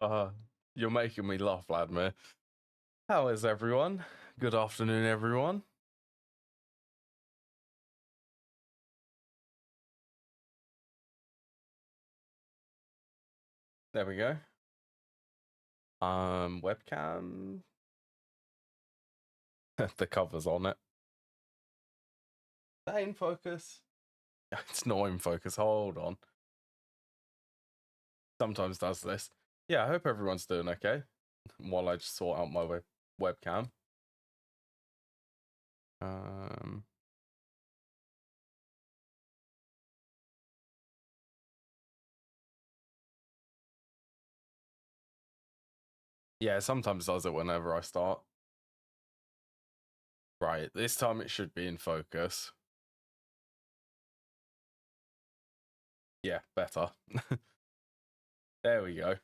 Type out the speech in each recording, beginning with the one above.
Uh, you're making me laugh, Vladimir. How is everyone? Good afternoon, everyone. There we go. Webcam. The cover's on it. Is that in focus? It's not in focus. Hold on. Sometimes does this. Yeah, I hope everyone's doing okay. While I just sort out my webcam. Yeah, sometimes does it whenever I start. Right, this time it should be in focus. Yeah, better. There we go.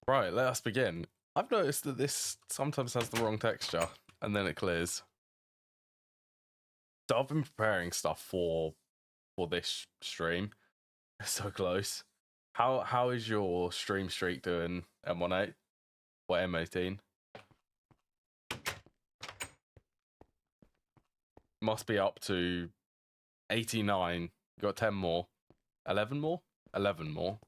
Right, let us begin. I've noticed that this sometimes has the wrong texture, and then it clears. So I've been preparing stuff for this stream. So close. How is your stream streak doing, M18 or M18? Must be up to 89. You got 10 more. 11 more? 11 more.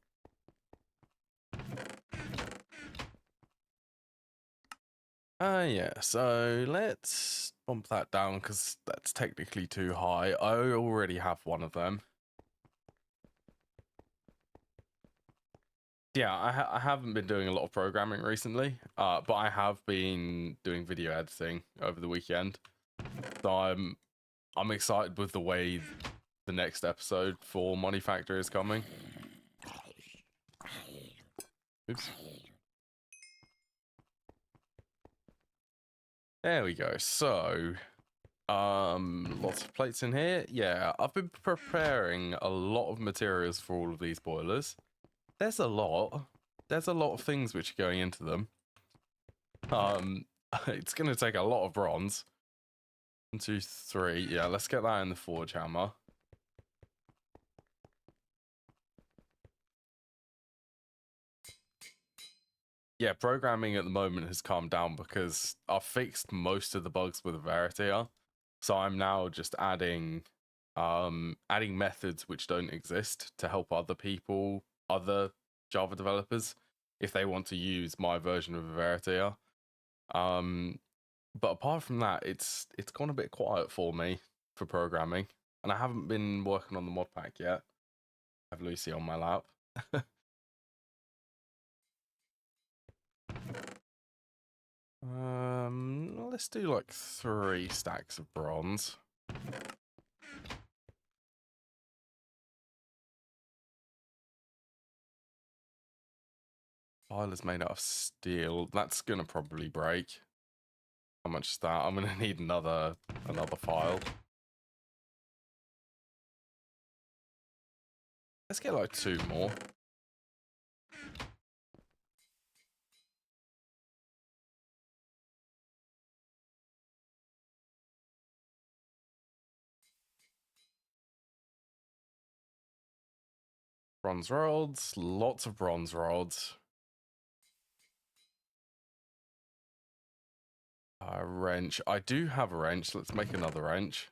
Yeah, so let's bump that down because that's technically too high. I already have one of them. Yeah, I haven't been doing a lot of programming recently, but I have been doing video editing over the weekend. So I'm excited with the way the next episode for Money Factory is coming. Oops. There we go. So, lots of plates in here. Yeah, I've been preparing a lot of materials for all of these boilers. There's a lot. There's a lot of things which are going into them. It's going to take a lot of bronze. 1, 2, 3. Yeah, let's get that in the forge hammer. Yeah, programming at the moment has calmed down because I've fixed most of the bugs with Verity. So I'm now just adding methods which don't exist to help other people, other Java developers, if they want to use my version of Verity. But apart from that, it's gone a bit quiet for me for programming, and I haven't been working on the mod pack yet. I have Lucy on my lap. Let's do like 3 stacks of bronze. File is made out of steel. That's gonna probably break. How much is that? I'm gonna need another file. Let's get like 2 more. Bronze rods, lots of bronze rods. Wrench. I do have a wrench. Let's make another wrench.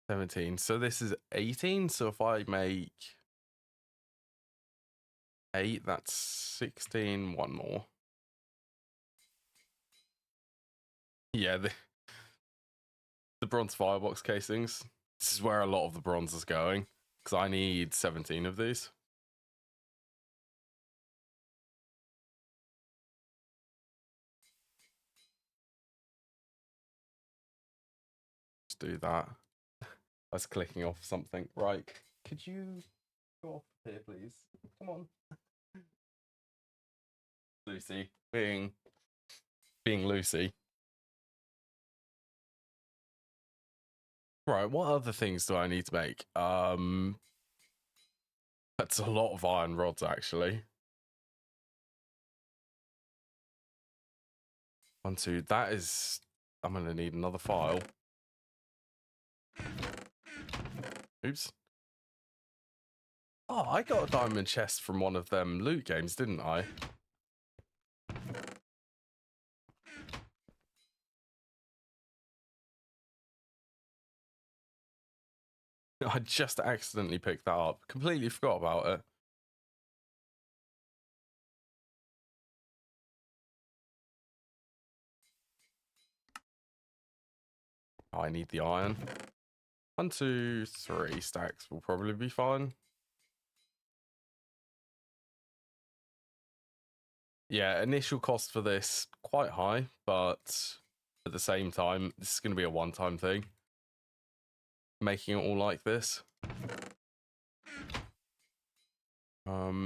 $17. So this is 18. So if I make 8, that's 16. 1 more. Yeah, the bronze firebox casings. This is where a lot of the bronze is going, because I need 17 of these. Just do that. I was clicking off something. Right. Could you go off here, please? Come on. Lucy. Being Lucy. Right, what other things do I need to make? That's a lot of iron rods, actually. 1, 2. That is... I'm going to need another file. Oops. Oh, I got a diamond chest from one of them loot games, didn't I? I just accidentally picked that up. Completely forgot about it. Oh, I need the iron. 1, 2, 3 stacks will probably be fine. Yeah, initial cost for this, quite high, but at the same time, this is going to be a one-time thing. Making it all like this.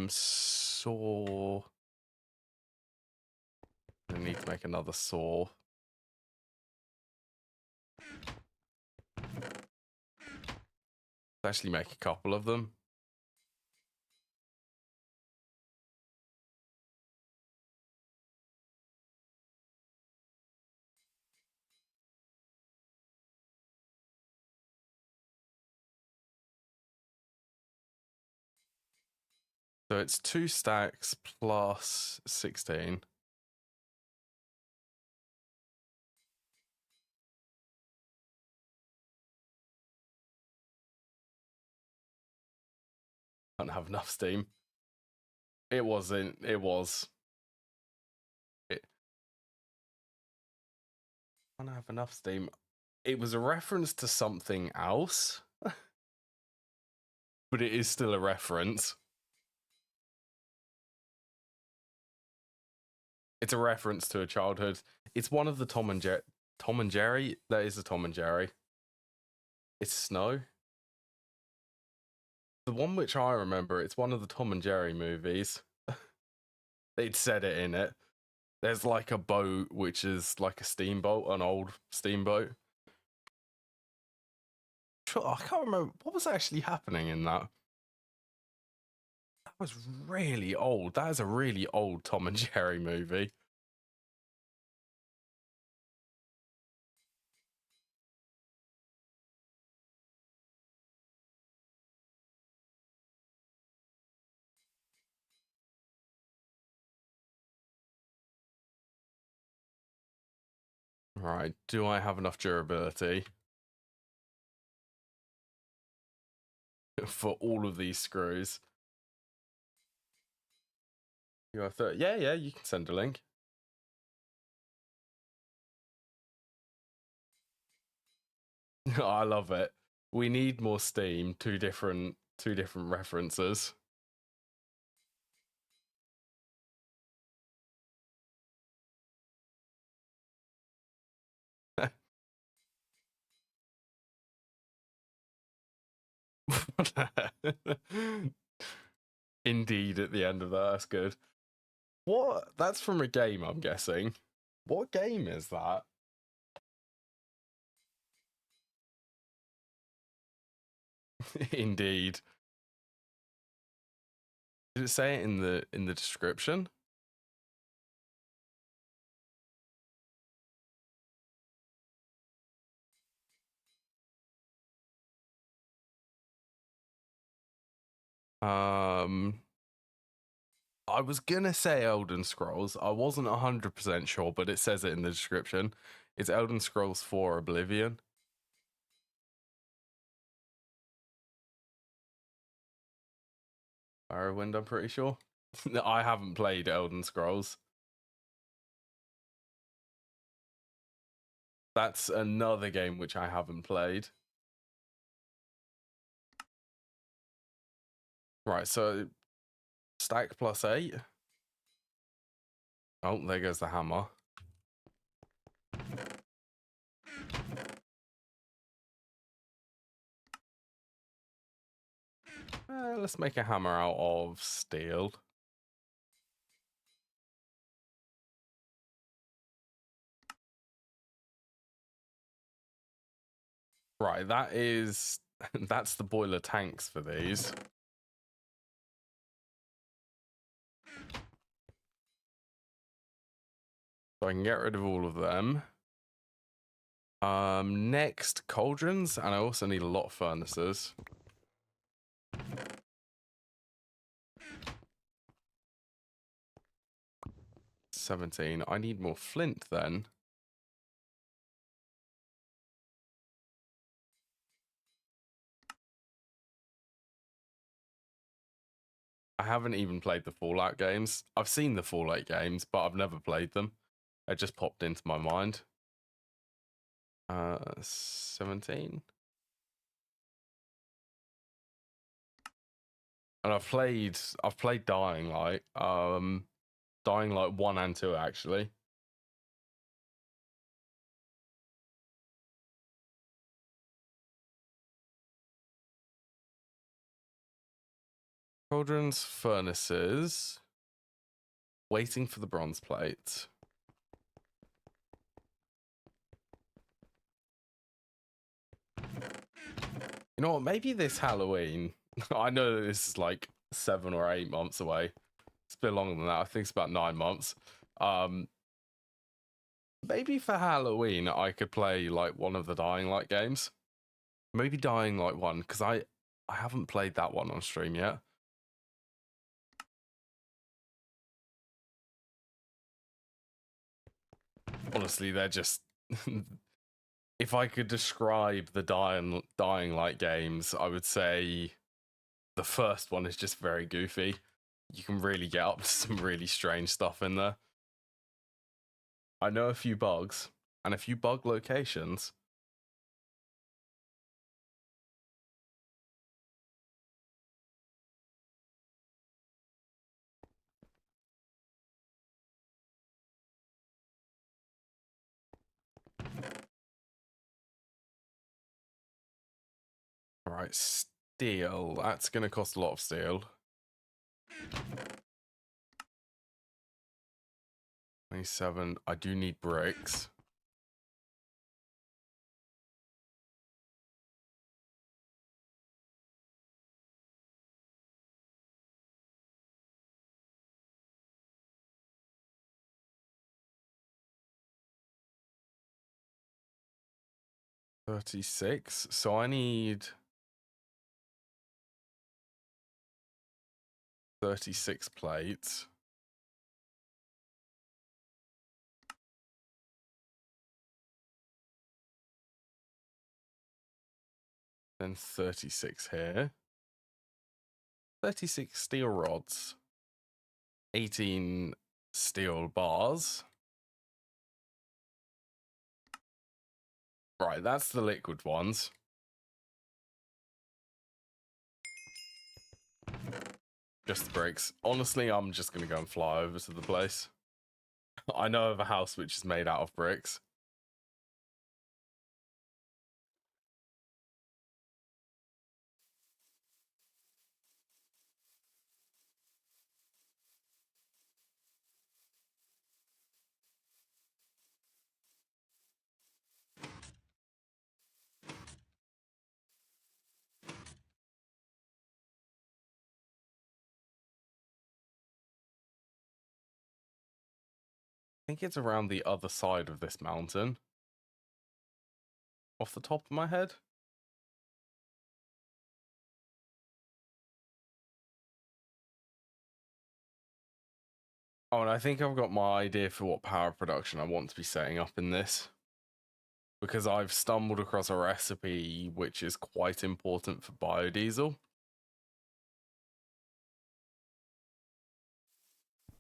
Saw. I need to make another saw. Actually make a couple of them. So it's 2 stacks plus 16. I don't have enough steam. It wasn't. It was. I don't have enough steam. It was a reference to something else, but it is still a reference. It's a reference to a childhood. It's one of the Tom and Jerry. That is a Tom and Jerry. It's Snow. The one which I remember, it's one of the Tom and Jerry movies. They'd said it in it. There's like a boat which is like a steamboat, an old steamboat. I can't remember what was actually happening in that. That was really old. That is a really old Tom and Jerry movie. Right, do I have enough durability for all of these screws? You have 30. Yeah, you can send a link. I love it. We need more steam. Two different references. Indeed, at the end of that, that's good. What? That's from a game, I'm guessing. What game is that? Indeed. Did it say it in the description? I was gonna say Elden Scrolls. I wasn't 100% sure, but it says it in the description. It's Elden Scrolls 4 Oblivion. Morrowind, I'm pretty sure. I haven't played Elden Scrolls. That's another game which I haven't played. Right, so stack plus 8. Oh, there goes the hammer. Let's make a hammer out of steel. Right, that's the boiler tanks for these. So I can get rid of all of them. Next, cauldrons, and I also need a lot of furnaces. $17. I need more flint then. I haven't even played the Fallout games. I've seen the Fallout games, but I've never played them. It just popped into my mind. 17. And I've played Dying Light. Dying Light 1 and 2 actually. Cauldrons, furnaces. Waiting for the bronze plate. You know what? Maybe this Halloween. I know that this is like 7 or 8 months away. It's a bit longer than that. I think it's about 9 months. Maybe for Halloween I could play like one of the Dying Light games. Maybe Dying Light 1, because I haven't played that one on stream yet. Honestly, they're just if I could describe the Dying Light games, I would say the first one is just very goofy. You can really get up to some really strange stuff in there. I know a few bugs and a few bug locations. All right, steel. That's going to cost a lot of steel. 27. I do need bricks. $36. So I need 36 plates. Then 36 here. 36 steel rods. 18 steel bars. Right, that's the liquid ones. Just the bricks. Honestly, I'm just going to go and fly over to the place. I know of a house which is made out of bricks. I think it's around the other side of this mountain. Off the top of my head. Oh, and I think I've got my idea for what power production I want to be setting up in this. Because I've stumbled across a recipe which is quite important for biodiesel.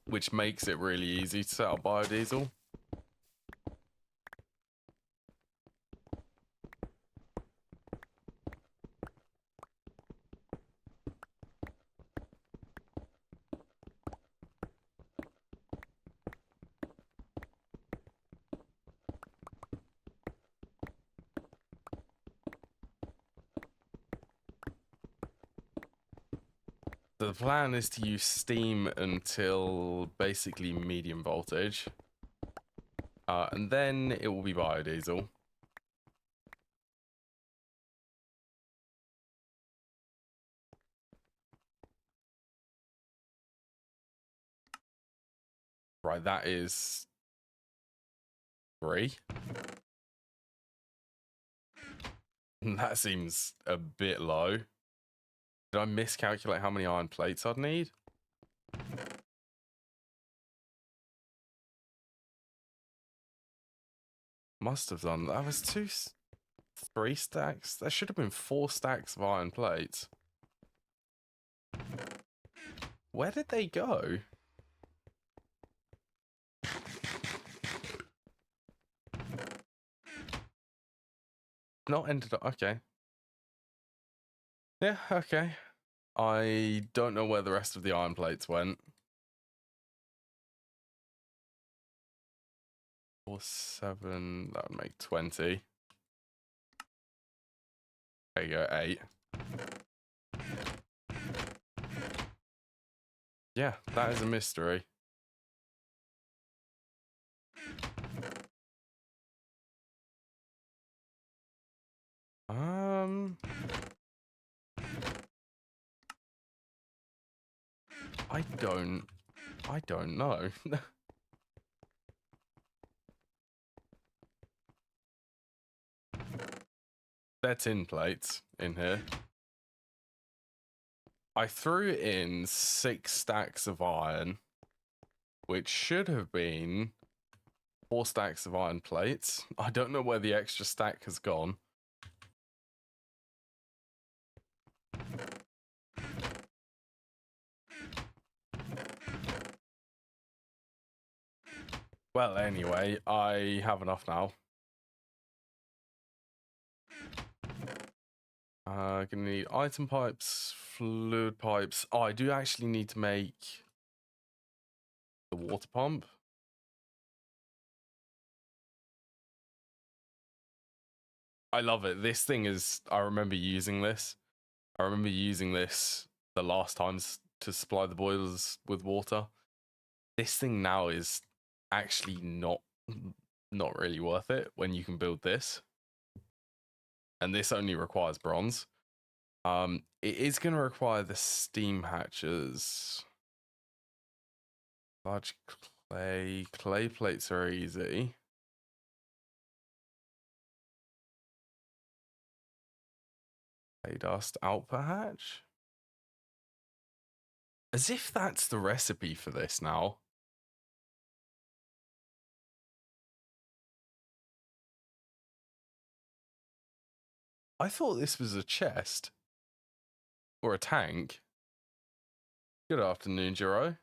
Which makes it really easy to set up biodiesel. The plan is to use steam until basically medium voltage. And then it will be biodiesel. Right, that is 3. That seems a bit low. Did I miscalculate how many iron plates I'd need? Must have done. That was 3 stacks. There should have been 4 stacks of iron plates. Where did they go? Not ended up. Okay. Yeah, okay. I don't know where the rest of the iron plates went. 4, 7, that would make 20. There you go, 8. Yeah, that is a mystery. I don't know. They're tin plates in here. I threw in 6 stacks of iron, which should have been 4 stacks of iron plates. I don't know where the extra stack has gone. Well, anyway, I have enough now. Gonna need item pipes, fluid pipes. Oh, I do actually need to make the water pump. I love it. This thing is, I remember using this. I remember using this the last times to supply the boilers with water. This thing now is actually not really worth it when you can build this. And this only requires bronze. It is going to require the steam hatches. Large clay plates are easy. Clay dust output hatch. As if that's the recipe for this now. I thought this was a chest. Or a tank. Good afternoon, Jiro.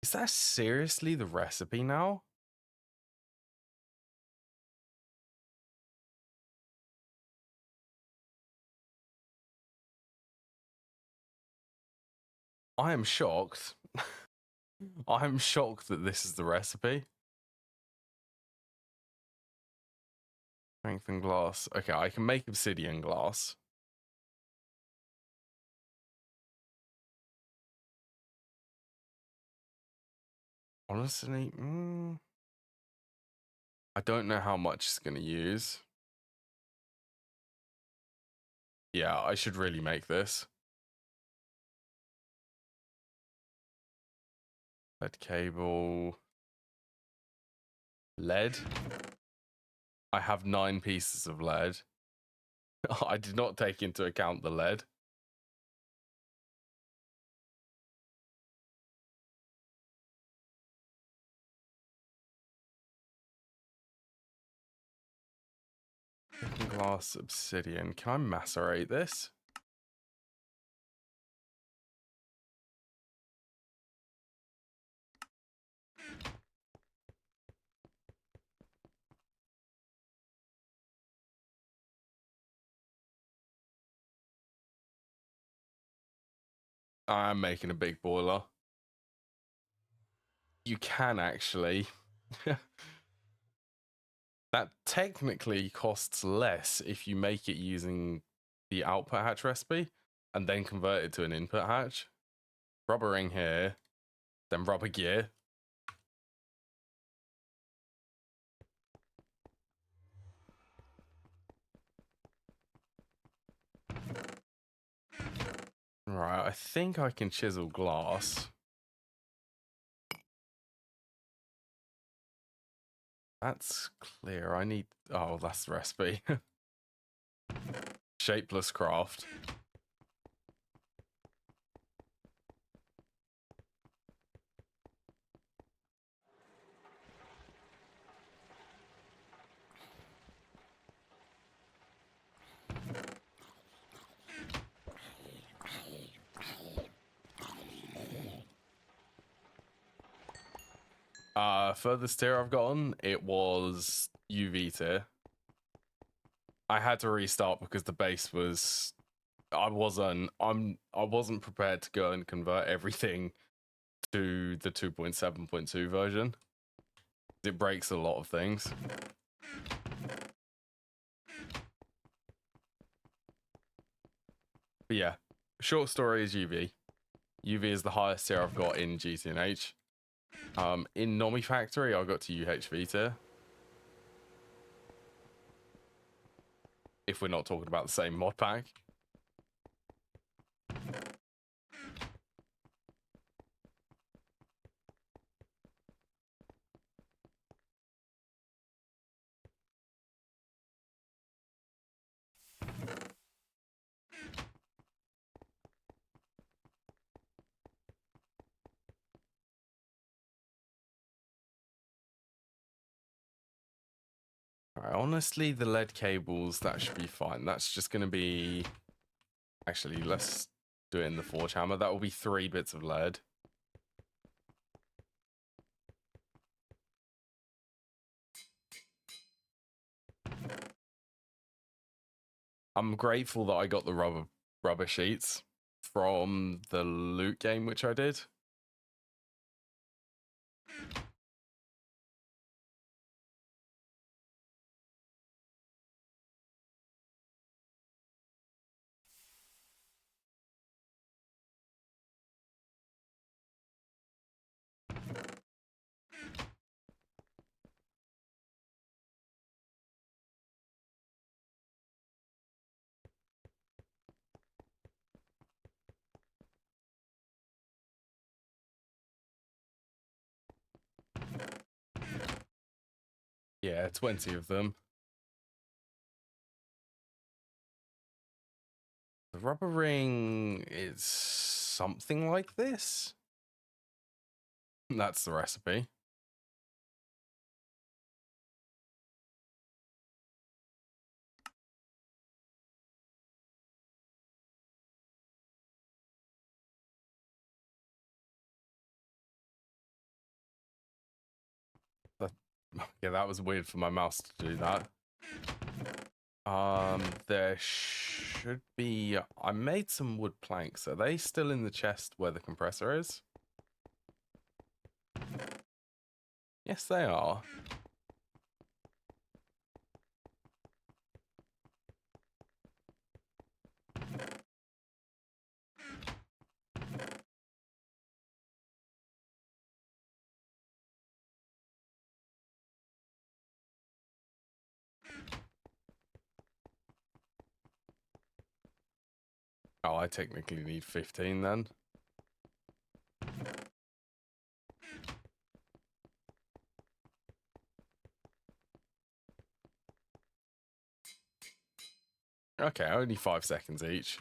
Is that seriously the recipe now? I am shocked. I am shocked that this is the recipe. Strengthen glass. Okay, I can make obsidian glass. Honestly, I don't know how much it's going to use. Yeah, I should really make this. Lead cable. Lead. I have 9 pieces of lead. I did not take into account the lead. Glass obsidian. Can I macerate this? I'm making a big boiler. You can actually. That technically costs less if you make it using the output hatch recipe and then convert it to an input hatch. Rubber ring here, then rubber gear. Right, I think I can chisel glass. That's clear. I need... Oh, that's the recipe. Shapeless craft. Furthest tier I've gotten, it was UV tier. I had to restart because the base was... I wasn't prepared to go and convert everything to the 2.7.2 version. It breaks a lot of things. But yeah, short story is UV. UV is the highest tier I've got in GTNH. In Nomi Factory, I got to UHV tier. If we're not talking about the same mod pack. Alright, honestly, the lead cables, that should be fine. That's just going to be... Actually, let's do it in the forge hammer. That will be 3 bits of lead. I'm grateful that I got the rubber sheets from the loot game, which I did. Yeah, 20 of them. The rubber ring is something like this. That's the recipe. Yeah, that was weird for my mouse to do that. There should be... I made some wood planks. Are they still in the chest where the compressor is? Yes, they are. Oh, I technically need 15 then. Okay, only 5 seconds each.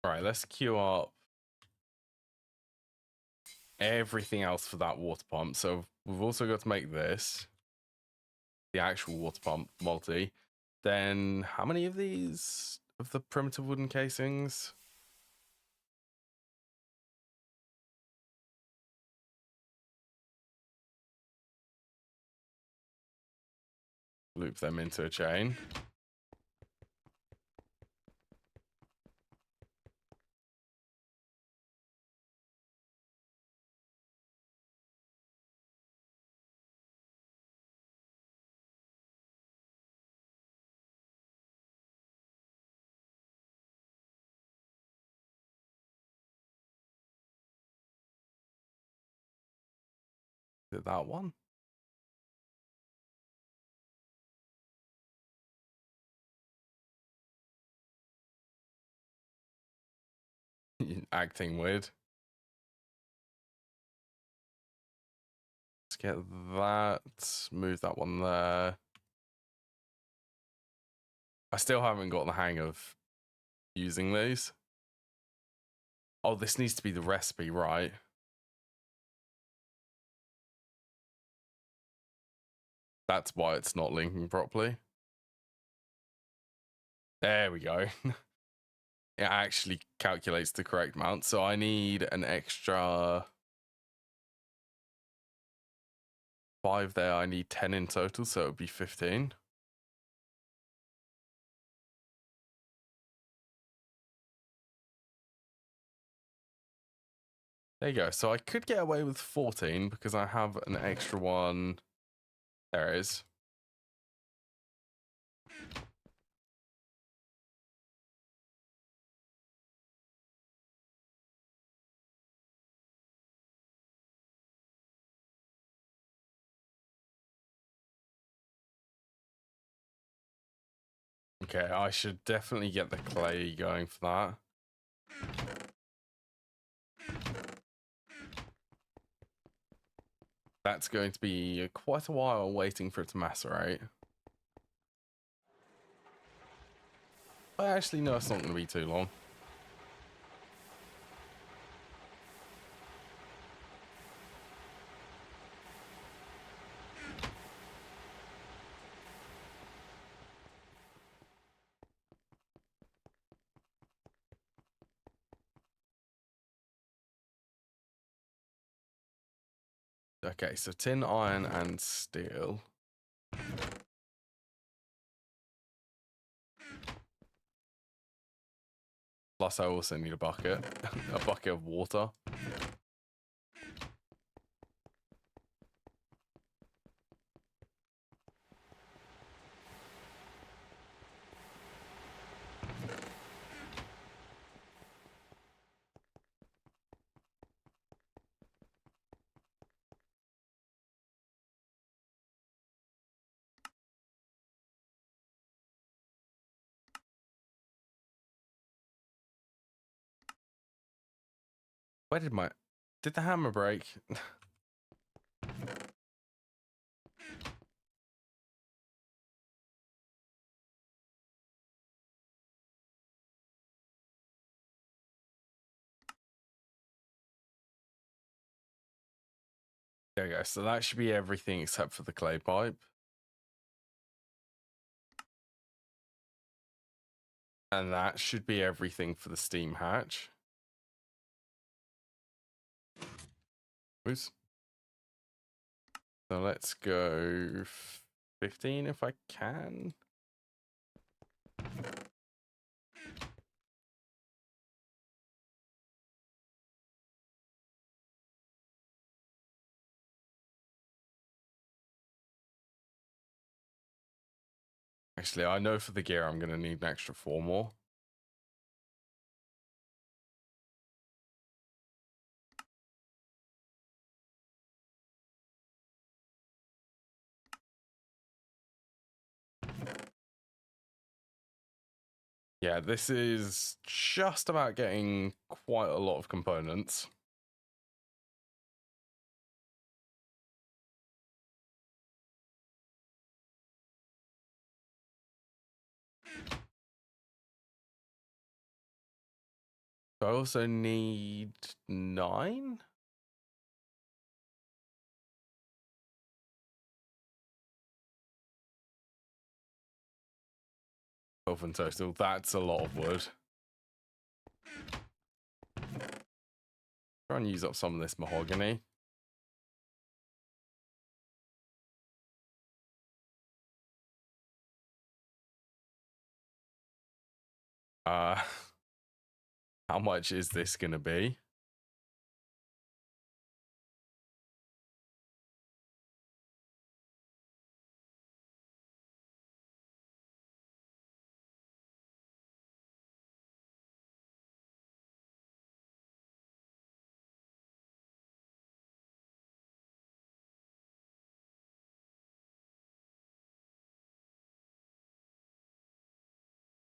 Alright, let's queue up everything else for that water pump. So we've also got to make this, the actual water pump multi. Then how many of these of the primitive wooden casings? Loop them into a chain. Is it that one? acting weird. Let's get that. Move that one there. I still haven't got the hang of using these. Oh, this needs to be the recipe, right? That's why it's not linking properly. There we go. It actually calculates the correct amount. So I need an extra 5 there. I need 10 in total, so it would be 15. There you go. So I could get away with 14 because I have an extra one. There it is. Okay, I should definitely get the clay going for that. That's going to be quite a while waiting for it to macerate. But actually, no, it's not going to be too long. Okay, so tin, iron, and steel. Plus, I also need a bucket. A bucket of water. Where did the hammer break? There we go. So that should be everything except for the clay pipe. And that should be everything for the steam hatch. Oops. So let's go 15 if I can. Actually, I know for the gear I'm going to need an extra 4 more. Yeah, this is just about getting quite a lot of components. I also need 9. In total. That's a lot of wood. Try and use up some of this mahogany. How much is this going to be?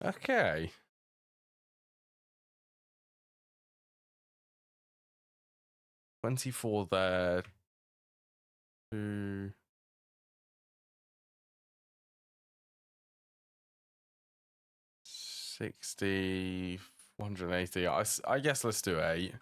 Okay. 24 there. 2. $60, 180. I guess let's do 8.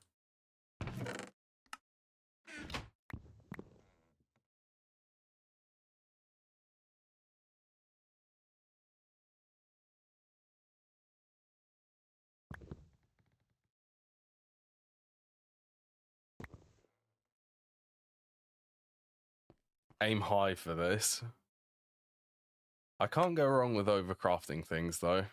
Aim high for this. I can't go wrong with overcrafting things though.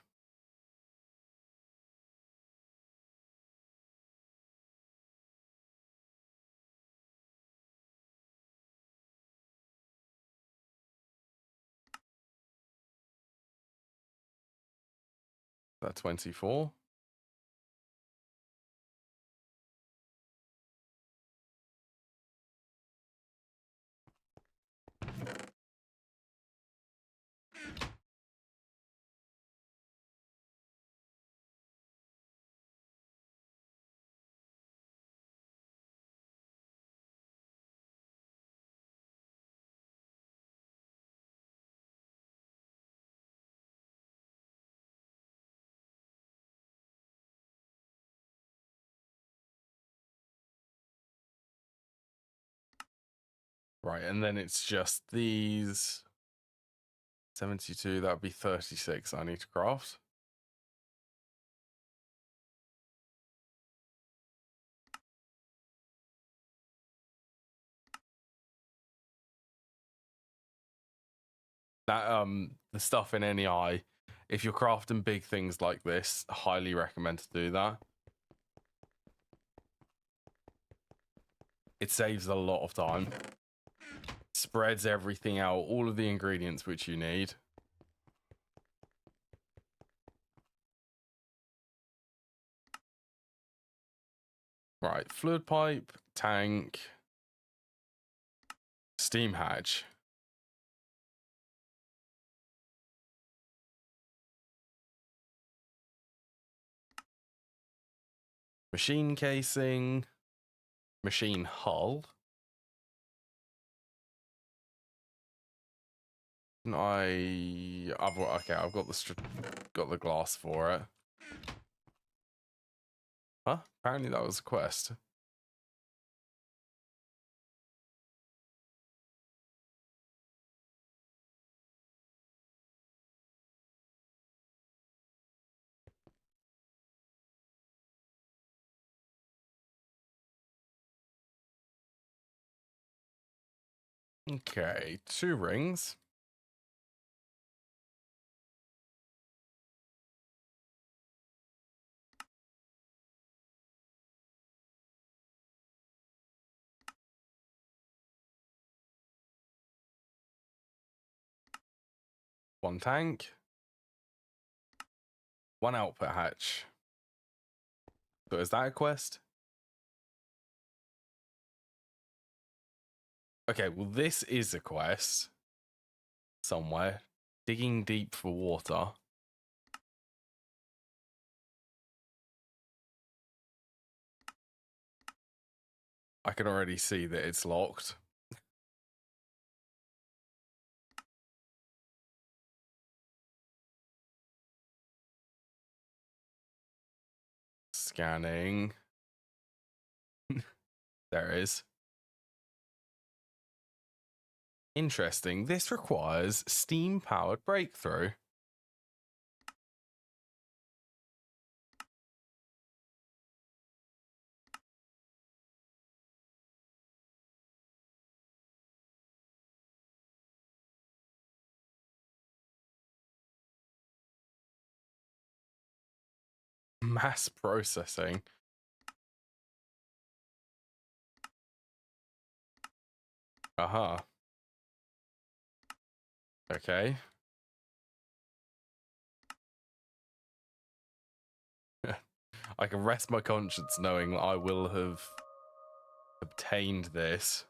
That 24. Right, and then it's just these 72, that would be 36 I need to craft. That the stuff in NEI, if you're crafting big things like this, highly recommend to do that. It saves a lot of time. Spreads everything out, all of the ingredients which you need. Right, fluid pipe, tank, steam hatch. Machine casing, machine hull. I've got the glass for it. Huh? Apparently that was a quest. Okay, 2 rings. One tank. One output hatch. So is that a quest? Okay, well this is a quest. Somewhere. Digging deep for water. I can already see that it's locked. Scanning. There it is. Interesting. This requires steam-powered breakthrough. Mass processing. Uh-huh. Okay. I can rest my conscience knowing that I will have obtained this.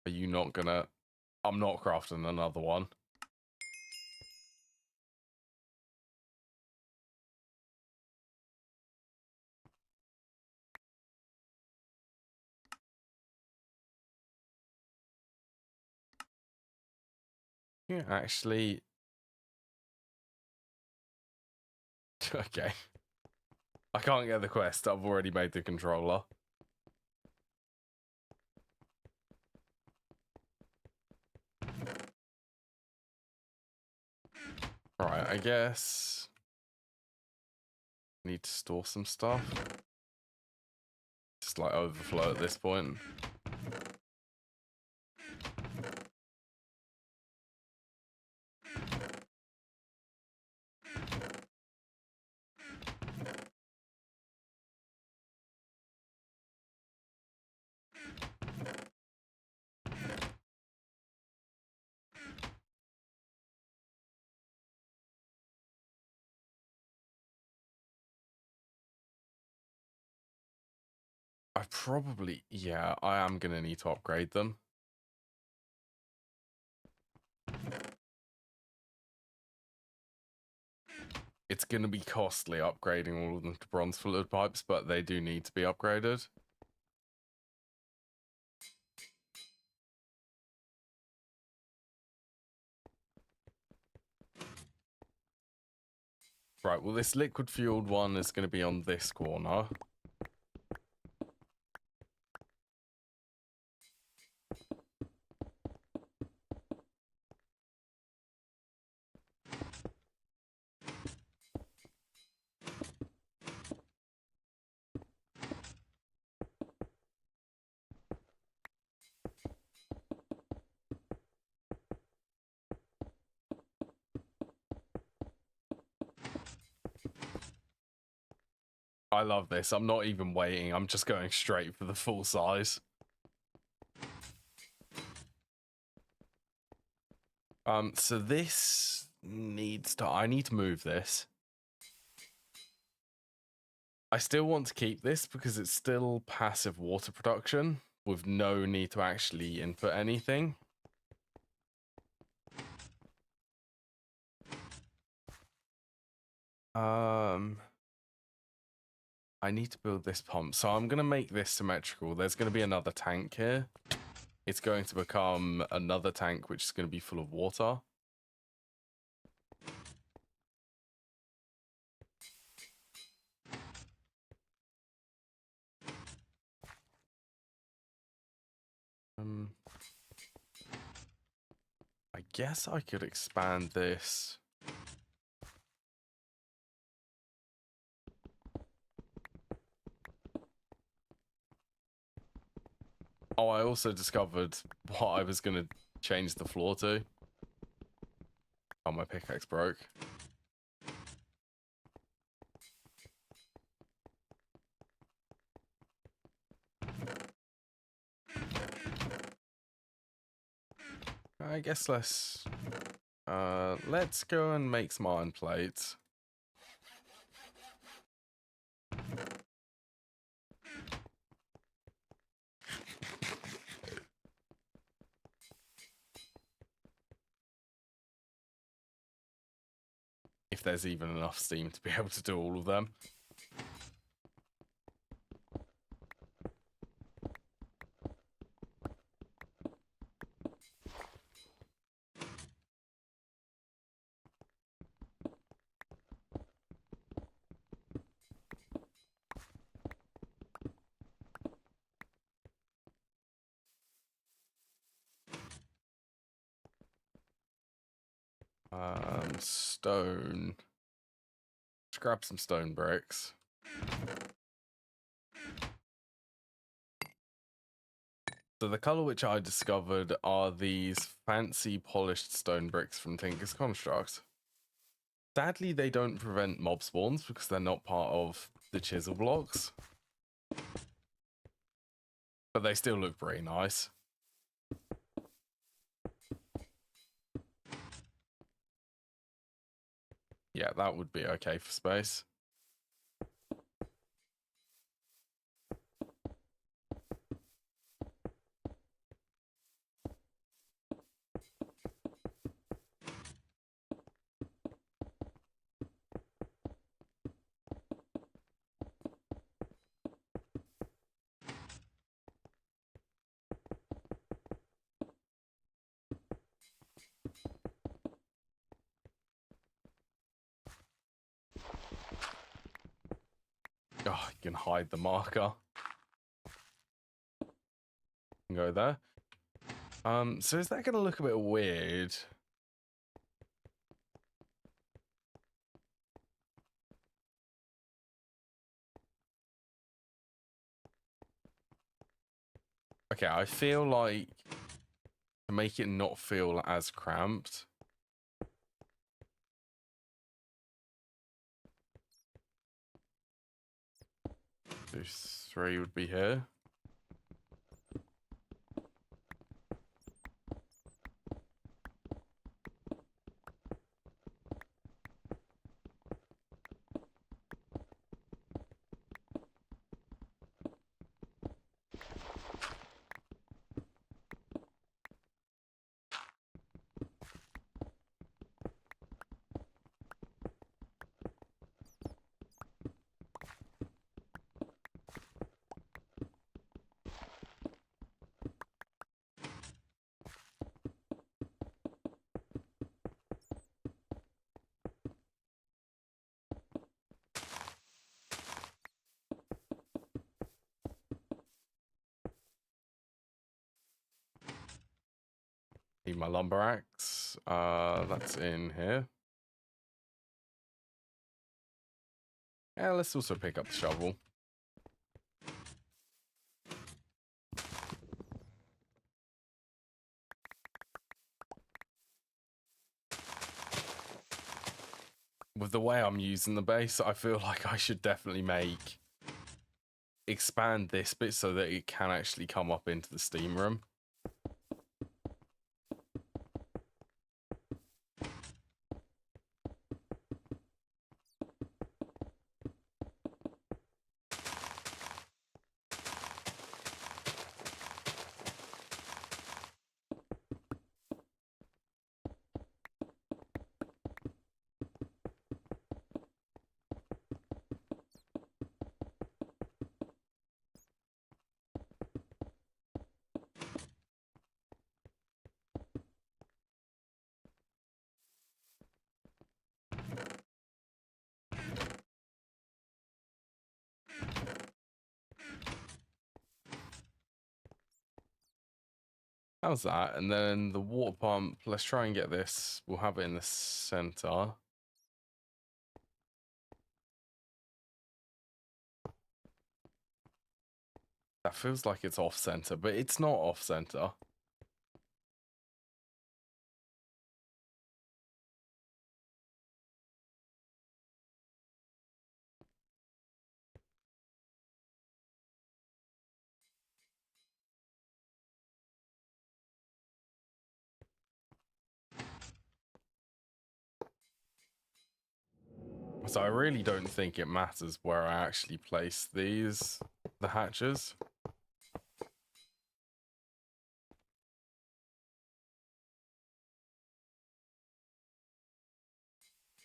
Are you not gonna... I'm not crafting another one. Yeah, actually. Okay. I can't get the quest. I've already made the controller. Right, I guess. Need to store some stuff. Just like overflow at this point. I probably, yeah, I am going to need to upgrade them. It's going to be costly upgrading all of them to bronze fluid pipes, but they do need to be upgraded. Right, well, this liquid fueled one is going to be on this corner. I love this. I'm not even waiting. I'm just going straight for the full size. So this needs to... I need to move this. I still want to keep this because it's still passive water production with no need to actually input anything. I need to build this pump, so I'm going to make this symmetrical. There's going to be another tank here. It's going to become another tank, which is going to be full of water. I guess I could expand this. Oh, I also discovered what I was going to change the floor to. Oh, my pickaxe broke. I guess let's go and make some iron plates. If there's even enough steam to be able to do all of them. Stone. Let's grab some stone bricks. So the color which I discovered are these fancy polished stone bricks from Tinker's Construct. Sadly, they don't prevent mob spawns because they're not part of the chisel blocks. But they still look pretty nice. Yeah, that would be okay for space. can hide the marker. Go there. So is that going to look a bit weird? Okay, I feel like to make it not feel as cramped. Those 3 would be here. Need my lumber axe. That's in here. Yeah, let's also pick up the shovel. With the way I'm using the base, I feel like I should definitely expand this bit so that it can actually come up into the steam room. How's that? And then the water pump, let's try and get this. We'll have it in the center. That feels like it's off center, but it's not off center. So I really don't think it matters where I actually place the hatches.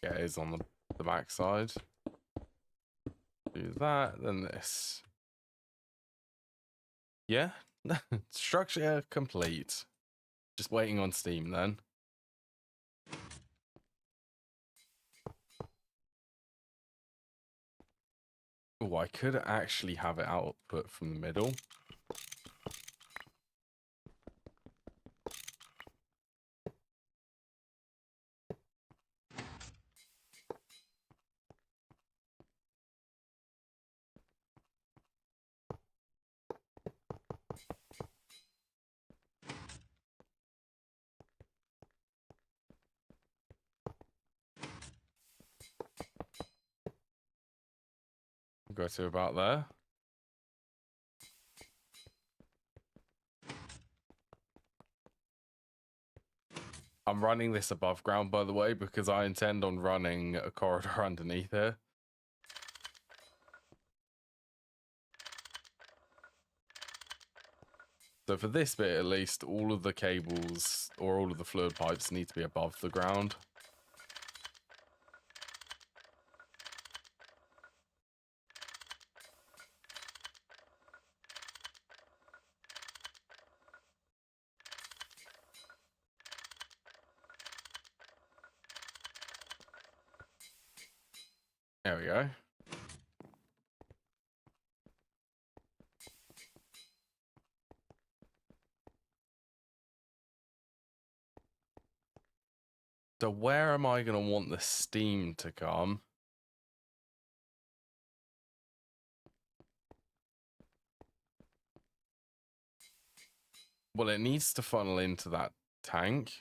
Yeah, it is on the back side. Do that, then this. Yeah, structure complete. Just waiting on Steam then. Oh, I could actually have it output from the middle. Go to about there. I'm running this above ground, by the way, because I intend on running a corridor underneath here. So for this bit, at least, all of the cables or all of the fluid pipes need to be above the ground. There we go. So where am I going to want the steam to come? Well, it needs to funnel into that tank.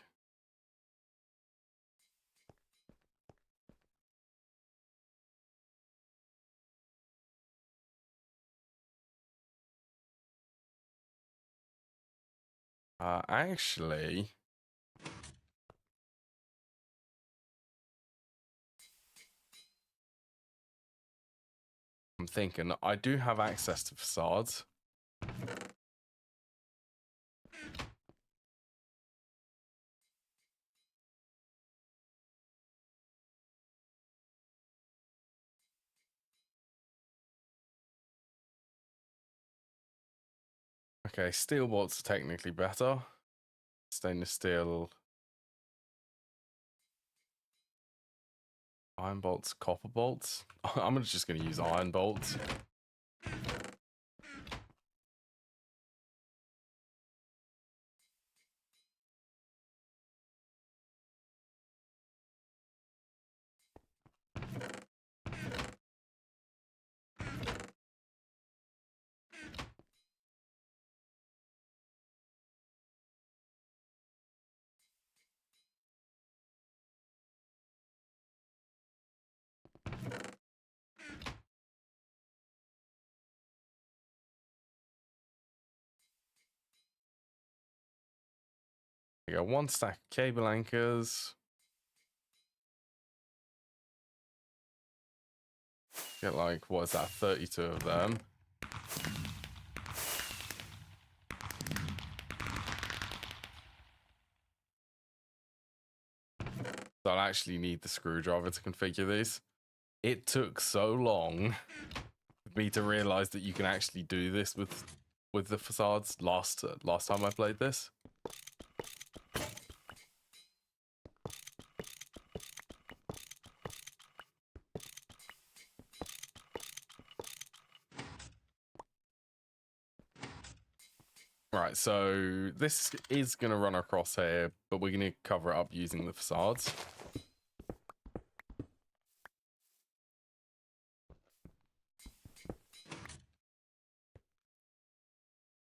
Actually, I'm thinking I do have access to facades. Okay, steel bolts are technically better. Stainless steel. Iron bolts, copper bolts. I'm just going to use iron bolts. We got one stack of cable anchors. Get like, what is that, 32 of them. So I'll actually need the screwdriver to configure these. It took so long for me to realize that you can actually do this with the facades last time I played this. Right, so this is going to run across here, but we're going to cover it up using the facades.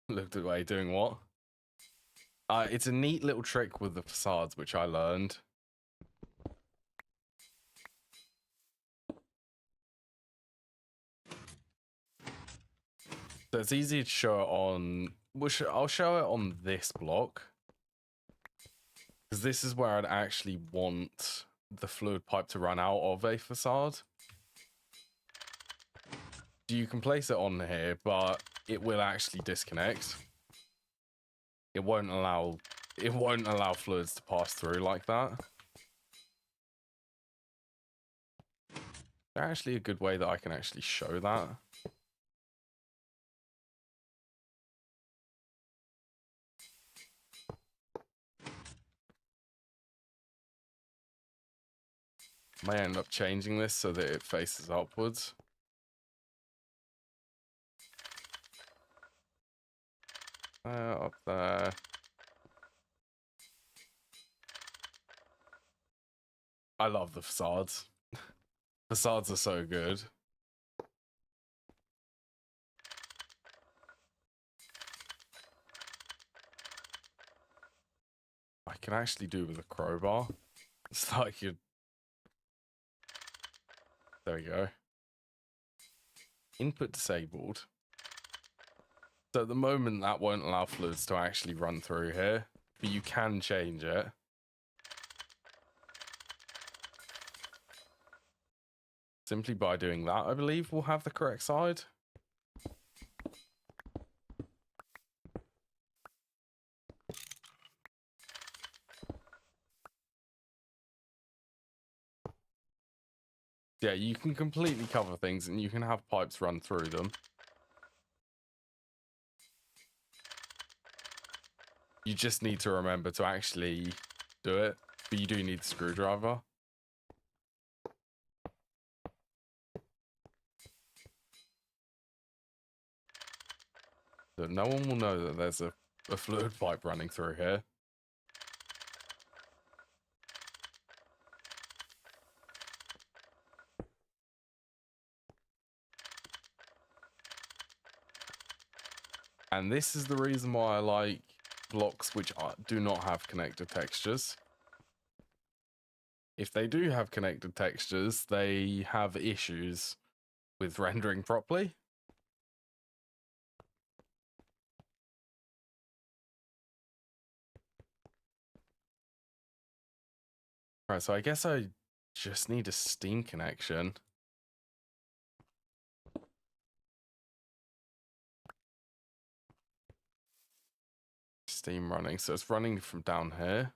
Looked away doing what? It's a neat little trick with the facades, which I learned. So it's easy to show it on... I'll show it on this block. Because this is where I'd actually want the fluid pipe to run out of a facade. You can place it on here, but it will actually disconnect. It won't allow fluids to pass through like that. There's actually a good way that I can actually show that. May end up changing this so that it faces upwards. Up there. I love the facades. Facades are so good. I can actually do with a crowbar. It's like you... There we go. Input disabled. So at the moment that won't allow fluids to actually run through here, but you can change it. Simply by doing that, I believe we'll have the correct side. Yeah, you can completely cover things and you can have pipes run through them. You just need to remember to actually do it, but you do need the screwdriver. So no one will know that there's a fluid pipe running through here. And this is the reason why I like blocks which do not have connected textures. If they do have connected textures, they have issues with rendering properly. Right, so I guess I just need a Steam connection. Steam running, so it's running from down here.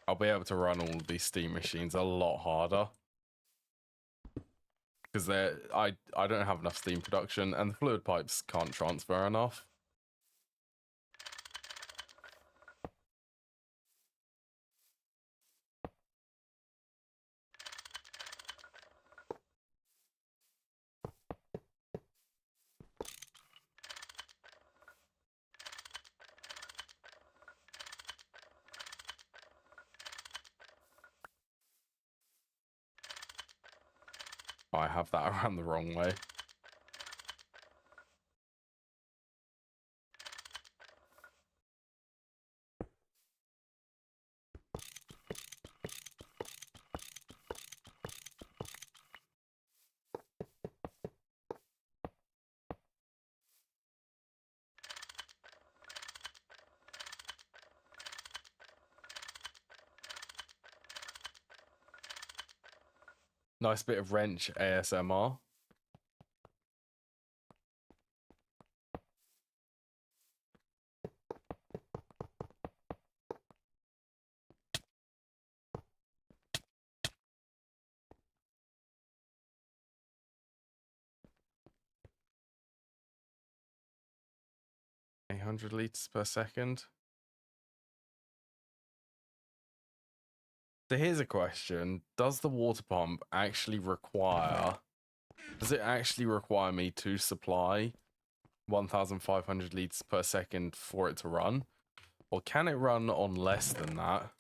I'll be able to run all of these Steam machines a lot harder. Because I don't have enough Steam production and the fluid pipes can't transfer enough. I have that around the wrong way. Nice bit of wrench ASMR. Liters per second. So here's a question. Does the water pump actually require... Does it actually require me to supply 1,500 liters per second for it to run? Or can it run on less than that?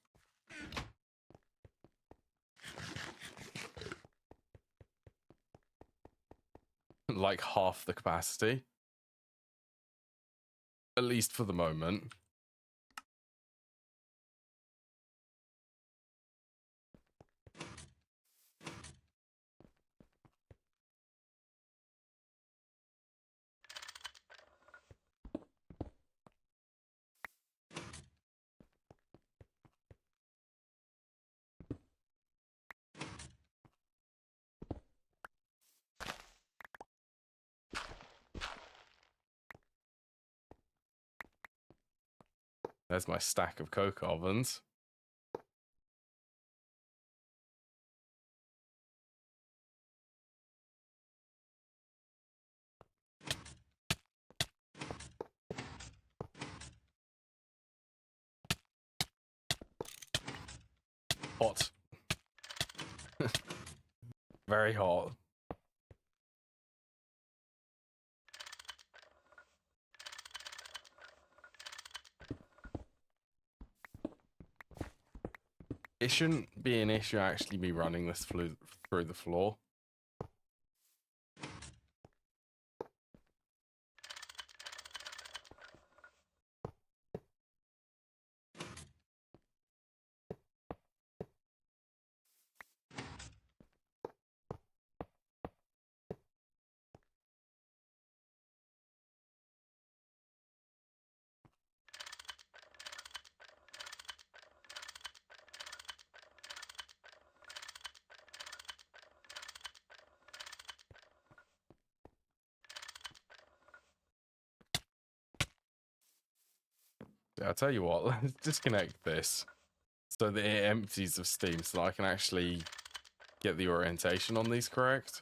Like half the capacity? At least for the moment. There's my stack of coke ovens. Hot. Very hot. It shouldn't be an issue actually be running this through the floor. Yeah, I'll tell you what, let's disconnect this so that it empties of steam so that I can actually get the orientation on these correct.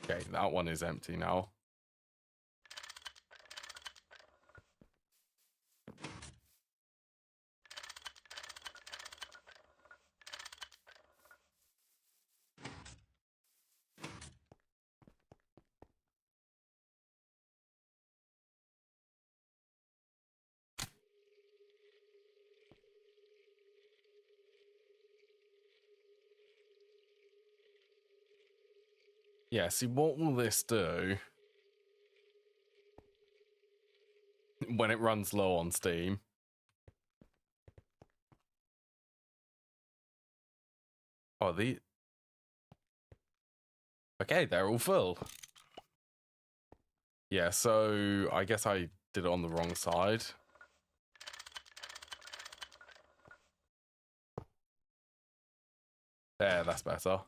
Okay, that one is empty now. Yeah, see, what will this do when it runs low on steam? Oh, okay, they're all full. Yeah, so I guess I did it on the wrong side. There, that's better.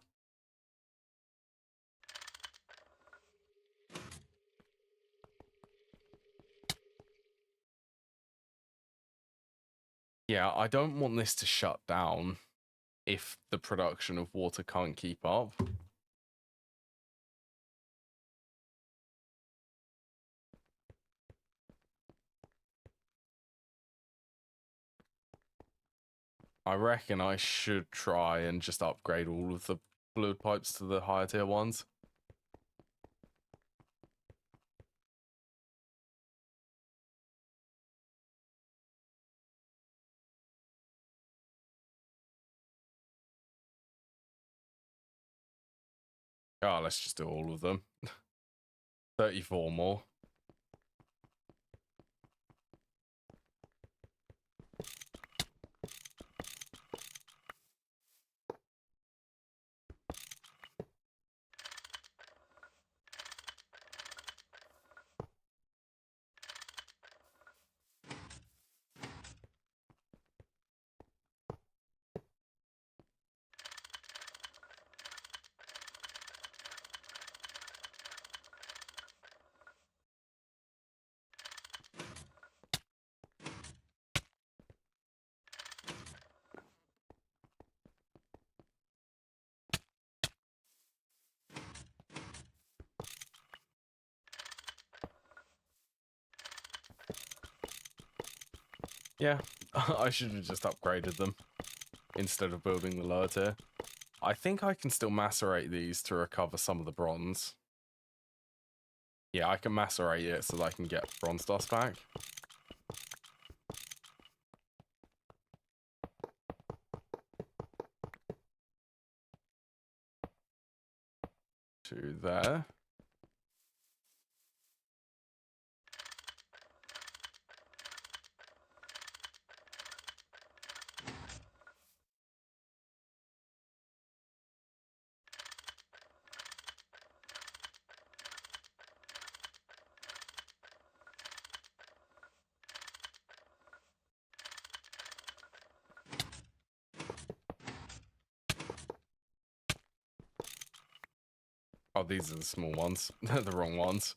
Yeah, I don't want this to shut down if the production of water can't keep up. I reckon I should try and just upgrade all of the fluid pipes to the higher tier ones. Oh, let's just do all of them. 34 more. Yeah, I should have just upgraded them instead of building the lower tier. I think I can still macerate these to recover some of the bronze. Yeah, I can macerate it so that I can get bronze dust back. To there. Oh, these are the small ones. They're the wrong ones.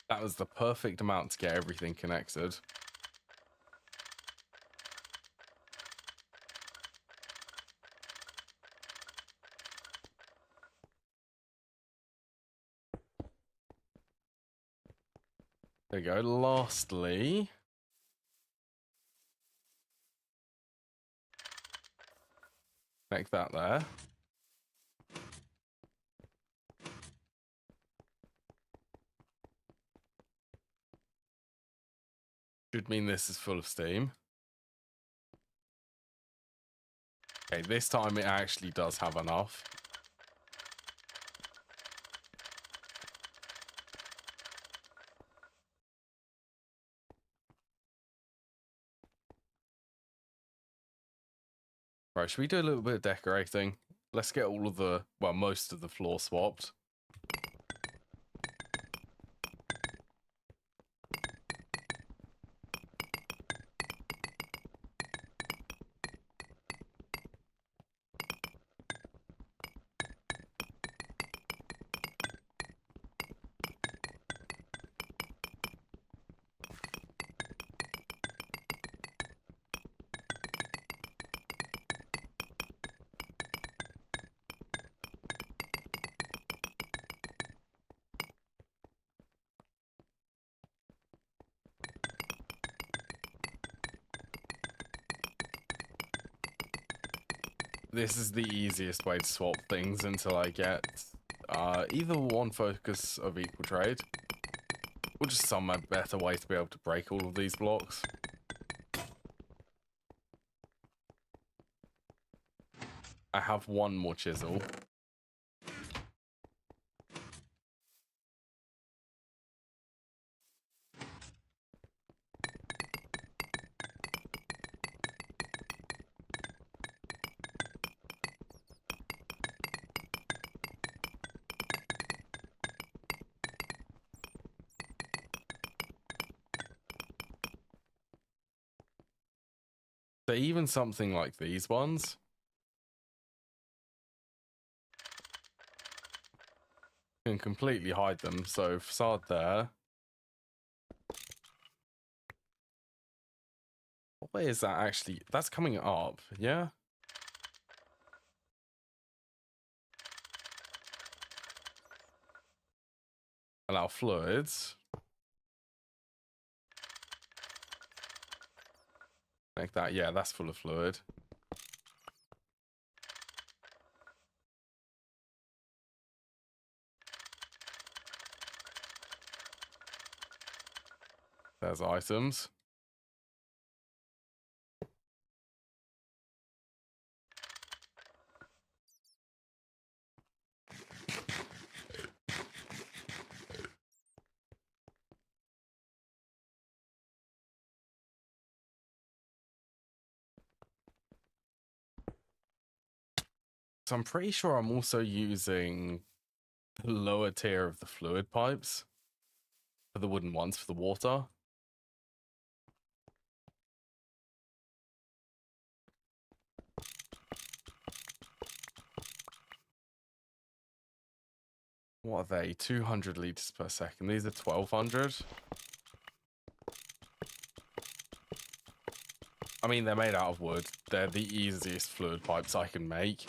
That was the perfect amount to get everything connected. There you go. Lastly, make that there. Should mean this is full of steam. Okay, this time it actually does have enough. Right, should we do a little bit of decorating? Let's get all of the, well, most of the floor swapped. this is the easiest way to swap things until I get either one focus of equal trade, or just some better way to be able to break all of these blocks. I have one more chisel. So even something like these ones can completely hide them. So facade there. What way is that actually? That's coming up, yeah? Allow fluids. Like that, yeah, that's full of fluid. There's items. So I'm pretty sure I'm also using the lower tier of the fluid pipes for the wooden ones for the water. What are they? 200 liters per second. These are 1200. I mean, they're made out of wood. They're the easiest fluid pipes I can make.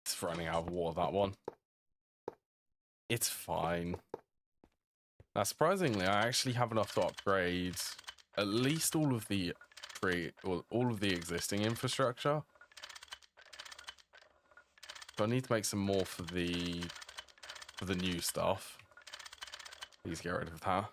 It's running out of water, that one. It's fine. Now, surprisingly, I actually have enough to upgrade at least all of the existing infrastructure. So I need to make some more for the new stuff. Please get rid of that.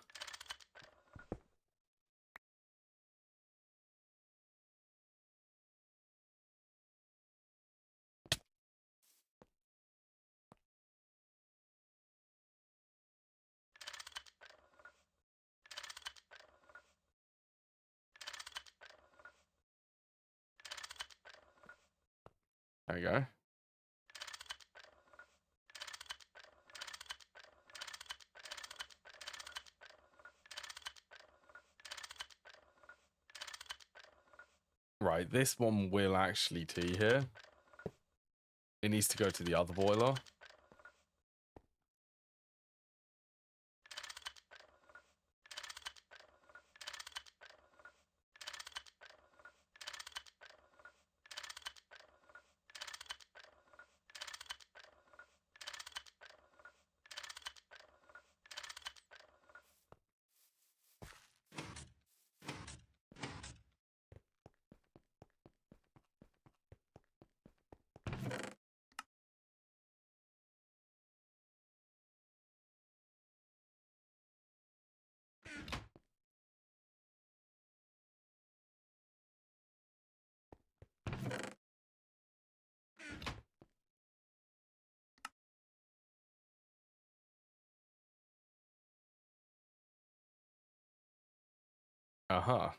There we go. Right, this one will actually tea here. It needs to go to the other boiler. Uh-huh.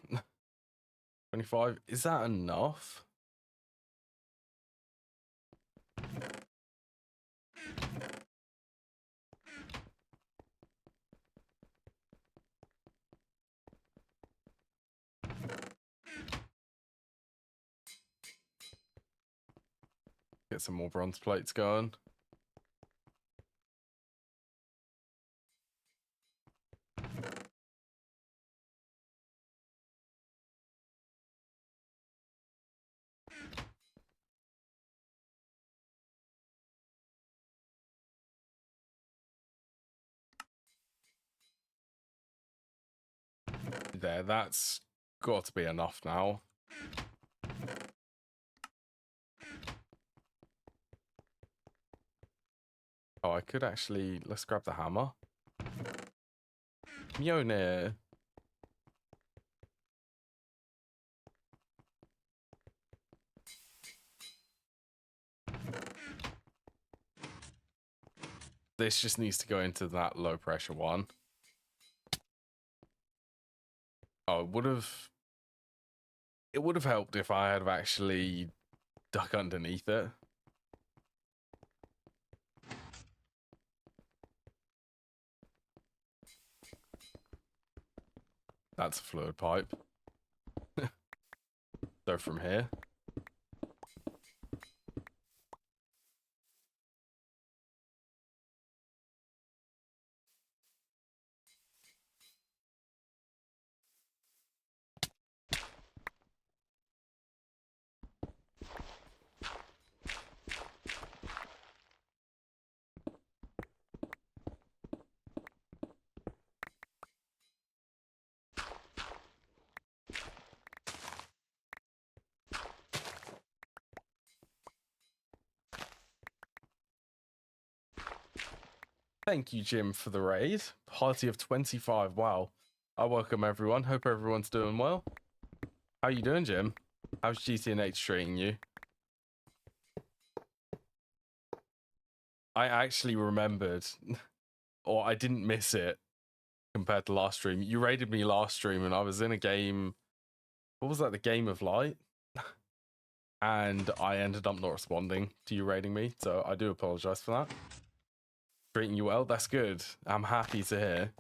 25. Is that enough? Get some more bronze plates going. There, that's got to be enough now. Oh, I could actually... Let's grab the hammer. Mjolnir. This just needs to go into that low pressure one. Oh, it would have helped if I had actually duck underneath it. That's a fluid pipe. So from here. Thank you, Jim, for the raid. Party of 25. Wow. I welcome everyone. Hope everyone's doing well. How you doing, Jim? How's GTNH treating you? I actually remembered, or I didn't miss it compared to last stream. You raided me last stream and I was in a game. What was that? The Game of Light? And I ended up not responding to you raiding me. So I do apologize for that. Treating you well? That's good. I'm happy to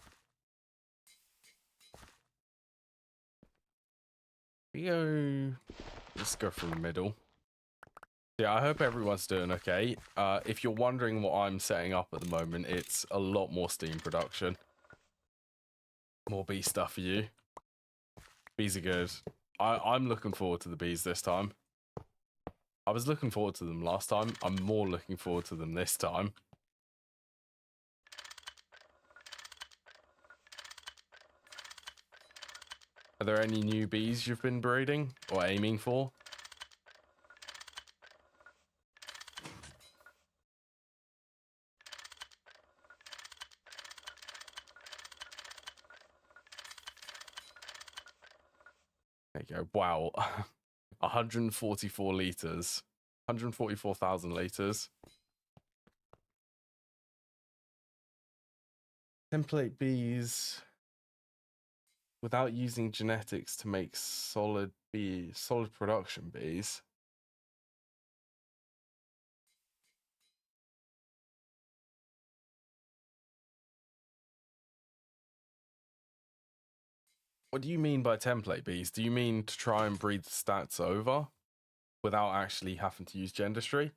hear. Let's go from the middle. Yeah, I hope everyone's doing okay. If you're wondering what I'm setting up at the moment, it's a lot more Steam production. More bee stuff for you. Bees are good. I'm looking forward to the bees this time. I was looking forward to them last time. I'm more looking forward to them this time. Are there any new bees you've been breeding or aiming for? There you go. Wow. 144 liters. 144,000 liters. Template bees without using genetics to make solid production bees. What do you mean by template bees? Do you mean to try and breed the stats over without actually having to use gendestry?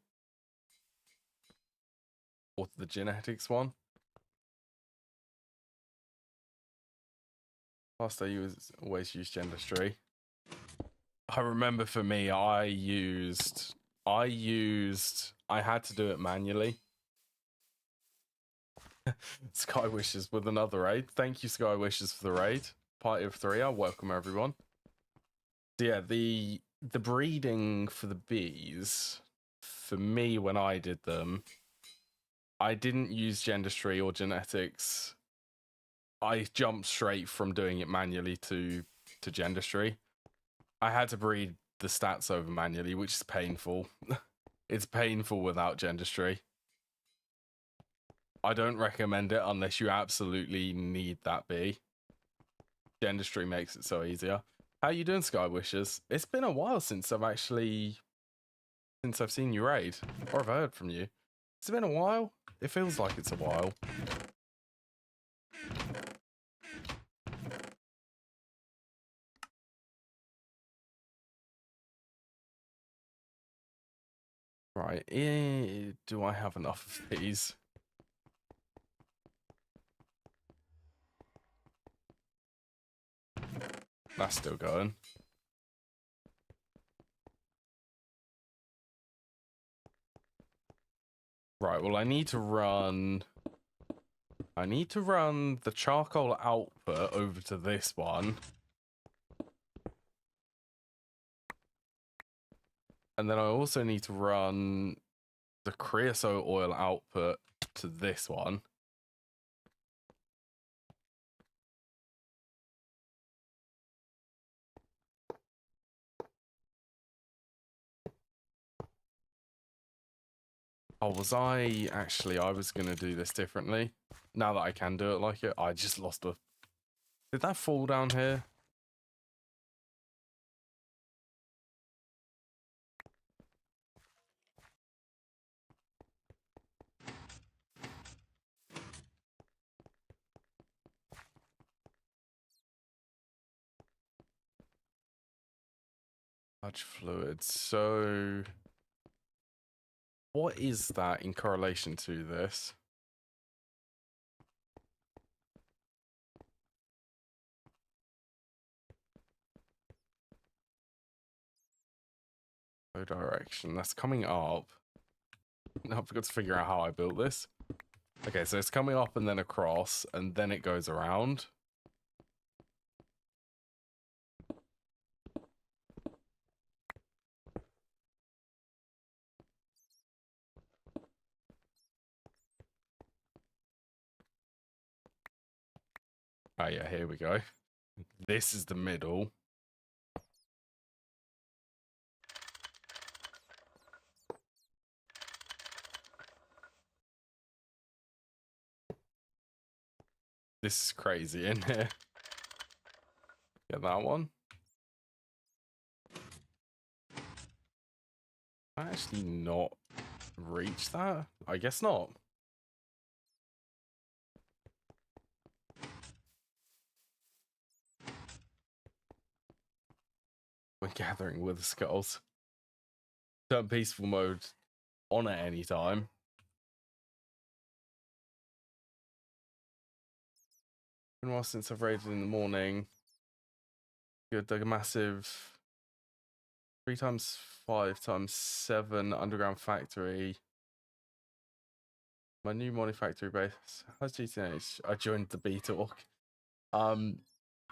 Or the genetics one? Last I always use gendestry. I remember for me, I had to do it manually. Sky Wishes with another raid. Thank you, Sky Wishes, for the raid. Party of 3. I welcome everyone. So yeah, the breeding for the bees, for me when I did them, I didn't use gendestry or genetics. I jumped straight from doing it manually to gendestry. I had to breed the stats over manually, which is painful. It's painful without gendestry. I don't recommend it unless you absolutely need that bee. Dentistry makes it so easier. How you doing, Sky Wishes? It's been a while since I've seen you raid, or I've heard from you. It's been a while. It feels like it's a while. Right, do I have enough of these? That's still going. Right, well, I need to run the charcoal output over to this one. And then I also need to run the creosote oil output to this one. Oh, I was going to do this differently. Now that I can do it like it, I just lost a... Did that fall down here? Large fluid. So... what is that in correlation to this? No direction. That's coming up. I forgot to figure out how I built this. Okay, so it's coming up and then across, and then it goes around. Oh yeah, here we go. This is the middle. This is crazy in here. Get that one. I actually not reach that? I guess not. We're gathering with the skulls. Turn peaceful mode on at any time. Been a while since I've raided in the morning. Good, dug a massive 3x5x7 underground factory. My new morning factory base. How's GTNH? I joined the beta walk.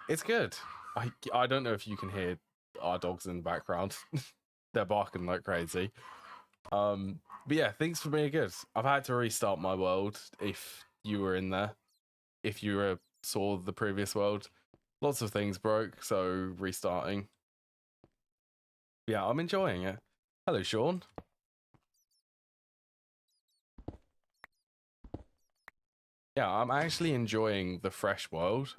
It's good. I don't know if you can hear our dogs in the background. They're barking like crazy. But yeah, things for me are good. I've had to restart my world. If you were in there, if you saw the previous world, lots of things broke, so restarting. Yeah, I'm enjoying it. Hello, Sean. Yeah, I'm actually enjoying the fresh world.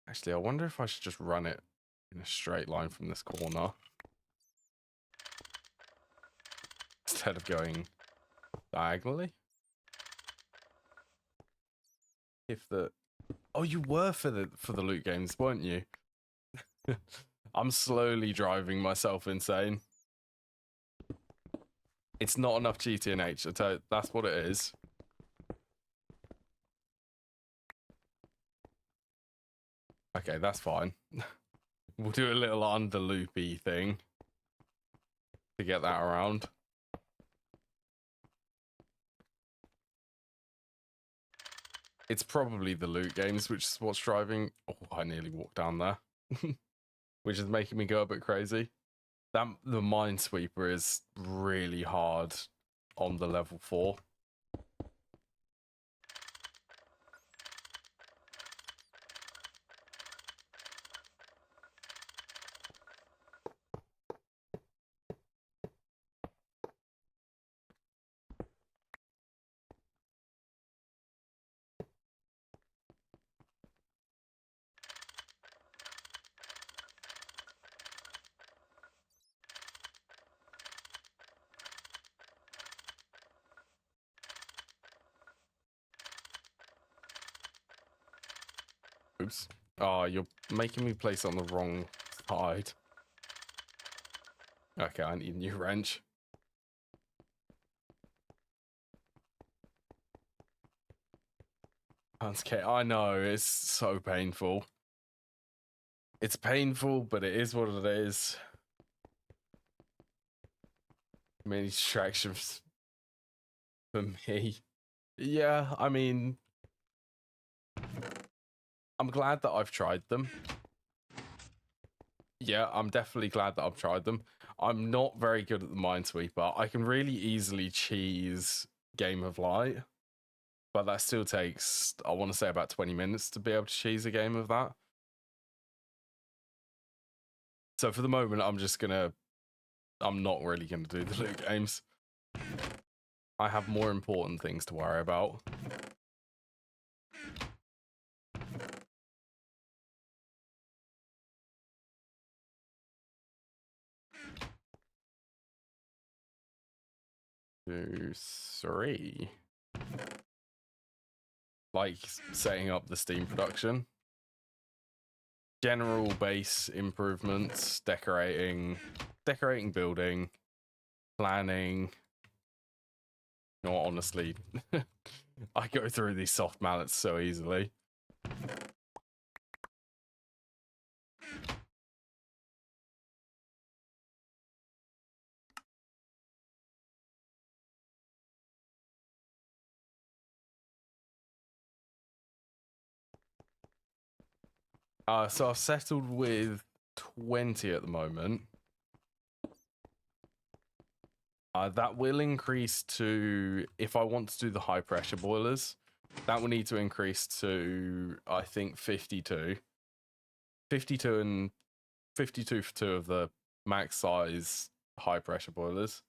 Actually, I wonder if I should just run it in a straight line from this corner instead of going diagonally. Oh, you were for the loot games, weren't you? I'm slowly driving myself insane. It's not enough GTNH. I tell you, that's what it is. Okay, that's fine. We'll do a little under loopy thing to get that around. It's probably the loot games, which is what's driving. Oh, I nearly walked down there, which is making me go a bit crazy. The Minesweeper is really hard on the level 4. Oops. Oh, you're making me place on the wrong side. Okay, I need a new wrench. Okay, I know, it's so painful. It's painful, but it is what it is. Many distractions for me. Yeah, I mean, I'm glad that I've tried them. Yeah, I'm definitely glad that I've tried them. I'm not very good at the Minesweeper. I can really easily cheese Game of Light, but that still takes, I want to say, about 20 minutes to be able to cheese a game of that. So for the moment, I'm not really gonna do the loot games. I have more important things to worry about. Two, three. Like setting up the Steam production. General base improvements, decorating building, planning. You know what, honestly, I go through these soft mallets so easily. So I've settled with 20 at the moment. That will increase to, if I want to do the high pressure boilers, that will need to increase to, I think, 52. 52 and 52 for two of the max size high pressure boilers.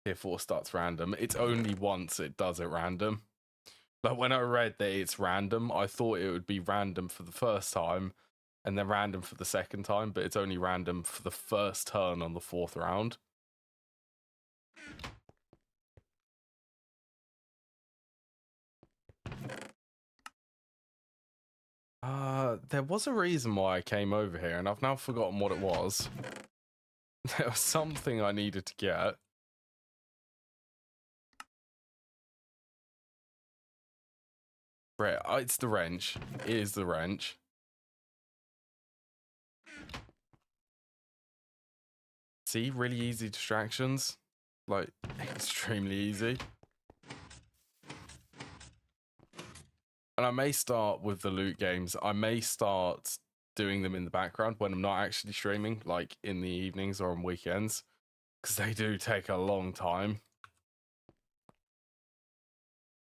Tier 4 starts random. It's only once it does it random. But when I read that it's random, I thought it would be random for the first time and then random for the second time, but it's only random for the first turn on the 4th round. There was a reason why I came over here, and I've now forgotten what it was. There was something I needed to get. Right, it's the wrench. It is the wrench. See, really easy distractions. Like, extremely easy. And I may start with the loot games. I may start doing them in the background when I'm not actually streaming, like in the evenings or on weekends, because they do take a long time.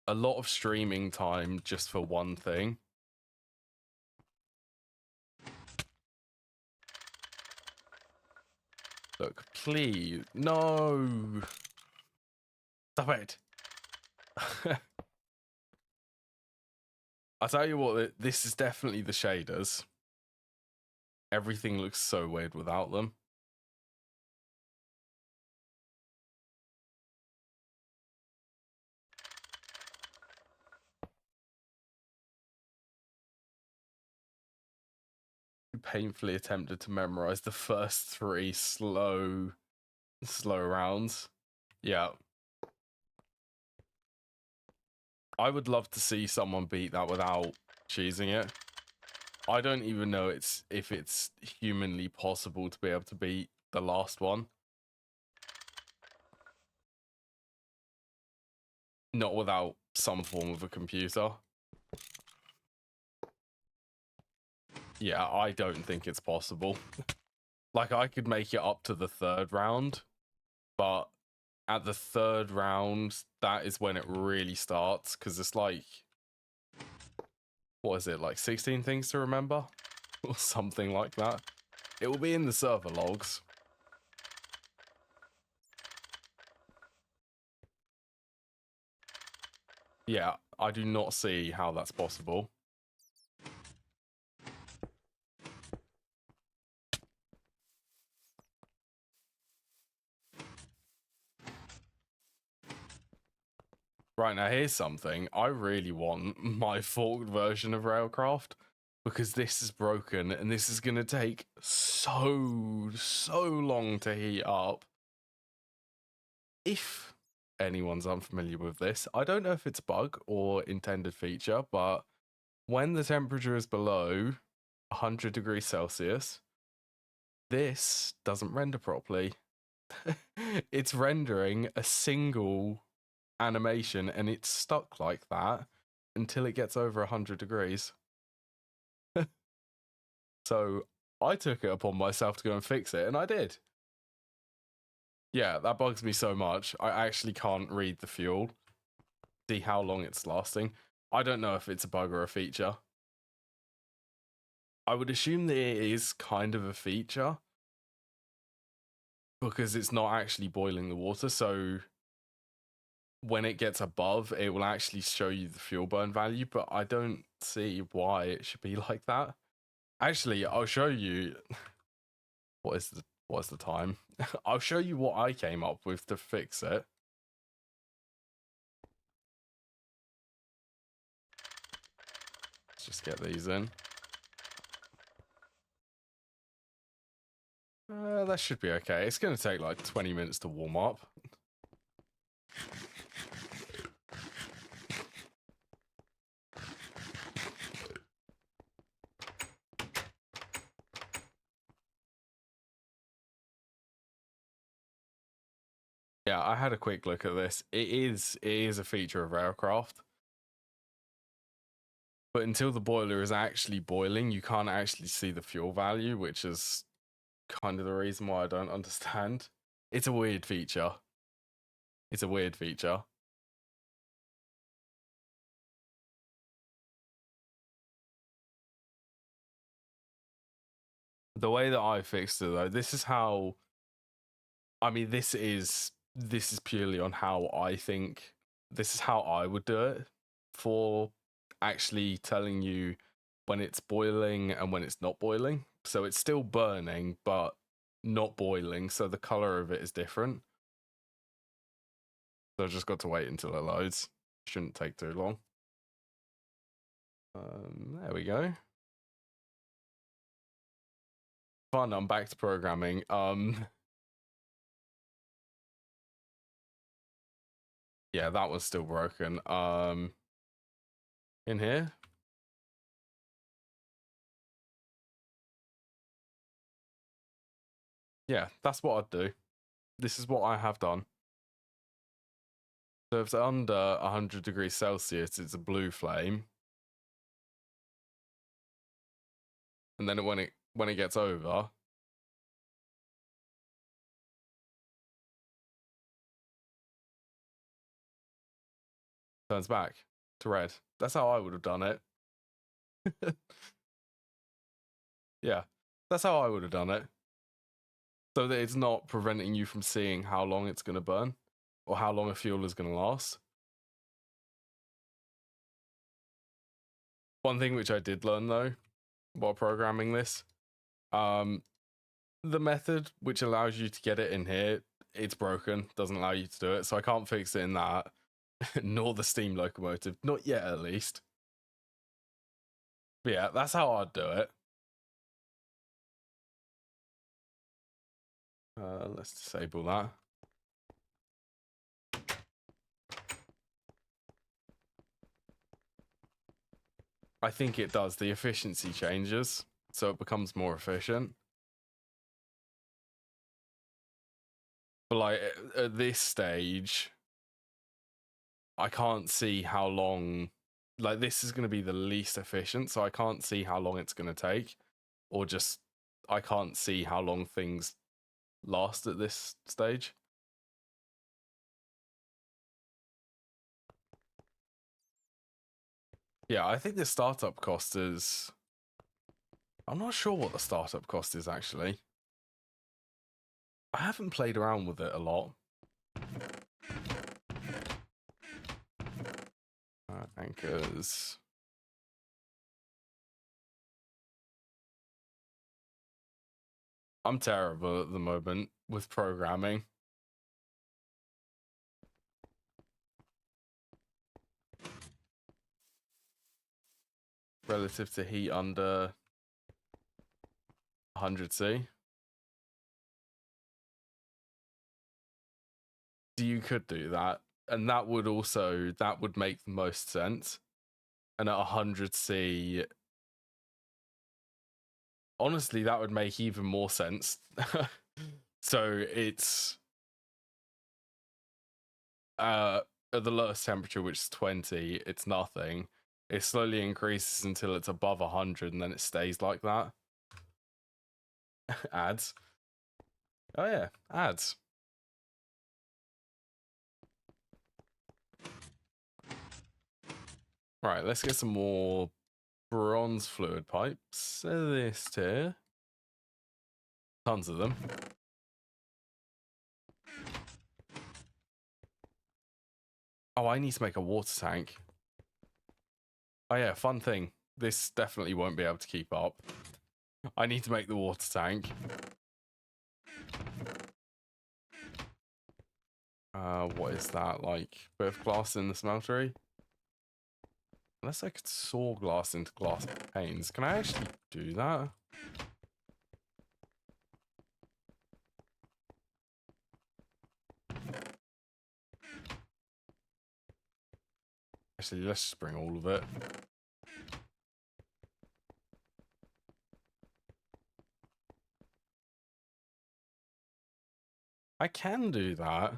A lot of streaming time just for one thing. Look, please. No. Stop it. I'll tell you what, this is definitely the shaders. Everything looks so weird without them. Painfully attempted to memorize the first 3 slow rounds. Yeah. I would love to see someone beat that without cheesing it. I don't even know if it's humanly possible to be able to beat the last one. Not without some form of a computer. Yeah, I don't think it's possible. Like, I could make it up to the 3rd round, but at the 3rd round, that is when it really starts, because it's like, what is it, like 16 things to remember? Or something like that. It will be in the server logs. Yeah, I do not see how that's possible. Right, now here's something. I really want my forked version of Railcraft because this is broken and this is going to take so long to heat up. If anyone's unfamiliar with this, I don't know if it's a bug or intended feature, but when the temperature is below 100 degrees Celsius, this doesn't render properly. It's rendering a single animation and it's stuck like that until it gets over 100 degrees. So I took it upon myself to go and fix it, and I did. Yeah, that bugs me so much. I actually can't read the fuel, see how long it's lasting. I don't know if it's a bug or a feature. I would assume that it is kind of a feature because it's not actually boiling the water, so when it gets above, it will actually show you the fuel burn value, but I don't see why it should be like that. Actually, I'll show you what is the time. I'll show you what I came up with to fix it. Let's just get these in. That should be okay. It's going to take like 20 minutes to warm up. Yeah, I had a quick look at this. It is a feature of Railcraft. But until the boiler is actually boiling, you can't actually see the fuel value, which is kind of the reason why I don't understand. It's a weird feature. It's a weird feature. The way that I fixed it though, this is how, I mean, this is purely on how I think, this is how I would do it for actually telling you when it's boiling and when it's not boiling. So it's still burning, but not boiling. So the color of it is different. So I've just got to wait until it loads. Shouldn't take too long. There we go. Fun, I'm back to programming. Yeah, that was still broken. In here. Yeah, that's what I'd do. This is what I have done. So if it's under 100 degrees Celsius, it's a blue flame. And then when it gets over, turns back to red. That's how I would have done it. Yeah, that's how I would have done it. So that it's not preventing you from seeing how long it's going to burn or how long a fuel is going to last. One thing which I did learn though, while programming this, the method which allows you to get it in here, it's broken, doesn't allow you to do it. So I can't fix it in that, nor the steam locomotive, not yet at least. But yeah, that's how I'd do it. Let's disable that. I think it does. The efficiency changes, so it becomes more efficient. But like at this stage, I can't see how long. Like this is going to be the least efficient, so I can't see how long it's going to take, or just I can't see how long things last at this stage. Yeah, I think the startup cost is. I'm not sure what the startup cost is actually. I haven't played around with it a lot. Anchors. I'm terrible at the moment with programming. relative to heat under 100C. You could do that, and that would make the most sense. And at 100C, honestly, that would make even more sense. So it's at the lowest temperature, which is 20, it's nothing. It slowly increases until it's above 100, and then it stays like that. Ads. Oh yeah, ads. Right, let's get some more bronze fluid pipes. This here. Tons of them. Oh, I need to make a water tank. Oh yeah, fun thing. This definitely won't be able to keep up. I need to make the water tank. What is that, like? Bit of glass in the smeltery? Unless I could saw glass into glass panes. Can I actually do that? Actually, let's just bring all of it. I can do that.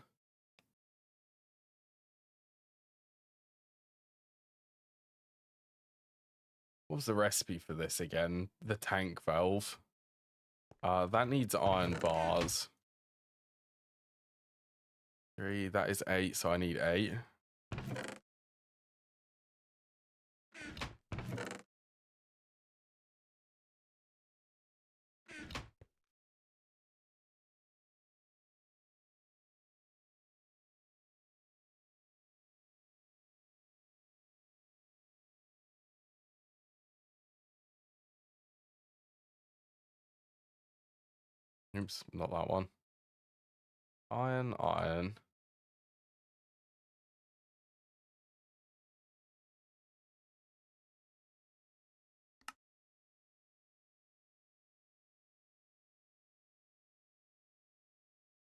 What was the recipe for this again? The tank valve. That needs iron bars. 3, that is 8, so I need 8. Oops, not that one. Iron, iron.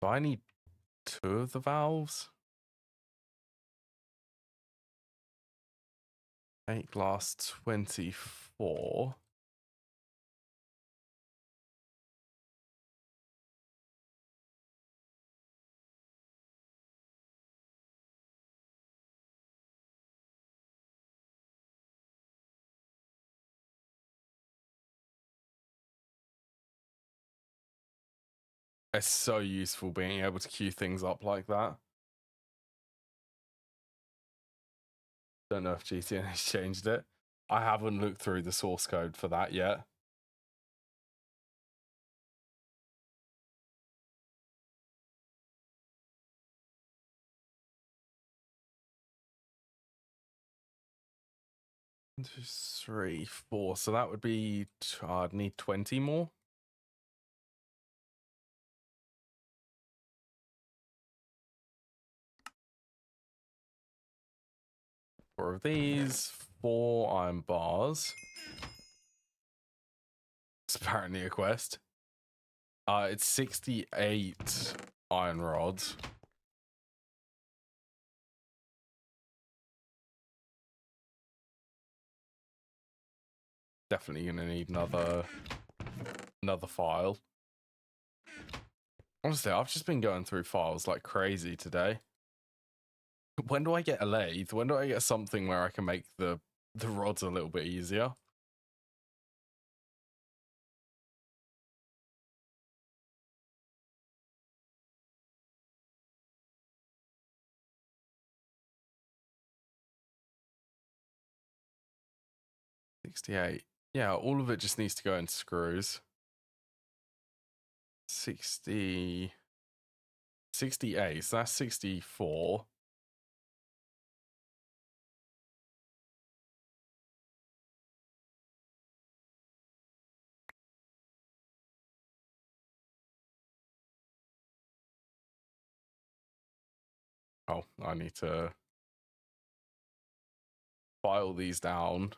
So I need 2 of the valves. 8 glass, 24. It's so useful being able to queue things up like that. Don't know if GTNH changed it. I haven't looked through the source code for that yet. One, 2, 3, 4. So that would be. I'd need 20 more. Four of these. 4 iron bars. It's apparently a quest. It's 68 iron rods. Definitely gonna need another file. Honestly, I've just been going through files like crazy today. When do I get a lathe? When do I get something where I can make the rods a little bit easier? $68. Yeah, all of it just needs to go in screws. 68, so that's 64. Oh, I need to file these down.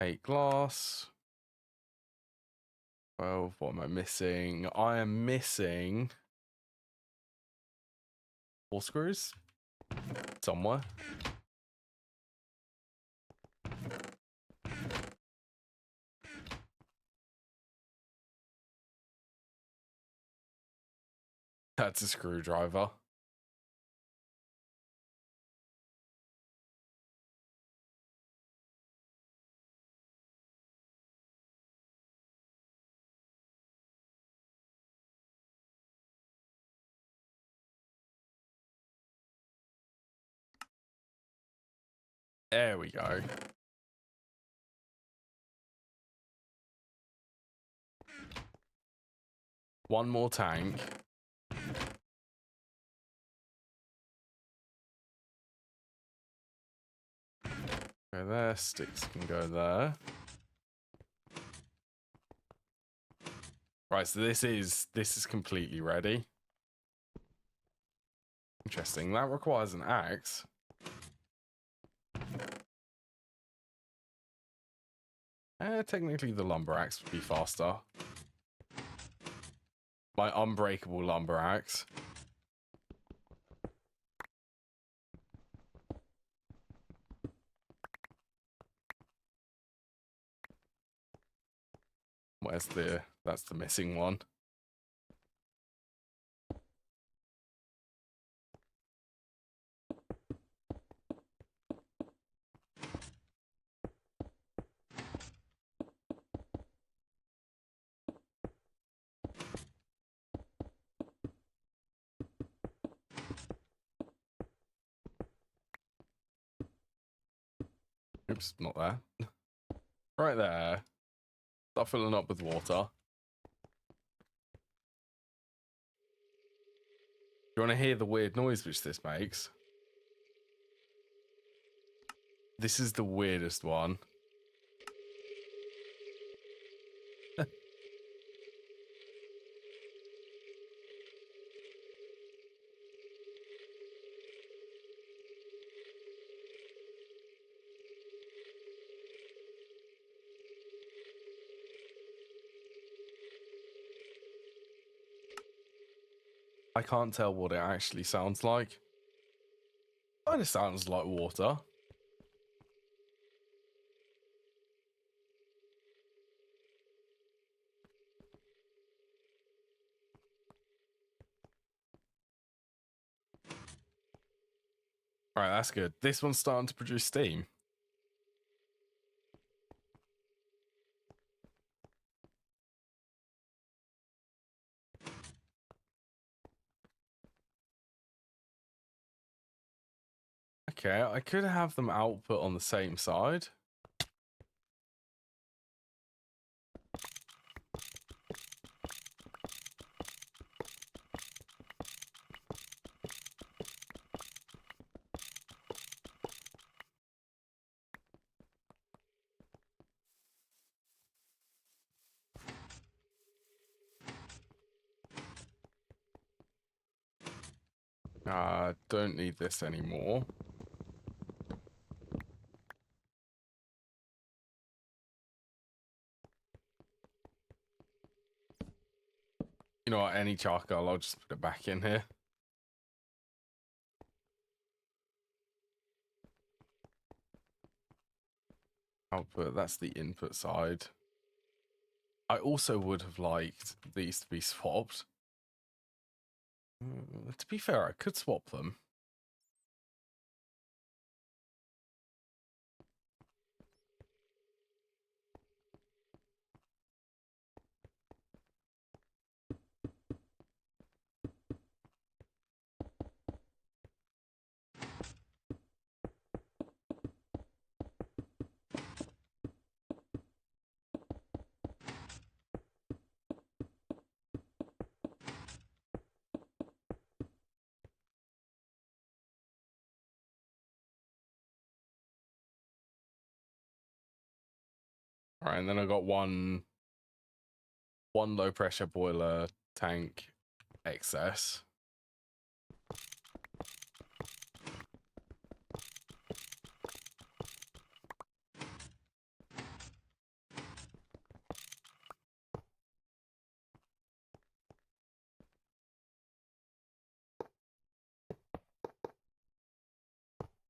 8 glass. 12. What am I missing? I am missing 4 screws somewhere. That's a screwdriver. There we go. One more tank. Go there. Sticks can go there. Right, so this is completely ready. Interesting. That requires an axe. Technically, the lumber axe would be faster. My unbreakable lumber axe. Where's the... That's the missing one. Oops, not there. Right there. Start filling up with water. You want to hear the weird noise which this makes? This is the weirdest one. I can't tell what it actually sounds like. Kind of sounds like water. Alright, that's good. This one's starting to produce steam. Okay, I could have them output on the same side. Don't need this anymore. You know what, any charcoal, I'll just put it back in here. Output, that's the input side. I also would have liked these to be swapped. To be fair, I could swap them. All right, and then I got one low pressure boiler tank excess.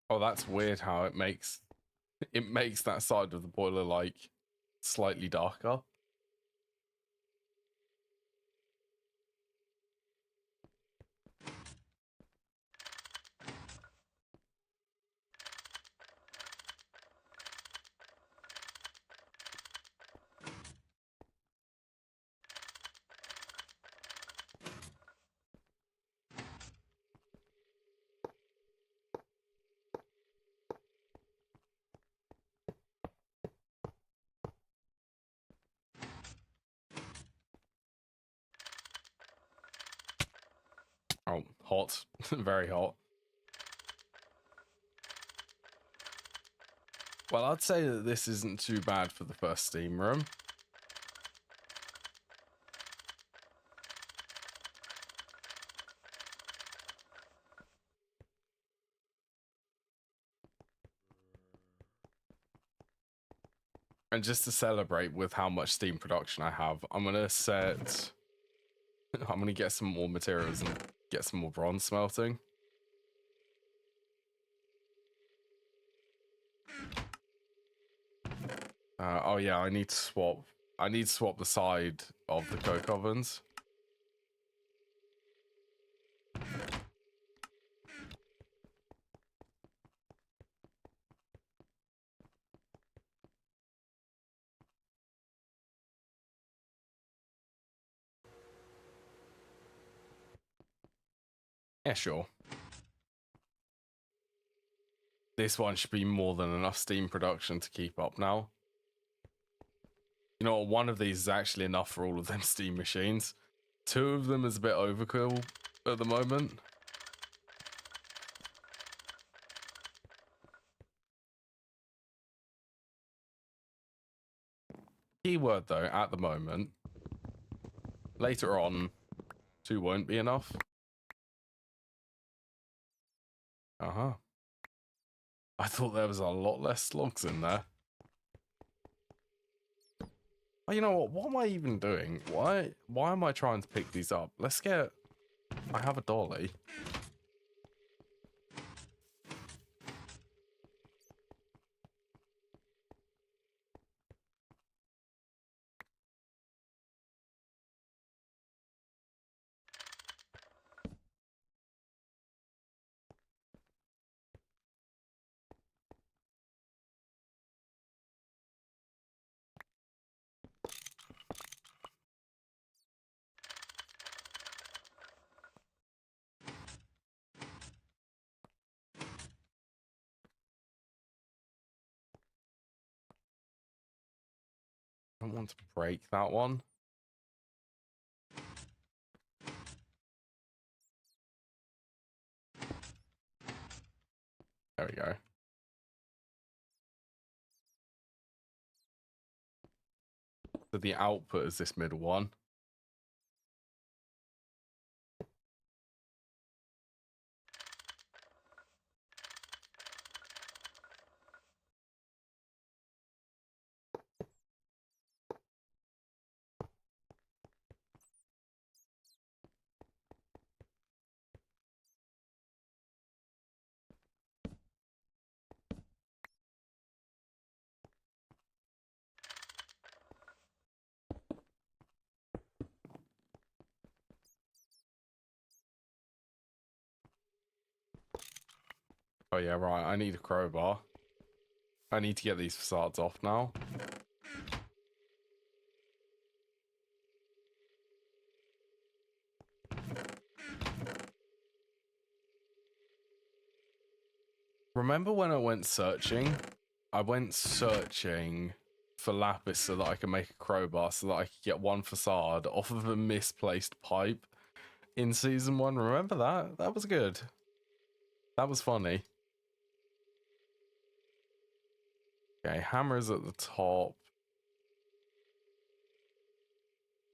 Oh, that's weird how it makes that side of the boiler like slightly darker. Oh, hot. Very hot. Well, I'd say that this isn't too bad for the first steam room. And just to celebrate with how much steam production I have, I'm going to set... I'm going to get some more materials and get some more bronze smelting. Oh yeah, I need to swap the side of the coke ovens. Yeah, sure. This one should be more than enough steam production to keep up now. You know what, one of these is actually enough for all of them steam machines. Two of them is a bit overkill at the moment. Keyword though, at the moment. Later on, two won't be enough. Uh-huh. I thought there was a lot less slugs in there. Oh, you know what? What am I even doing? Why am I trying to pick these up? Let's get... I have a dolly. I don't want to break that one. There we go. So the output is this middle one. Oh yeah, right. I need a crowbar. I need to get these facades off now. Remember when I went searching? I went searching for lapis so that I could make a crowbar so that I could get one facade off of a misplaced pipe in season 1. Remember that? That was good. That was funny. Okay, hammers at the top.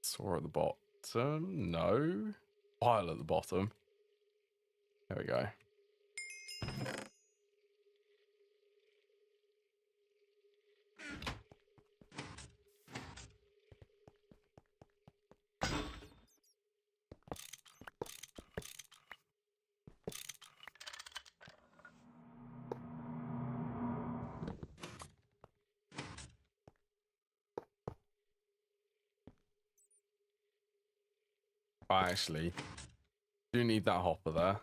Saw at the bottom. No. Pile at the bottom. There we go. I actually do need that hopper there.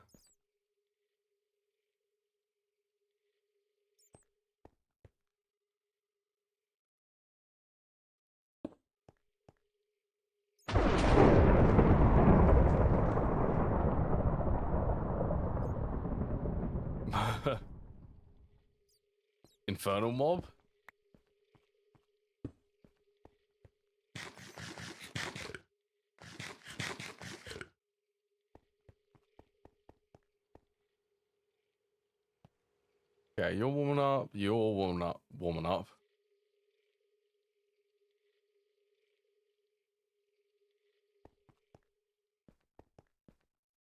Infernal mob? Okay, you're warming up, you're warming up.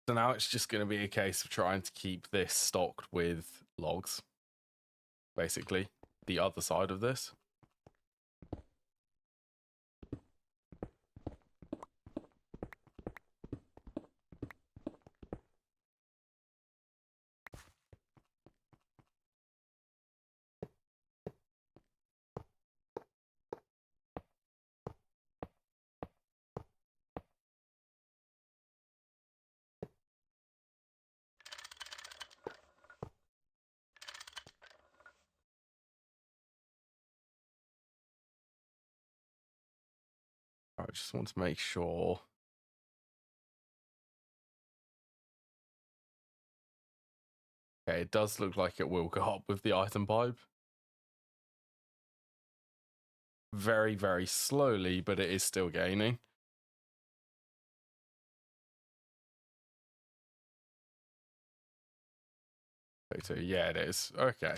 So now it's just going to be a case of trying to keep this stocked with logs. Basically, the other side of this. I just want to make sure. Okay, it does look like it will go up with the item pipe. Very, very slowly, but it is still gaining. So yeah, it is. Okay.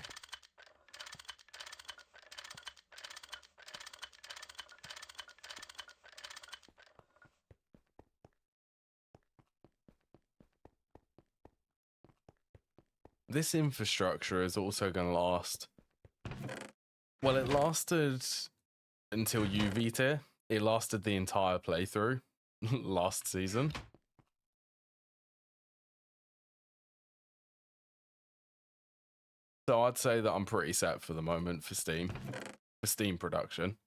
This infrastructure is also going to last. Well, it lasted until UV tier. It lasted the entire playthrough last season. So I'd say that I'm pretty set for the moment for Steam production.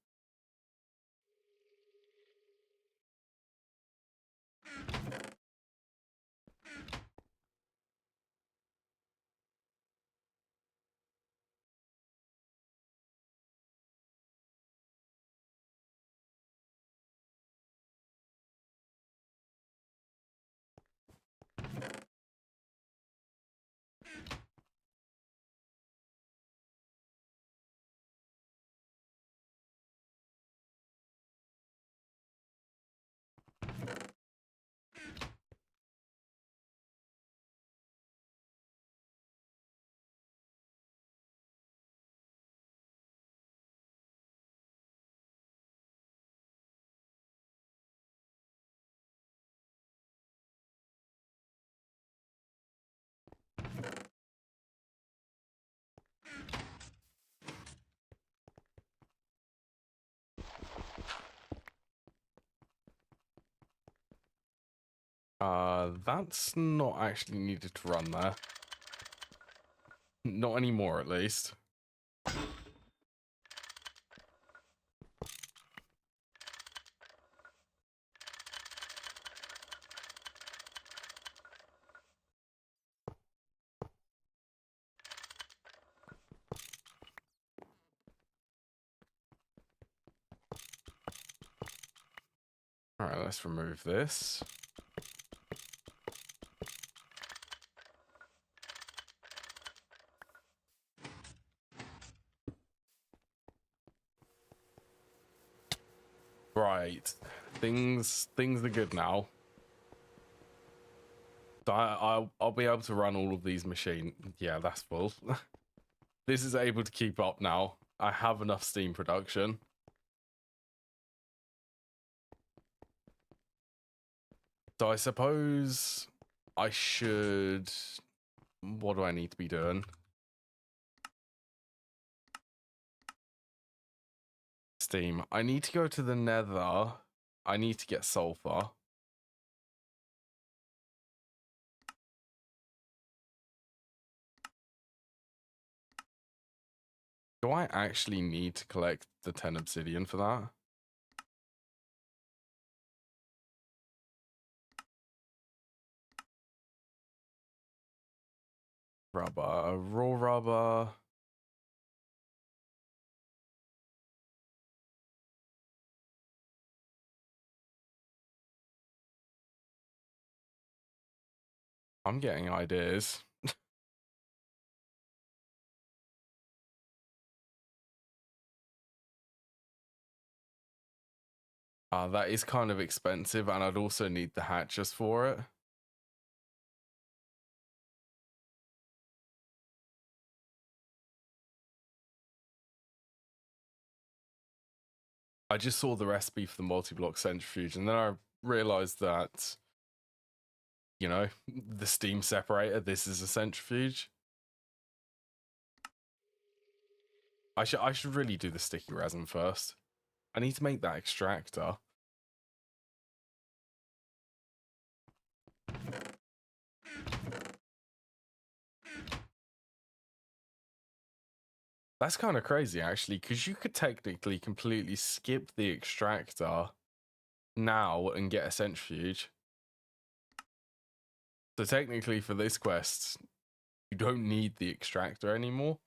That's not actually needed to run there. Not anymore, at least. All right, let's remove this. Right, things are good now. So I'll be able to run all of these machines. Yeah, that's full. This is able to keep up now. I have enough Steam production. So I suppose I should. What do I need to be doing? Steam. I need to go to the Nether. I need to get sulfur. Do I actually need to collect the 10 obsidian for that? Rubber, raw rubber. I'm getting ideas. That is kind of expensive, and I'd also need the hatches for it. I just saw the recipe for the multi-block centrifuge, and then I realized that, you know, the steam separator, this is a centrifuge. I should really do the sticky resin first. I need to make that extractor. That's kind of crazy, actually, because you could technically completely skip the extractor now and get a centrifuge. So technically for this quest, you don't need the extractor anymore.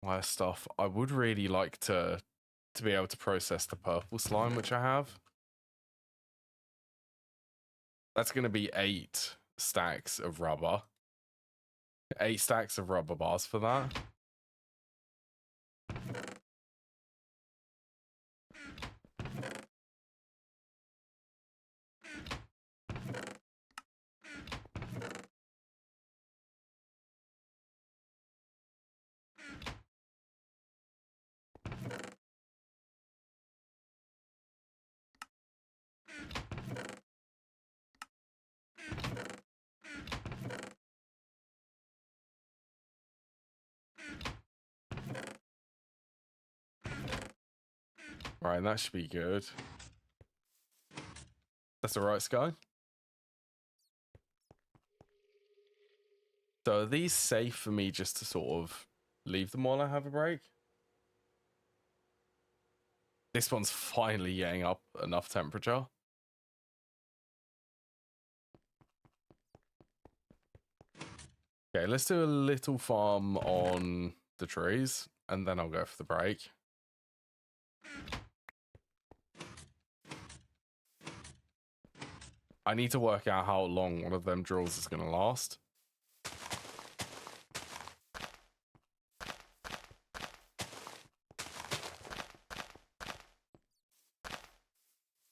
Worse stuff. I would really like to be able to process the purple slime, which I have. That's going to be 8 stacks of rubber. 8 stacks of rubber bars for that. Right, that should be good. That's alright, Sky. So are these safe for me just to sort of leave them while I have a break? This one's finally getting up enough temperature. Okay, let's do a little farm on the trees, and then I'll go for the break. I need to work out how long one of them drills is going to last.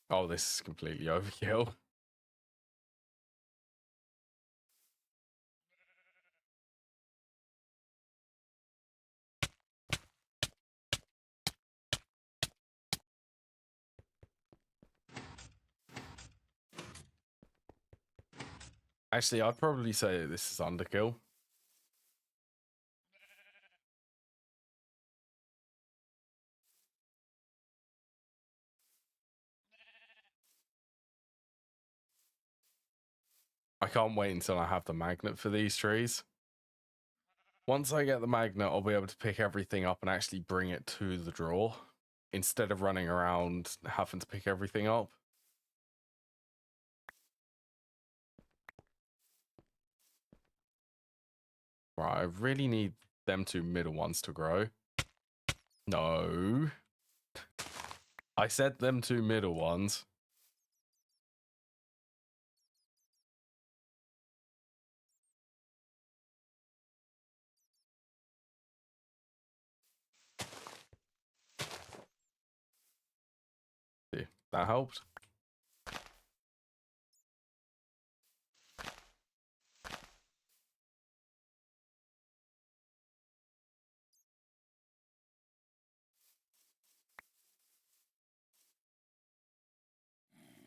Oh, this is completely overkill. Actually, I'd probably say this is underkill. I can't wait until I have the magnet for these trees. Once I get the magnet, I'll be able to pick everything up and actually bring it to the drawer instead of running around having to pick everything up. Right, I really need them 2 middle ones to grow. No. I said them 2 middle ones. See, that helped.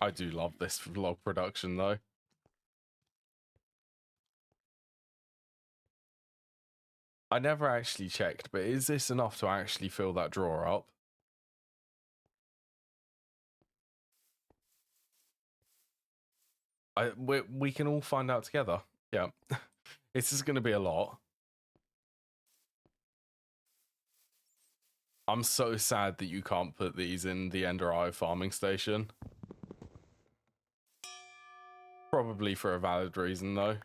I do love this vlog production, though. I never actually checked, but is this enough to actually fill that drawer up? We can all find out together. Yeah. This is going to be a lot. I'm so sad that you can't put these in the Enderai farming station. Probably for a valid reason, though.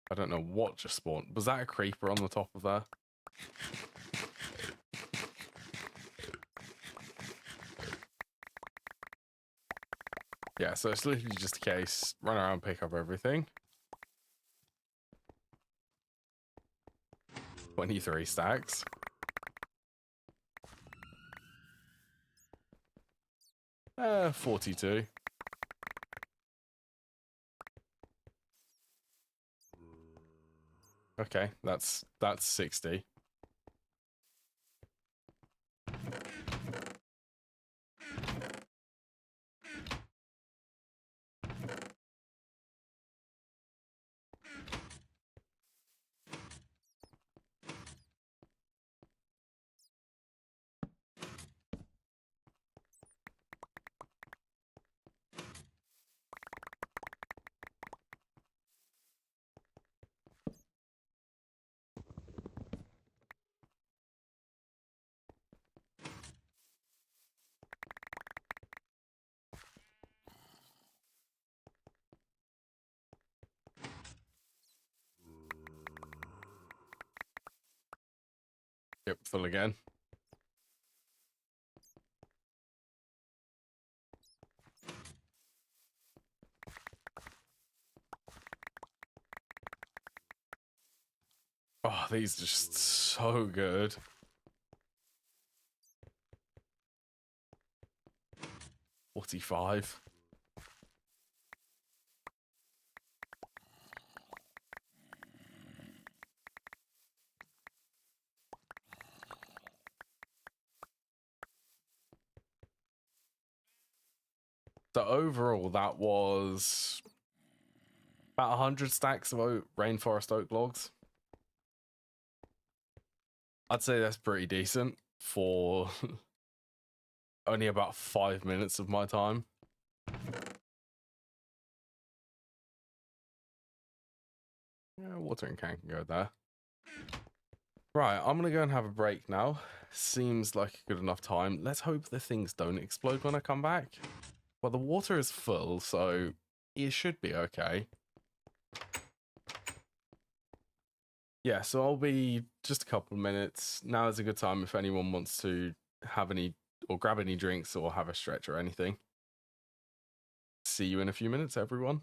I don't know what just spawned. Was that a creeper on the top of there? Yeah, so it's literally just a case, run around, pick up everything. 23 stacks. Uh, 42. Okay, that's 60. Yep, full again. Oh, these are just so good. 45. So overall, that was about 100 stacks of rainforest oak logs. I'd say that's pretty decent for only about 5 minutes of my time. Yeah, watering can go there. Right, I'm gonna go and have a break now. Seems like a good enough time. Let's hope the things don't explode when I come back. Well, the water is full, so it should be okay. Yeah, so I'll be just a couple of minutes. Now is a good time if anyone wants to have any or grab any drinks or have a stretch or anything. See you in a few minutes, everyone.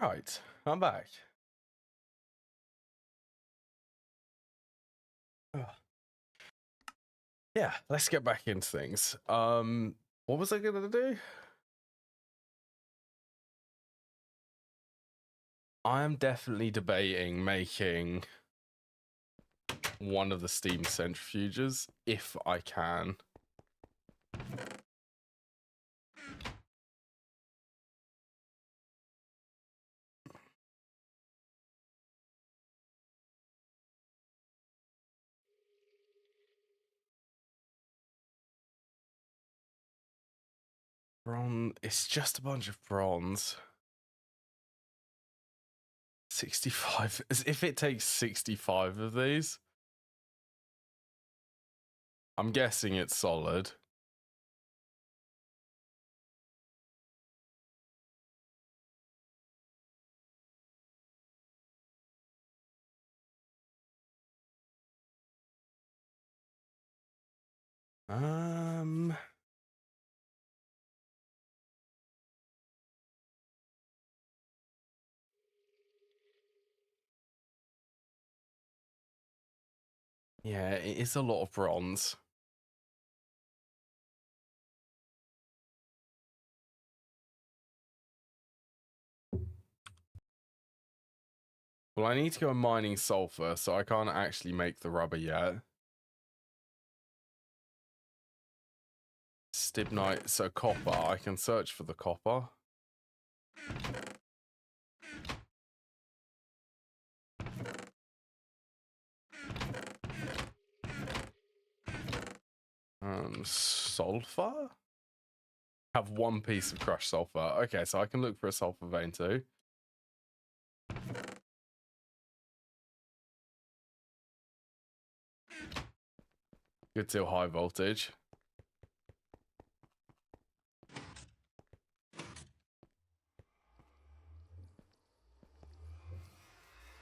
Right, I'm back. Ugh. Yeah, let's get back into things. What was I gonna do? I am definitely debating making one of the steam centrifuges if I can. Bronze. It's just a bunch of bronze. 65. As if it takes 65 of these. I'm guessing it's solid. Yeah, it is a lot of bronze. Well, I need to go mining sulfur, so I can't actually make the rubber yet. Stibnite, so copper. I can search for the copper. Sulfur? Have one piece of crushed sulfur. Okay, so I can look for a sulfur vein too. Good till high voltage.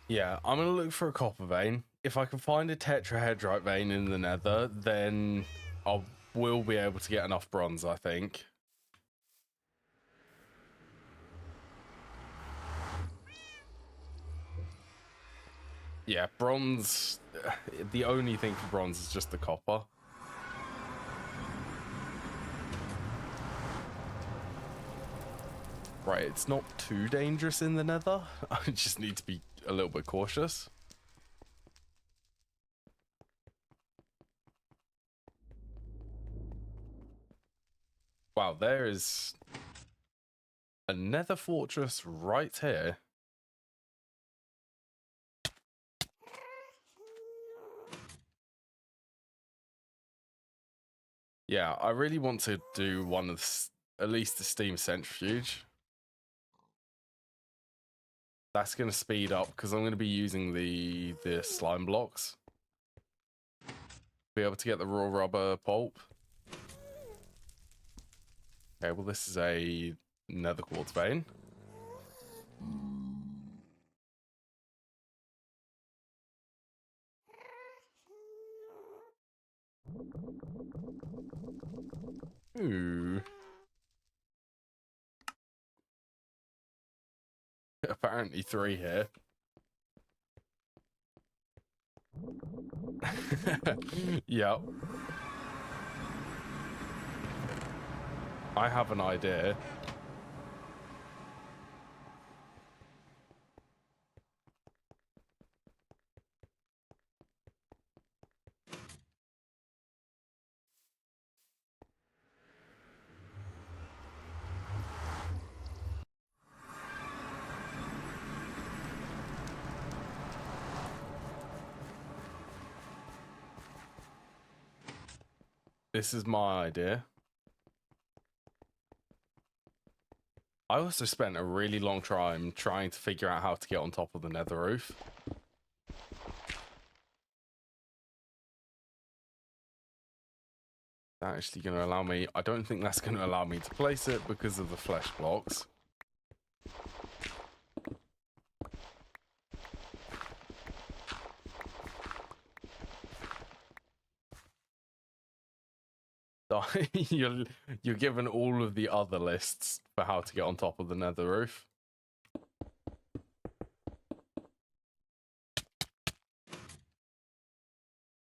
Yeah, I'm gonna look for a copper vein. If I can find a tetrahedrite vein in the nether, then I will be able to get enough bronze, I think. Yeah, bronze. The only thing for bronze is just the copper. Right, it's not too dangerous in the nether. I just need to be a little bit cautious. Wow, there is a nether fortress right here. Yeah, I really want to do one of at least the steam centrifuge. That's going to speed up because I'm going to be using the slime blocks. Be able to get the raw rubber pulp. Okay, well this is a nether quartz vein. Ooh. Apparently 3 here. Yep. I have an idea. This is my idea. I also spent a really long time trying to figure out how to get on top of the nether roof. That's actually going to allow me... I don't think that's going to allow me to place it because of the flesh blocks. You're given all of the other lists for how to get on top of the nether roof.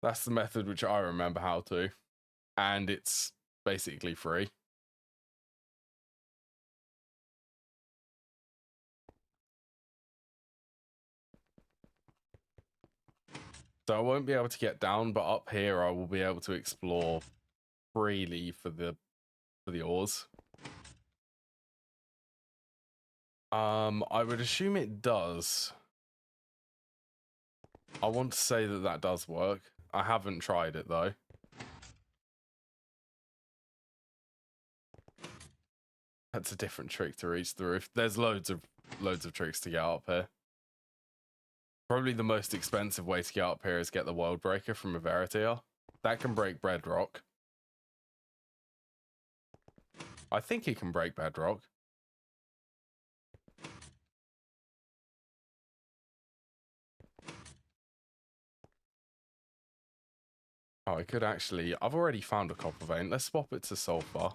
That's the method which I remember how to. And it's basically free. So I won't be able to get down, but up here I will be able to explore freely for the ores. I would assume it does. I want to say that that does work. I haven't tried it though. That's a different trick to reach the roof. There's loads of tricks to get up here. Probably the most expensive way to get up here is get the world breaker from a Veritier. That can break bedrock. I think it can break bedrock. Oh, I could actually... I've already found a copper vein. Let's swap it to sulfur.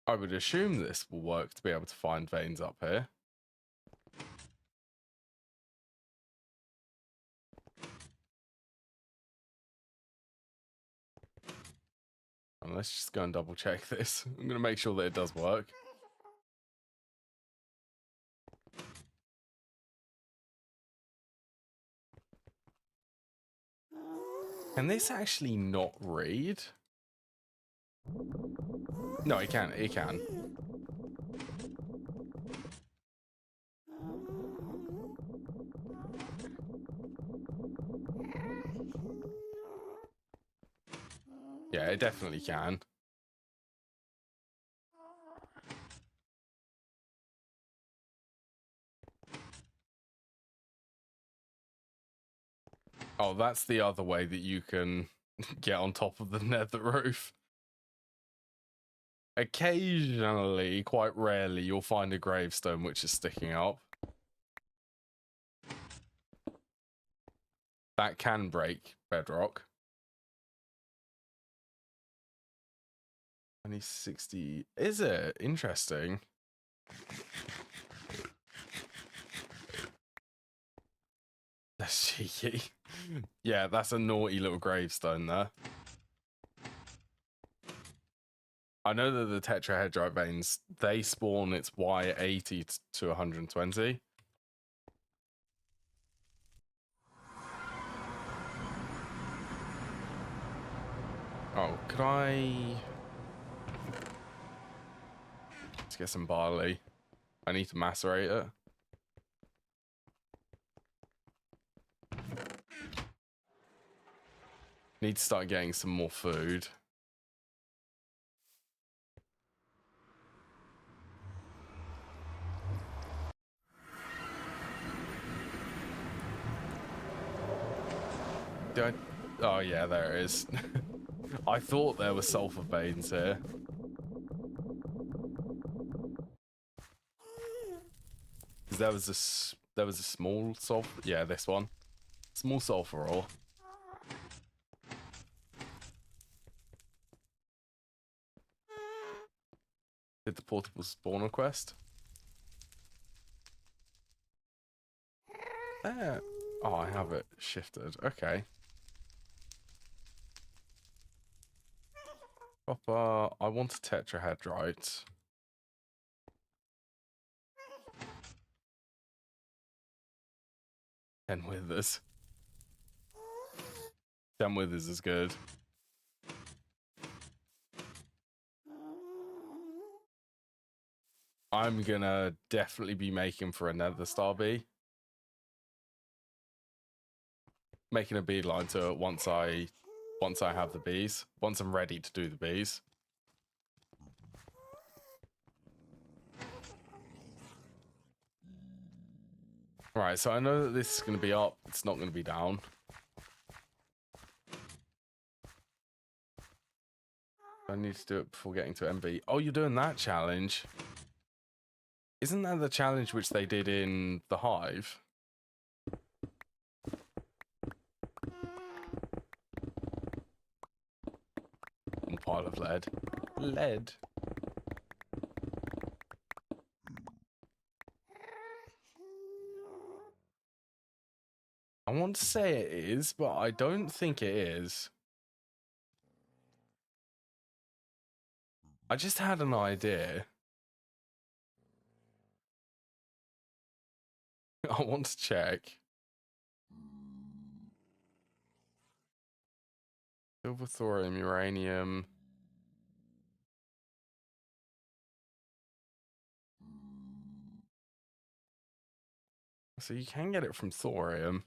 I would assume this will work to be able to find veins up here. And let's just go and double check this. I'm going to make sure that it does work. Can this actually not read? No, it can. It can. Yeah, it definitely can. Oh, that's the other way that you can get on top of the nether roof. Occasionally, quite rarely, you'll find a gravestone which is sticking up. That can break bedrock. 2060. Is it? Interesting. That's cheeky. Yeah, that's a naughty little gravestone there. I know that the tetrahedrite veins, they spawn its Y at 80 to 120. Oh, could I... Let's get some barley. I need to macerate it. Need to start getting some more food. Oh yeah, there it is. I thought there were sulfur veins here. Because there was a small sulfur. Yeah, this one. Small sulfur ore. Did the portable spawner quest? There. Oh, I have it shifted. Okay. Copper. I want a tetrahedrite. Ten withers. 10 withers is good. I'm gonna definitely be making for a nether star bee. Making a beeline to it once I have the bees. Once I'm ready to do the bees. Right, so I know that this is going to be up. It's not going to be down. I need to do it before getting to MV. Oh, you're doing that challenge? Isn't that the challenge which they did in the Hive? One pile of lead. Lead. I want to say it is, but I don't think it is. I just had an idea. I want to check. Silver, thorium, uranium. So you can get it from thorium.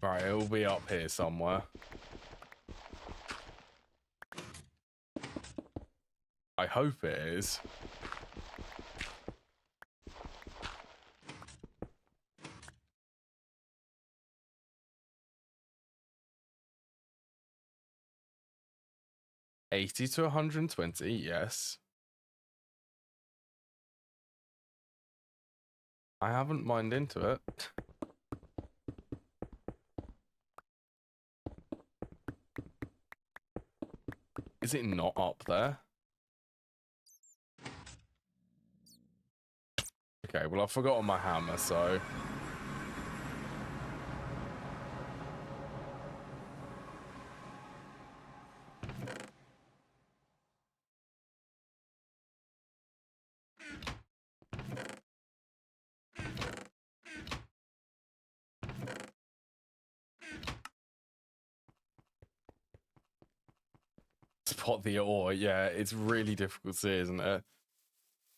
Right, it will be up here somewhere. I hope it is. $80 to $120, yes. I haven't mined into it. Is it not up there? Okay, well, I've forgotten my hammer, so... Spot the ore, yeah, it's really difficult to see, isn't it?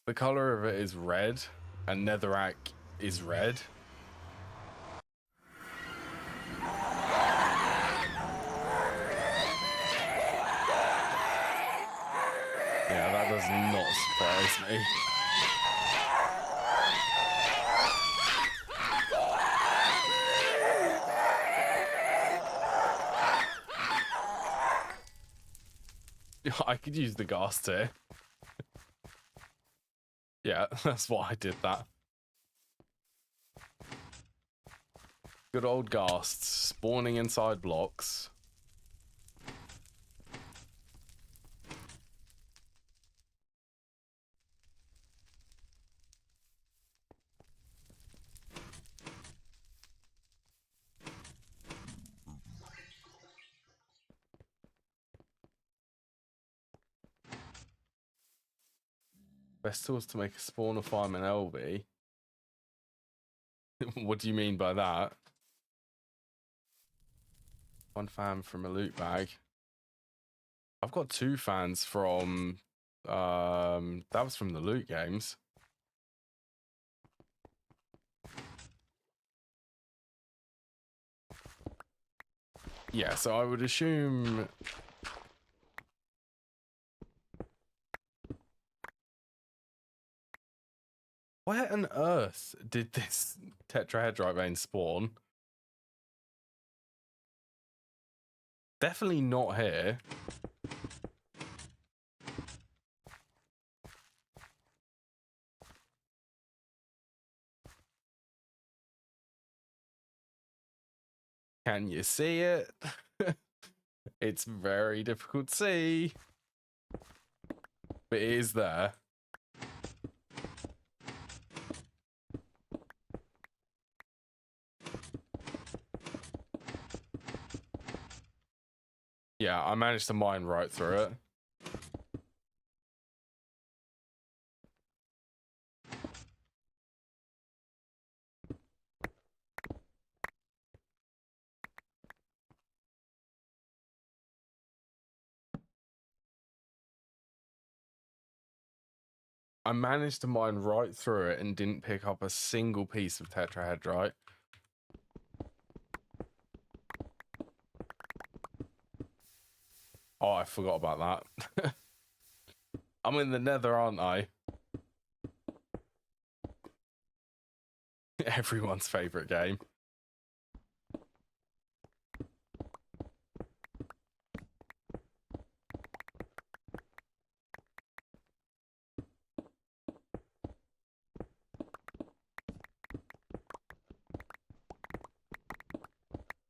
The color of it is red, and netherrack is red. Yeah, that does not surprise me. I could use the ghast here. Yeah, that's why I did that. Good old ghasts spawning inside blocks. Best tools to make a spawner farm in LB. What do you mean by that? One fan from a loot bag. I've got 2 fans from that was from the loot games. Yeah, so I would assume where on earth did this tetrahedrite vein spawn? Definitely not here. Can you see it? It's very difficult to see, but it is there. Yeah, I managed to mine right through it. I managed to mine right through it and didn't pick up a single piece of tetrahedrite. Oh, I forgot about that. I'm in the nether, aren't I? Everyone's favorite game.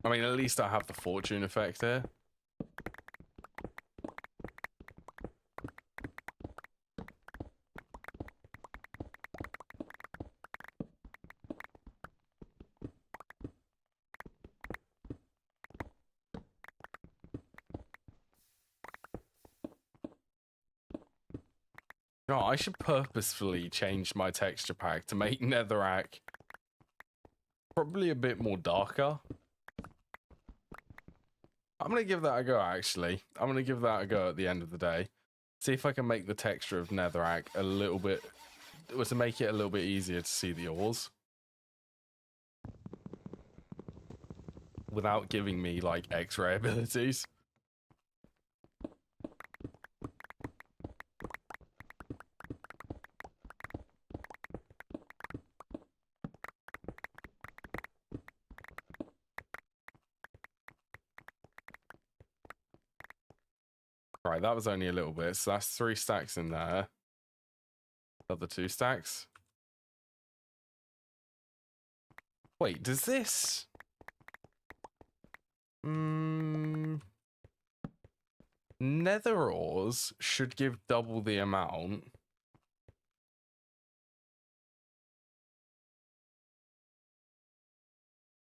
I mean, at least I have the fortune effect here. No, I should purposefully change my texture pack to make netherrack probably a bit more darker. I'm going to give that a go, actually. I'm going to give that a go at the end of the day. See if I can make the texture of netherrack a little bit... to make it a little bit easier to see the ores. Without giving me, like, X-ray abilities. Right, that was only a little bit. So that's 3 stacks in there. Other 2 stacks. Wait, does this... nether ores should give double the amount.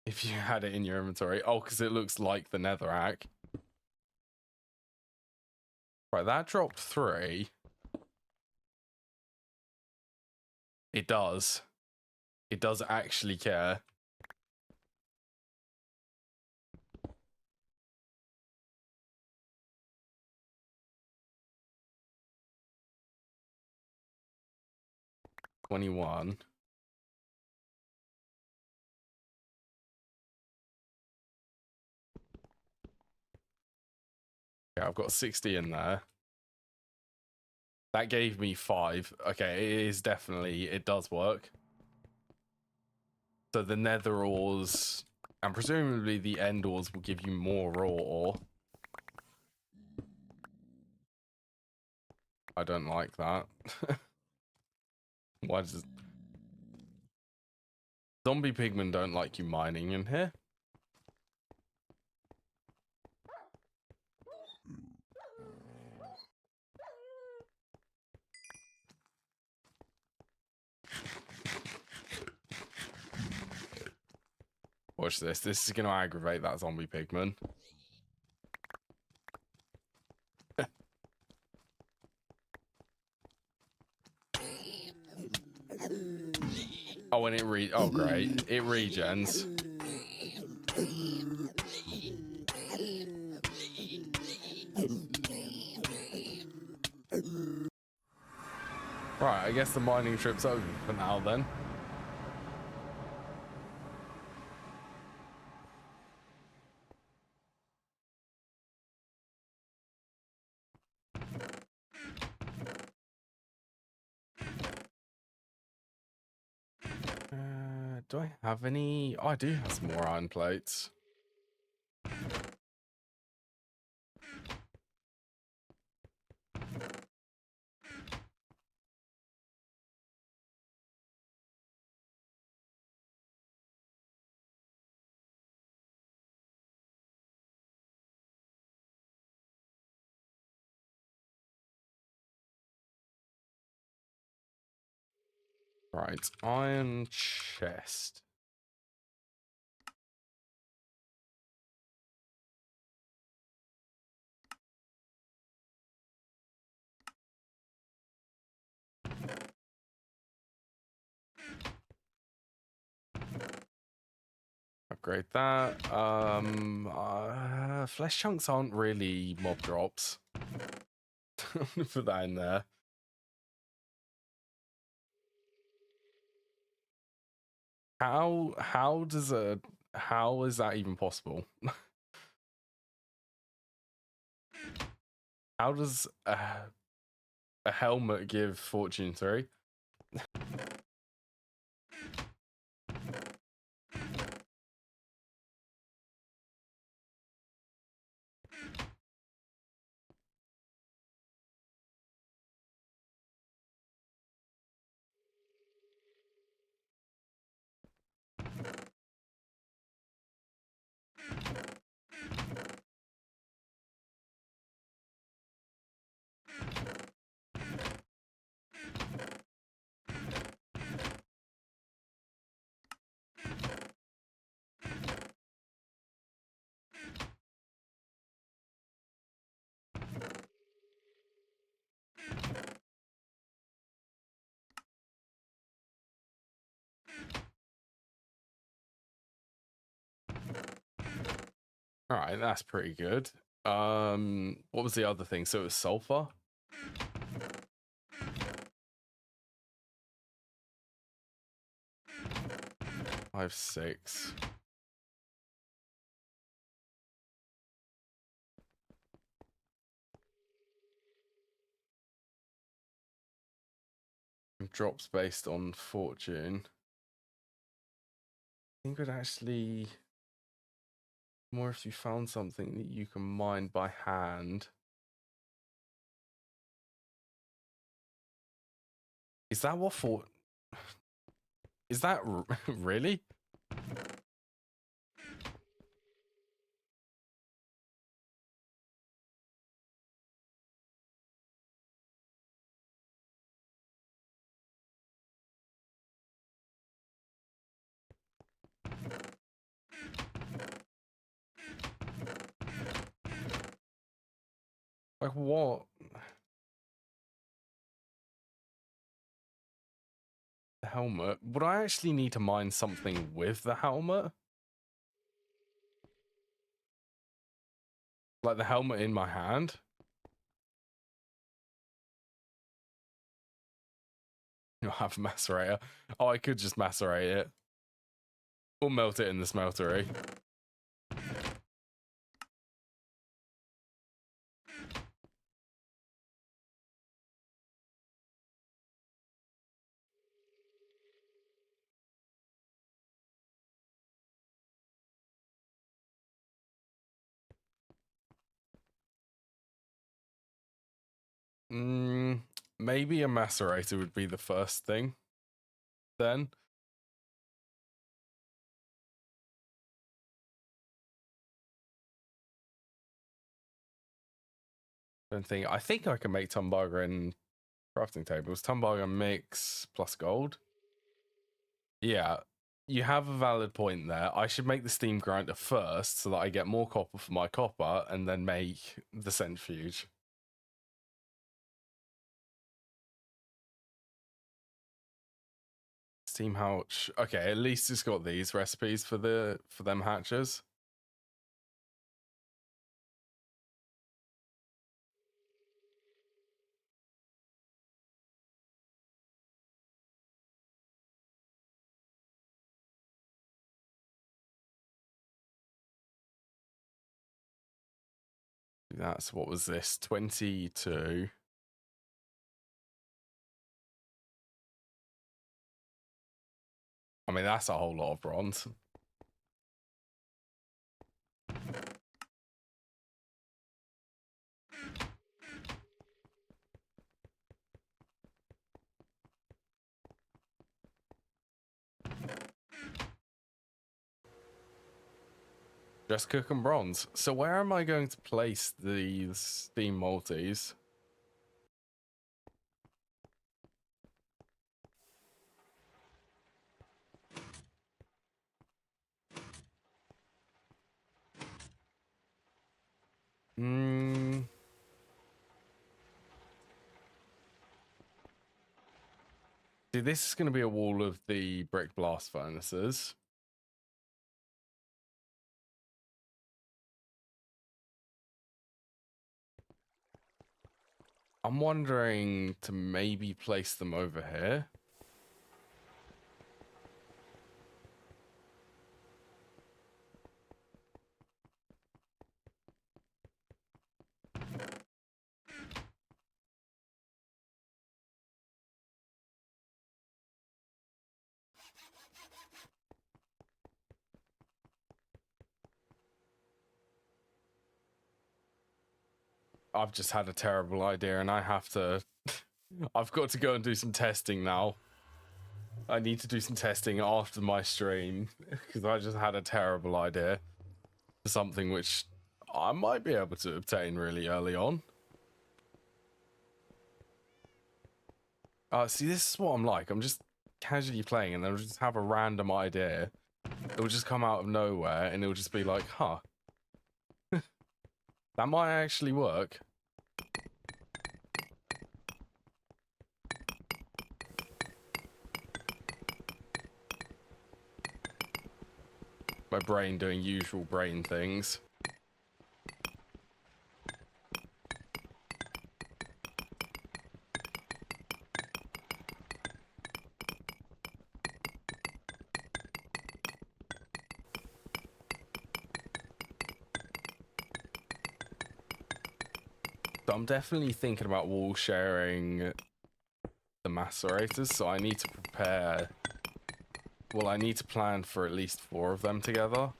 If you had it in your inventory. Oh, because it looks like the netherrack. Right, that dropped 3. It does. It does actually care. $21. Yeah, I've got 60 in there. That gave me 5. Okay, it is definitely, it does work. So the nether ores, and presumably the end ores will give you more raw ore. I don't like that. Why does it... Zombie pigmen don't like you mining in here. Watch this. This is going to aggravate that zombie pigman. Oh, and it oh, great. It regens. Right, I guess the mining trip's over for now then. Do I have any? Oh, I do have some more iron plates. Right, iron chest. Upgrade that. Flesh chunks aren't really mob drops. I'm gonna put that in there. How is that even possible? How does a helmet give fortune 3? All right, that's pretty good. What was the other thing? So it was sulfur. 5, 6. Drops based on fortune. I think it would actually more if you found something that you can mine by hand. Is that what is that really? Like what? The helmet? Would I actually need to mine something with the helmet? Like the helmet in my hand? You'll have a macerator. Oh, I could just macerate it. Or melt it in the smeltery. Maybe a macerator would be the first thing. Then. I think I can make Tumbarger in crafting tables. Tumbarger mix plus gold. Yeah, you have a valid point there. I should make the steam grinder first so that I get more copper for my copper and then make the centrifuge. Steam hatch. Okay, at least it's got these recipes for them hatches. That's what was this? 22. I mean, that's a whole lot of bronze. Just cooking bronze. So where am I going to place these steam multis? See, this is going to be a wall of the brick blast furnaces. I'm wondering to maybe place them over here. I've just had a terrible idea and I have to... I've got to go and do some testing now. I need to do some testing after my stream because I just had a terrible idea for something which I might be able to obtain really early on. See, this is what I'm like. I'm just casually playing and then I'll just have a random idea. It'll just come out of nowhere and it'll just be like, huh. That might actually work. My brain doing usual brain things. So I'm definitely thinking about wall sharing the macerators, so I need to prepare... Well, I need to plan for at least 4 of them together.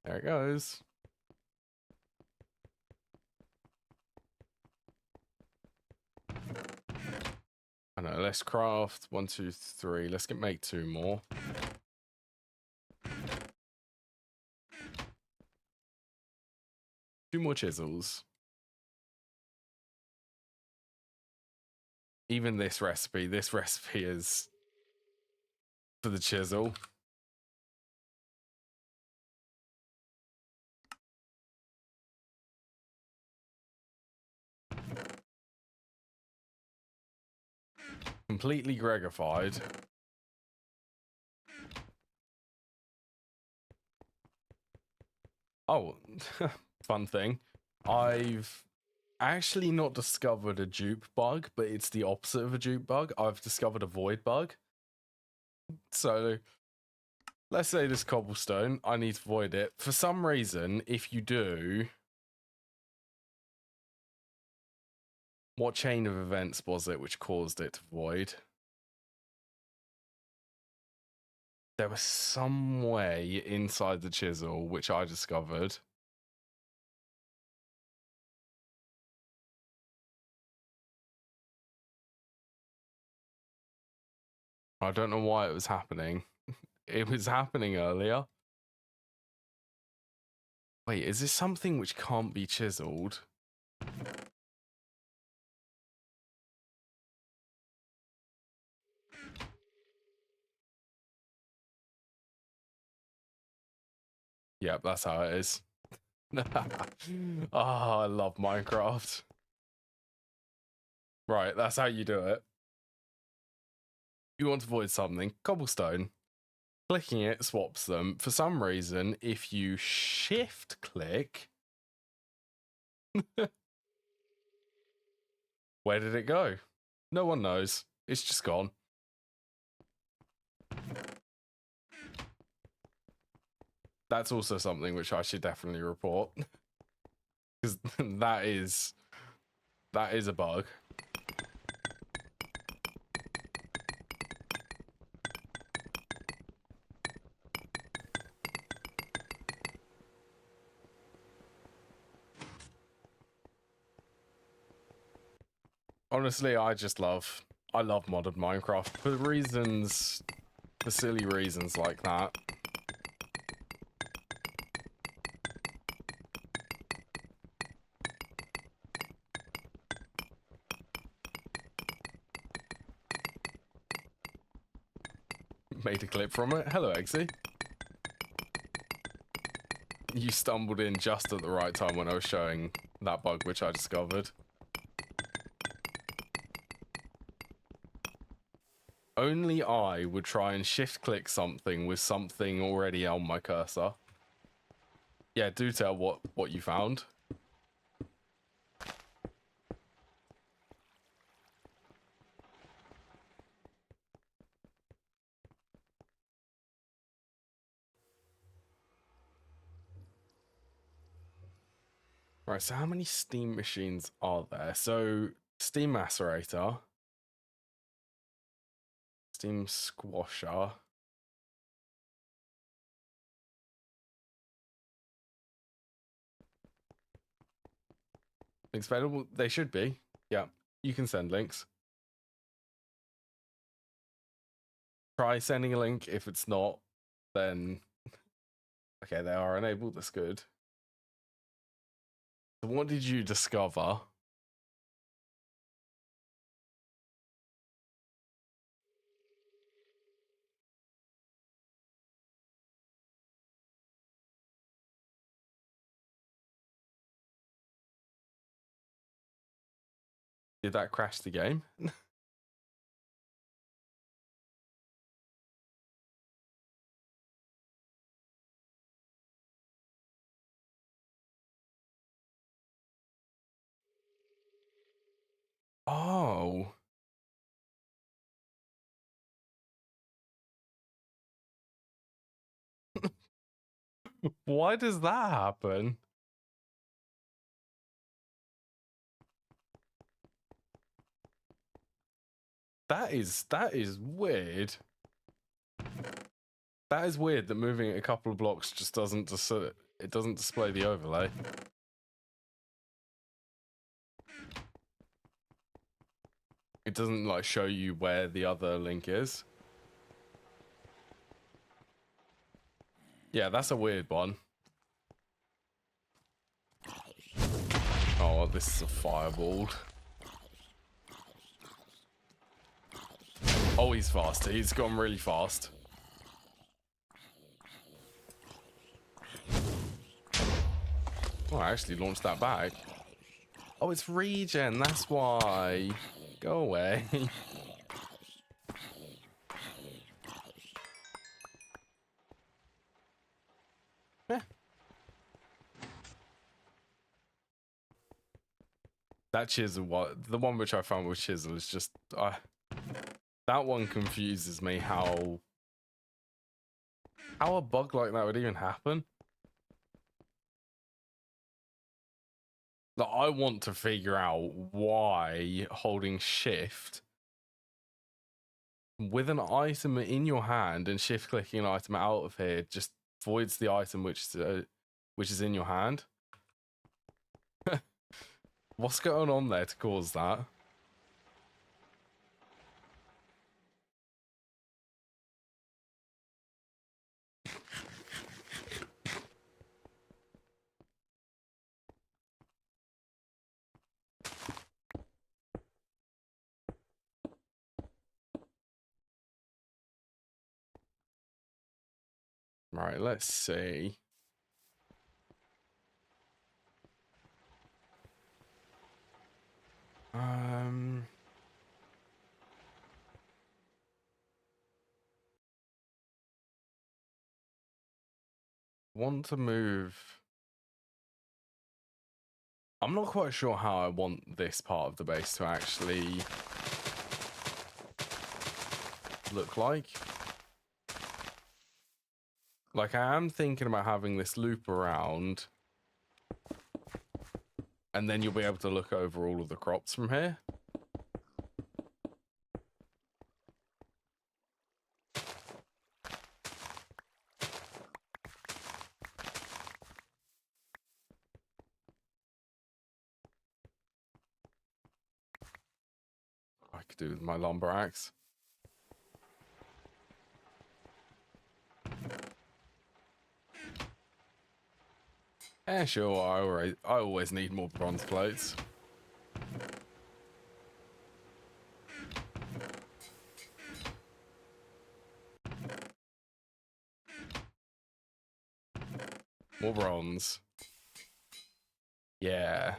There it goes. I know, let's craft 1, 2, 3. Let's make 2 more. Two more chisels. Even this recipe is for the chisel. Completely Gregified. Oh, fun thing. I've actually not discovered a dupe bug, but it's the opposite of a dupe bug. I've discovered a void bug. So, let's say this cobblestone, I need to void it. For some reason, if you do... What chain of events was it which caused it to void? There was some way inside the chisel which I discovered. I don't know why it was happening. It was happening earlier. Wait, is this something which can't be chiseled? Yep, that's how it is. Oh, I love Minecraft. Right, that's how you do it. You want to void something, cobblestone. Clicking it swaps them. For some reason, if you shift click... Where did it go? No one knows. It's just gone. That's also something which I should definitely report. Because that is a bug. Honestly, I love modded Minecraft for silly reasons like that. Made a clip from it. Hello, Eggsy. You stumbled in just at the right time when I was showing that bug which I discovered. Only I would try and shift click something with something already on my cursor. Yeah, do tell what you found. Right, so how many steam machines are there? So steam macerator, steam squasher. Links available? They should be. Yeah, you can send links. Try sending a link. If it's not, then okay, they are enabled. That's good. So what did you discover? Did that crash the game? Oh. Why does that happen? That is weird. That is weird that moving a couple of blocks just doesn't it doesn't display the overlay. It doesn't like show you where the other link is. Yeah, that's a weird one. Oh, this is a fireball. Oh, he's faster. He's gone really fast. Oh, I actually launched that back. Oh, it's regen. That's why. Go away. Yeah. That chisel, the one which I found with chisel is just that one confuses me. How a bug like that would even happen. Like, I want to figure out why holding shift with an item in your hand and shift clicking an item out of here just voids the item which is in your hand. What's going on there to cause that? Right, let's see. Want to move. I'm not quite sure how I want this part of the base to actually look like. Like, I am thinking about having this loop around, and then you'll be able to look over all of the crops from here. I could do with my lumber axe. Yeah, sure. I always need more bronze plates. More bronze. Yeah.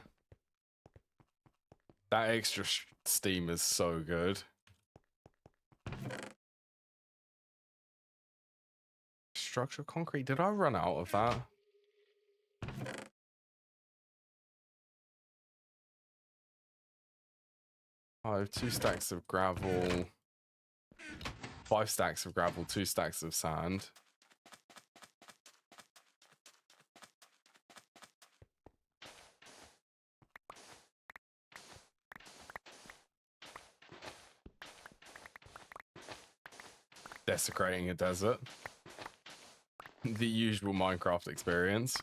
That extra steam is so good. Structural concrete. Did I run out of that? I have 2 stacks of gravel, 5 stacks of gravel, 2 stacks of sand. desecrating a desert. The usual Minecraft experience.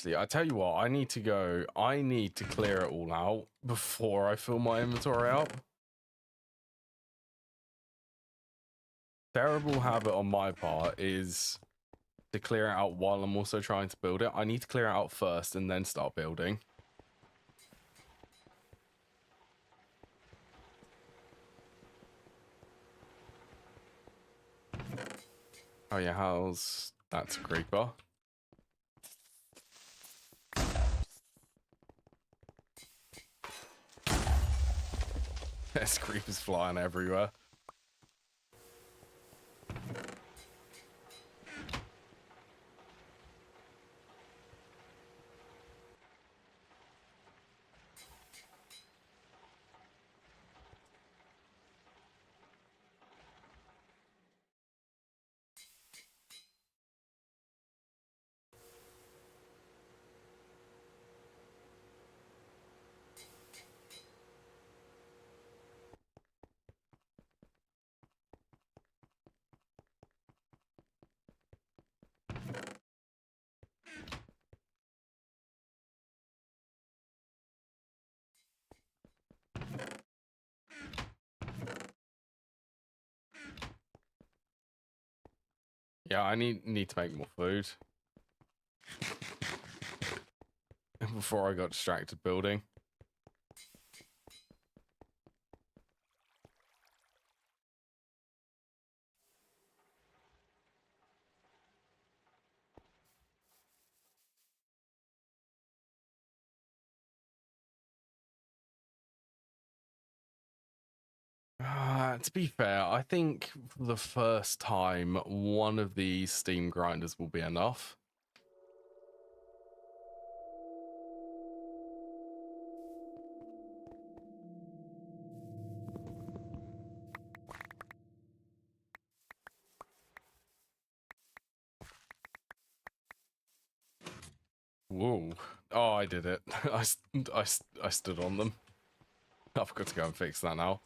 I tell you what, I need to clear it all out before I fill my inventory up. Terrible habit on my part is to clear it out while I'm also trying to build it. I need to clear it out first and then start building. Oh yeah, how's that's a creeper. There's creepers flying everywhere. Yeah, I need to make more food before I got distracted building. To be fair, I think for the first time, one of these steam grinders will be enough. Whoa. Oh, I did it. I stood on them. I've got to go and fix that now.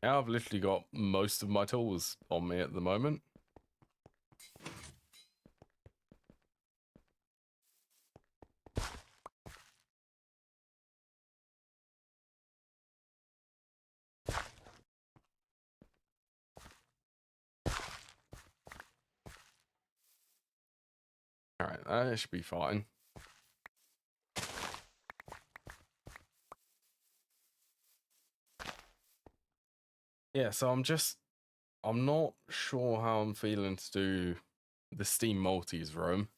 Yeah, I've literally got most of my tools on me at the moment. Alright, that should be fine. Yeah, so I'm not sure how I'm feeling to do the Steam Multis room.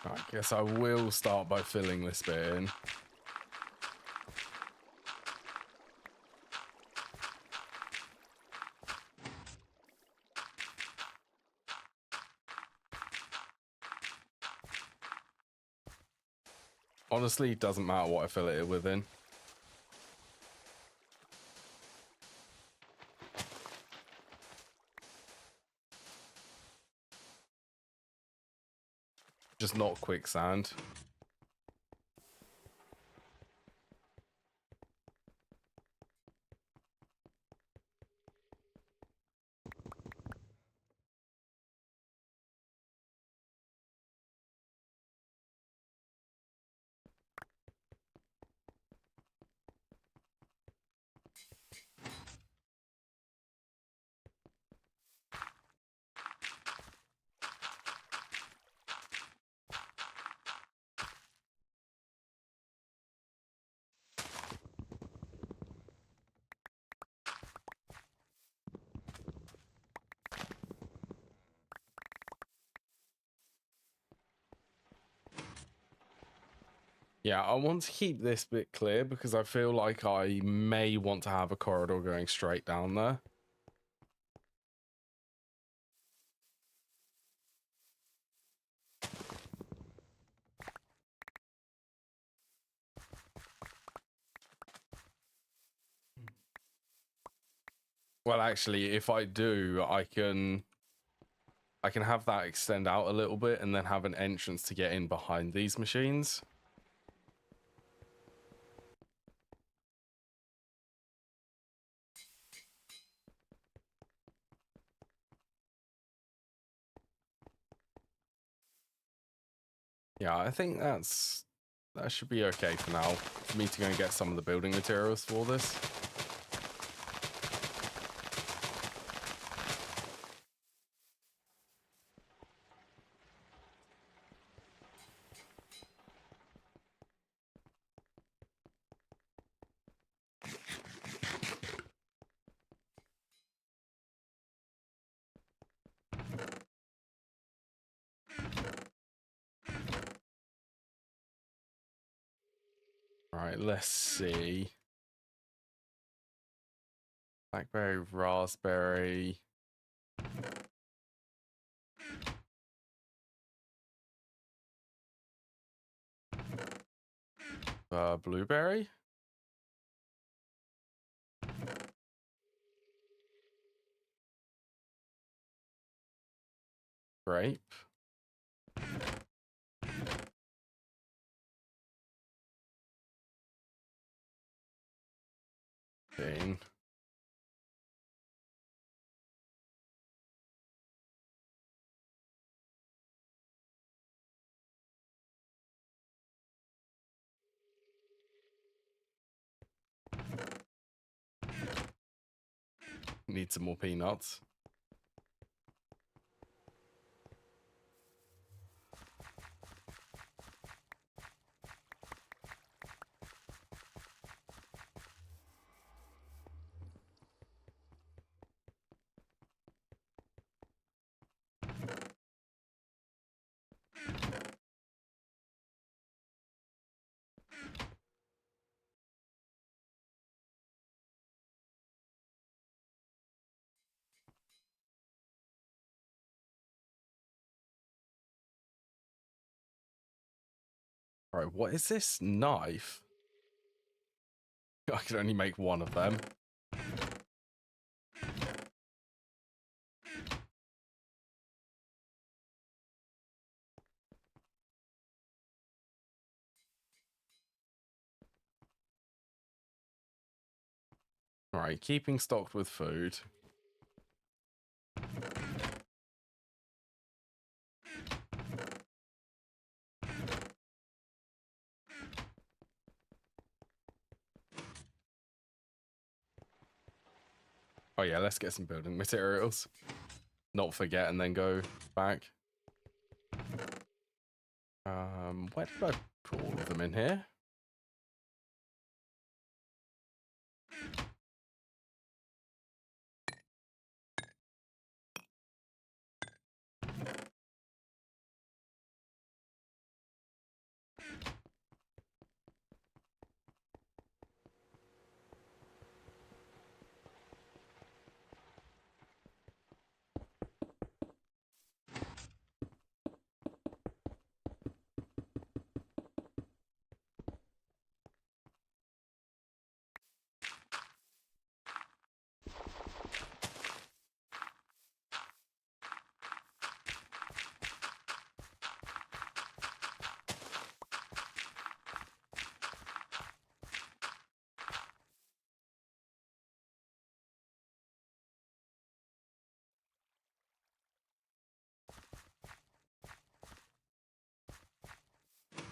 I guess I will start by filling this bit in. Honestly, it doesn't matter what I fill it within. Just not quicksand. Yeah, I want to keep this bit clear because I feel like I may want to have a corridor going straight down there. Well, actually, if I do, I can have that extend out a little bit and then have an entrance to get in behind these machines. Yeah, I think that should be okay for now. For me to go and get some of the building materials for this. All right, let's see. Blackberry, raspberry. Blueberry. Grape. Bean. Need some more peanuts. All right, what is this knife? I can only make one of them. All right, keeping stocked with food. Oh yeah, let's get some building materials. Not forget and then go back. Where did I put all of them in here?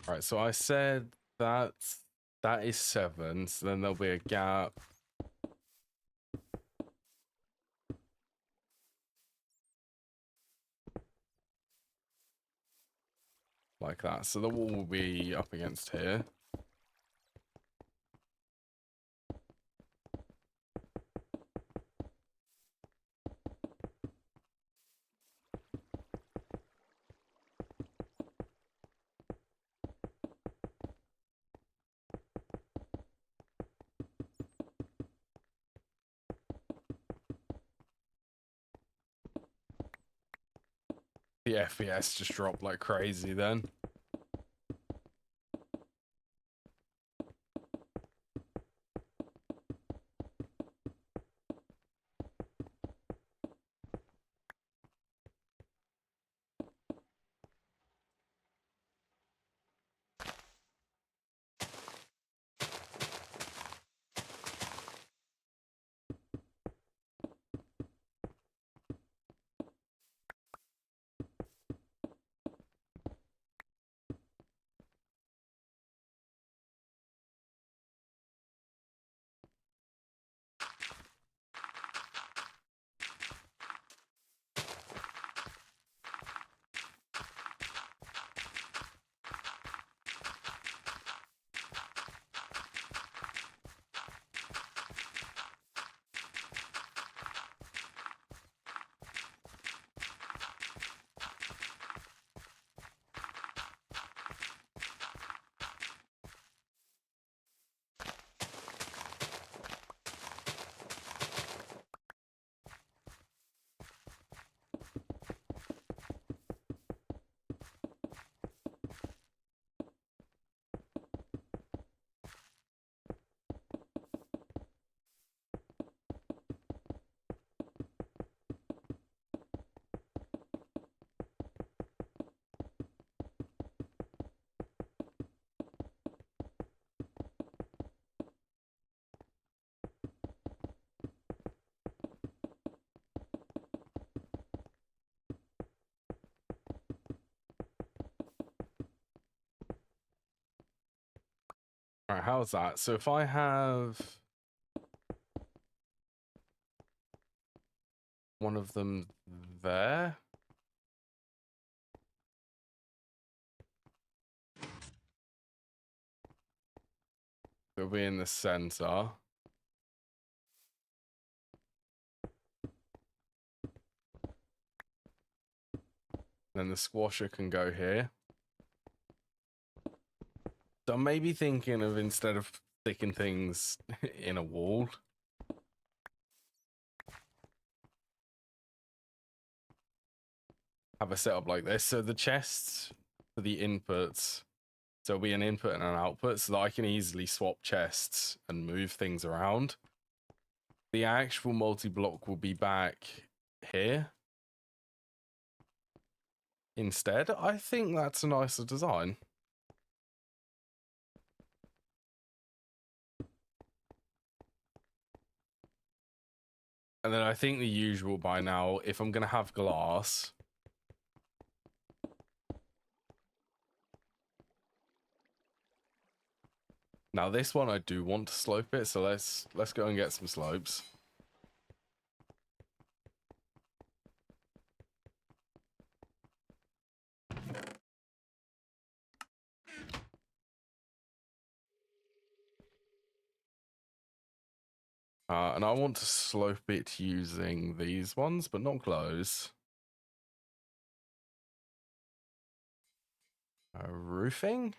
All right, so I said that is 7, so then there'll be a gap. Like that. So the wall will be up against here. The FPS just dropped like crazy then. All right, how's that? So if I have one of them there, it'll be in the center. Then the squasher can go here. So I'm maybe thinking of, instead of sticking things in a wall, have a setup like this. So the chests for the inputs, so it'll be an input and an output, so that I can easily swap chests and move things around. The actual multi-block will be back here instead. I think that's a nicer design. And then I think the usual by now, if I'm going to have glass, now this one I do want to slope it, so let's go and get some slopes. And I want to slope it using these ones, but not close. Roofing?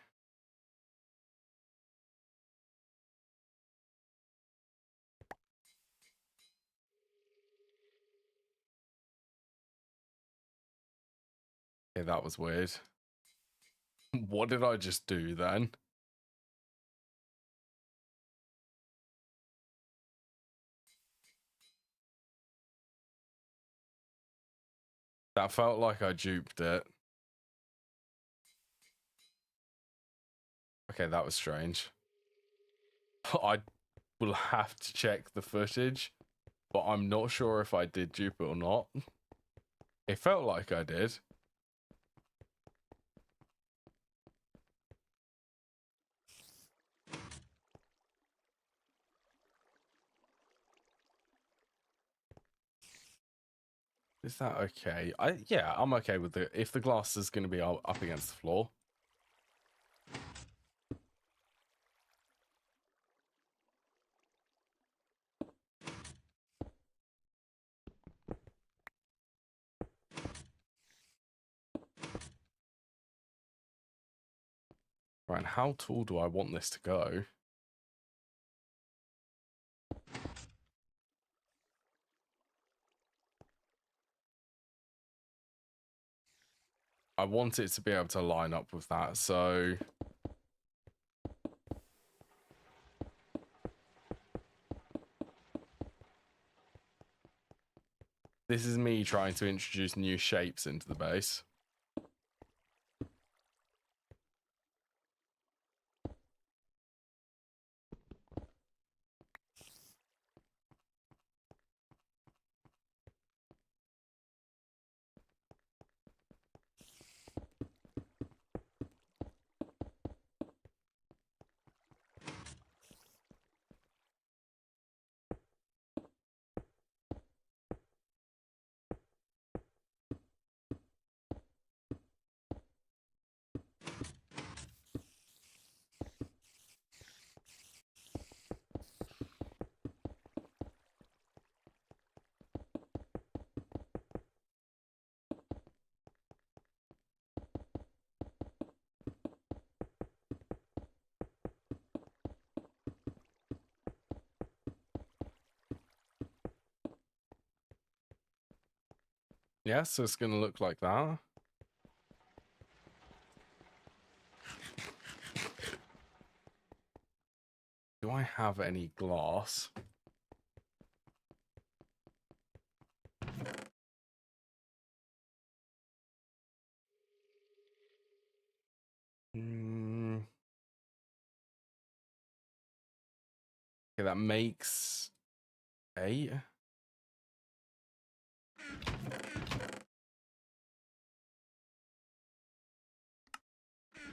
Okay, that was weird. What did I just do then? That felt like I duped it. Okay, that was strange. I will have to check the footage, but I'm not sure if I did dupe it or not. It felt like I did. Is that okay? Yeah, I'm okay with it. If the glass is going to be up against the floor. Right, and how tall do I want this to go? I want it to be able to line up with that, so this is me trying to introduce new shapes into the base. Yeah, so it's going to look like that. Do I have any glass? Okay, that makes 8.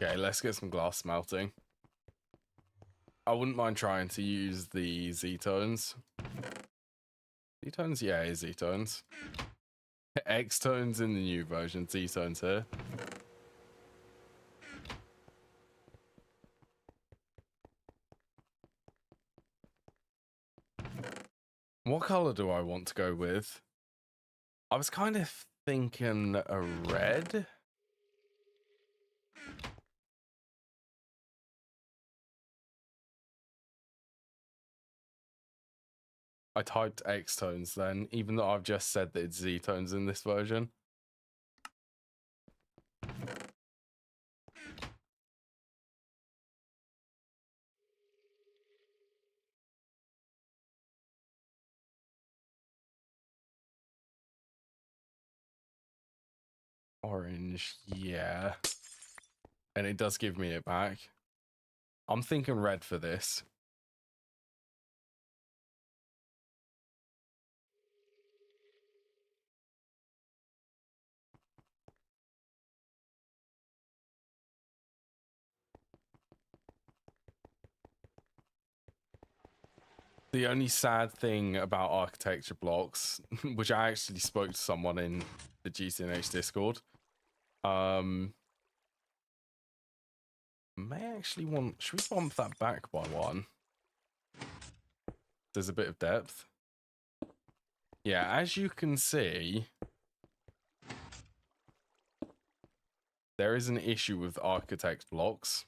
Okay, let's get some glass smelting. I wouldn't mind trying to use the Z-tones. Z-tones? Yeah, Z-tones. X-tones in the new version, Z-tones here. What color do I want to go with? I was kind of thinking a red. I typed X-tones then, even though I've just said that it's Z-tones in this version. Orange, yeah. And it does give me it back. I'm thinking red for this. The only sad thing about architecture blocks, which I actually spoke to someone in the GTNH Discord, may actually want... Should we bump that back by 1? There's a bit of depth. Yeah, as you can see, there is an issue with architect blocks.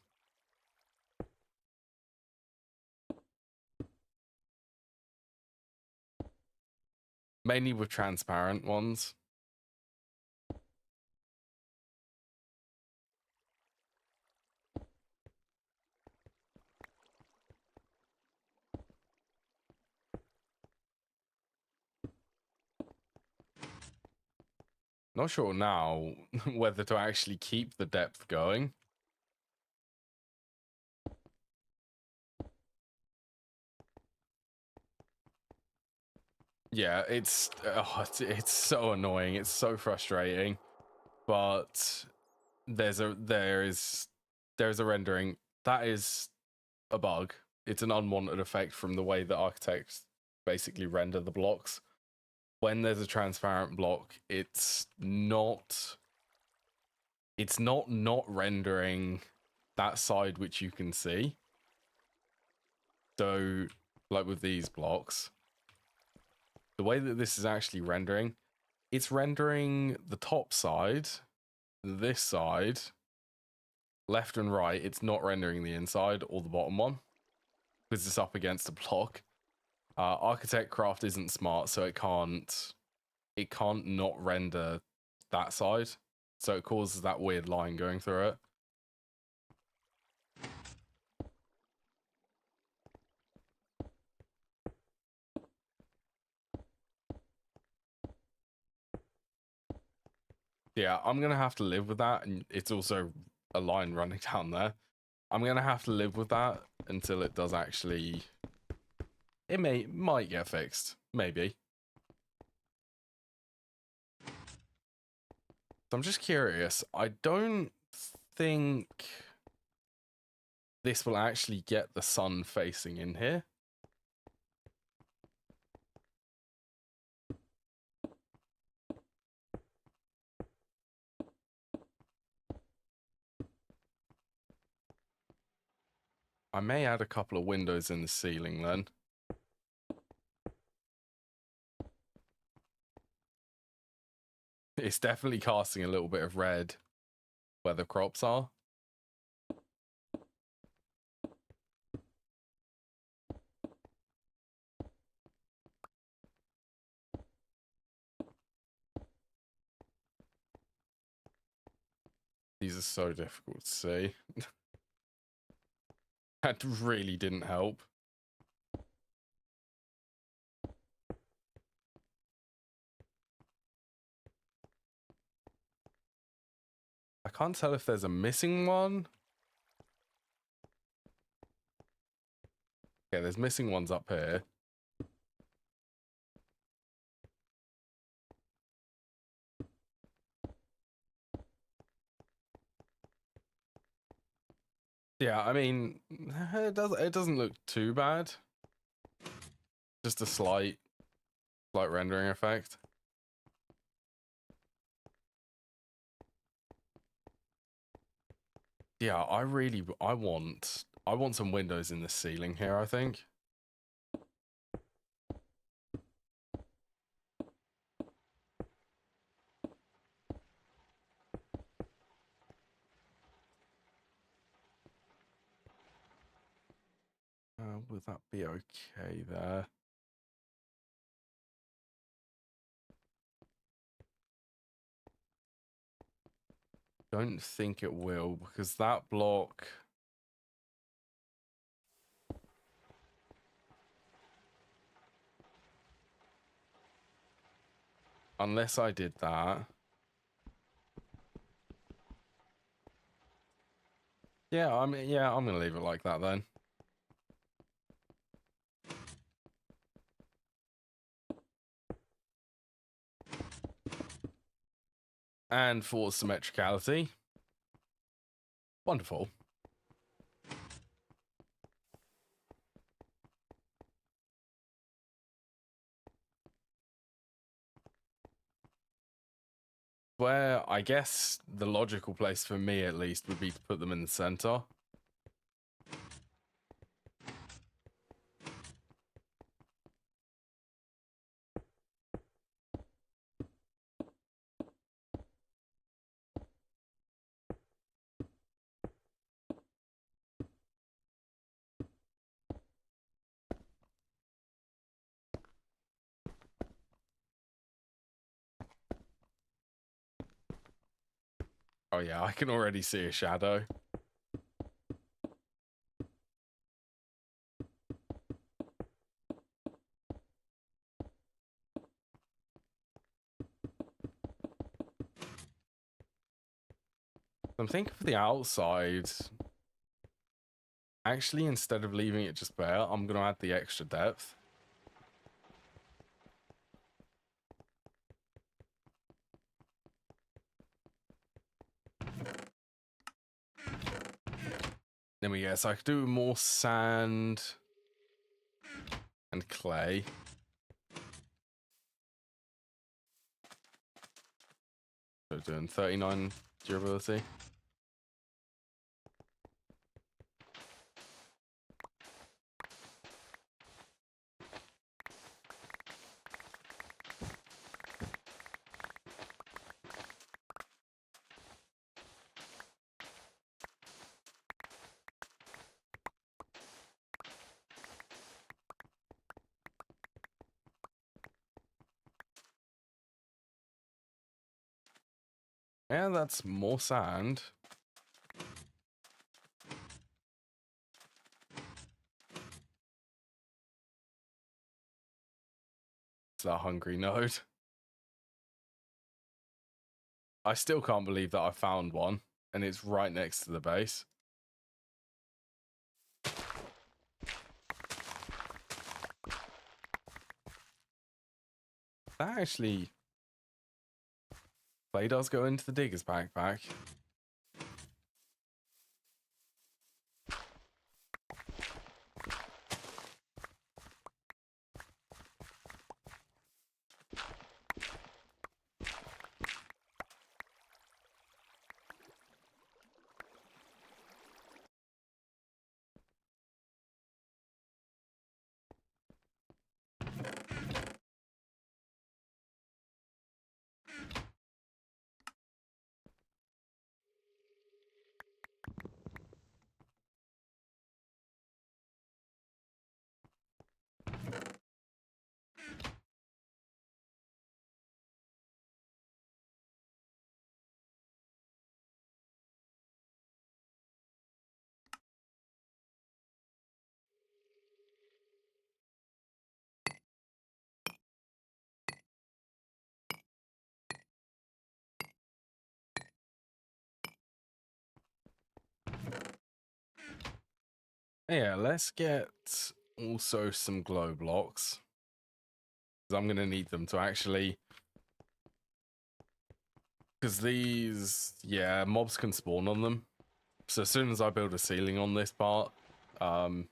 Mainly with transparent ones. Not sure now whether to actually keep the depth going. Yeah, it's so annoying. It's so frustrating. But there's a rendering that is a bug. It's an unwanted effect from the way that architects basically render the blocks. When there's a transparent block, it's not rendering that side which you can see. So, like with these blocks, the way that this is actually rendering, it's rendering the top side, this side, left and right. It's not rendering the inside or the bottom one because it's up against a block. Architect Craft isn't smart, so it can't not render that side. so it causes that weird line going through it. Yeah, I'm gonna have to live with that, and it's also a line running down there. I'm gonna have to live with that until it does actually. It might get fixed, maybe. So I'm just curious. I don't think this will actually get the sun facing in here. I may add a couple of windows in the ceiling then. It's definitely casting a little bit of red where the crops are. These are so difficult to see. That really didn't help. I can't tell if there's a missing one. Okay, there's missing ones up here. Yeah, I mean, it doesn't look too bad. Just a slight rendering effect. Yeah, I want some windows in the ceiling here, I think. Would that be okay there? Don't think it will, because that block... Unless I did that... Yeah, I'm gonna leave it like that then. And for symmetricality. Wonderful. Where I guess the logical place for me, at least, would be to put them in the center. Oh yeah, I can already see a shadow. I'm thinking for the outside, actually, instead of leaving it just bare, I'm going to add the extra depth. There we go. So I could do more sand and clay. So doing 39 durability. And that's more sand. It's a hungry node. I still can't believe that I found one, and it's right next to the base. That actually... Clay does go into the digger's backpack. Yeah, let's get also some glow blocks. Because I'm going to need them to actually... Because these, yeah, mobs can spawn on them. So as soon as I build a ceiling on this part, mobs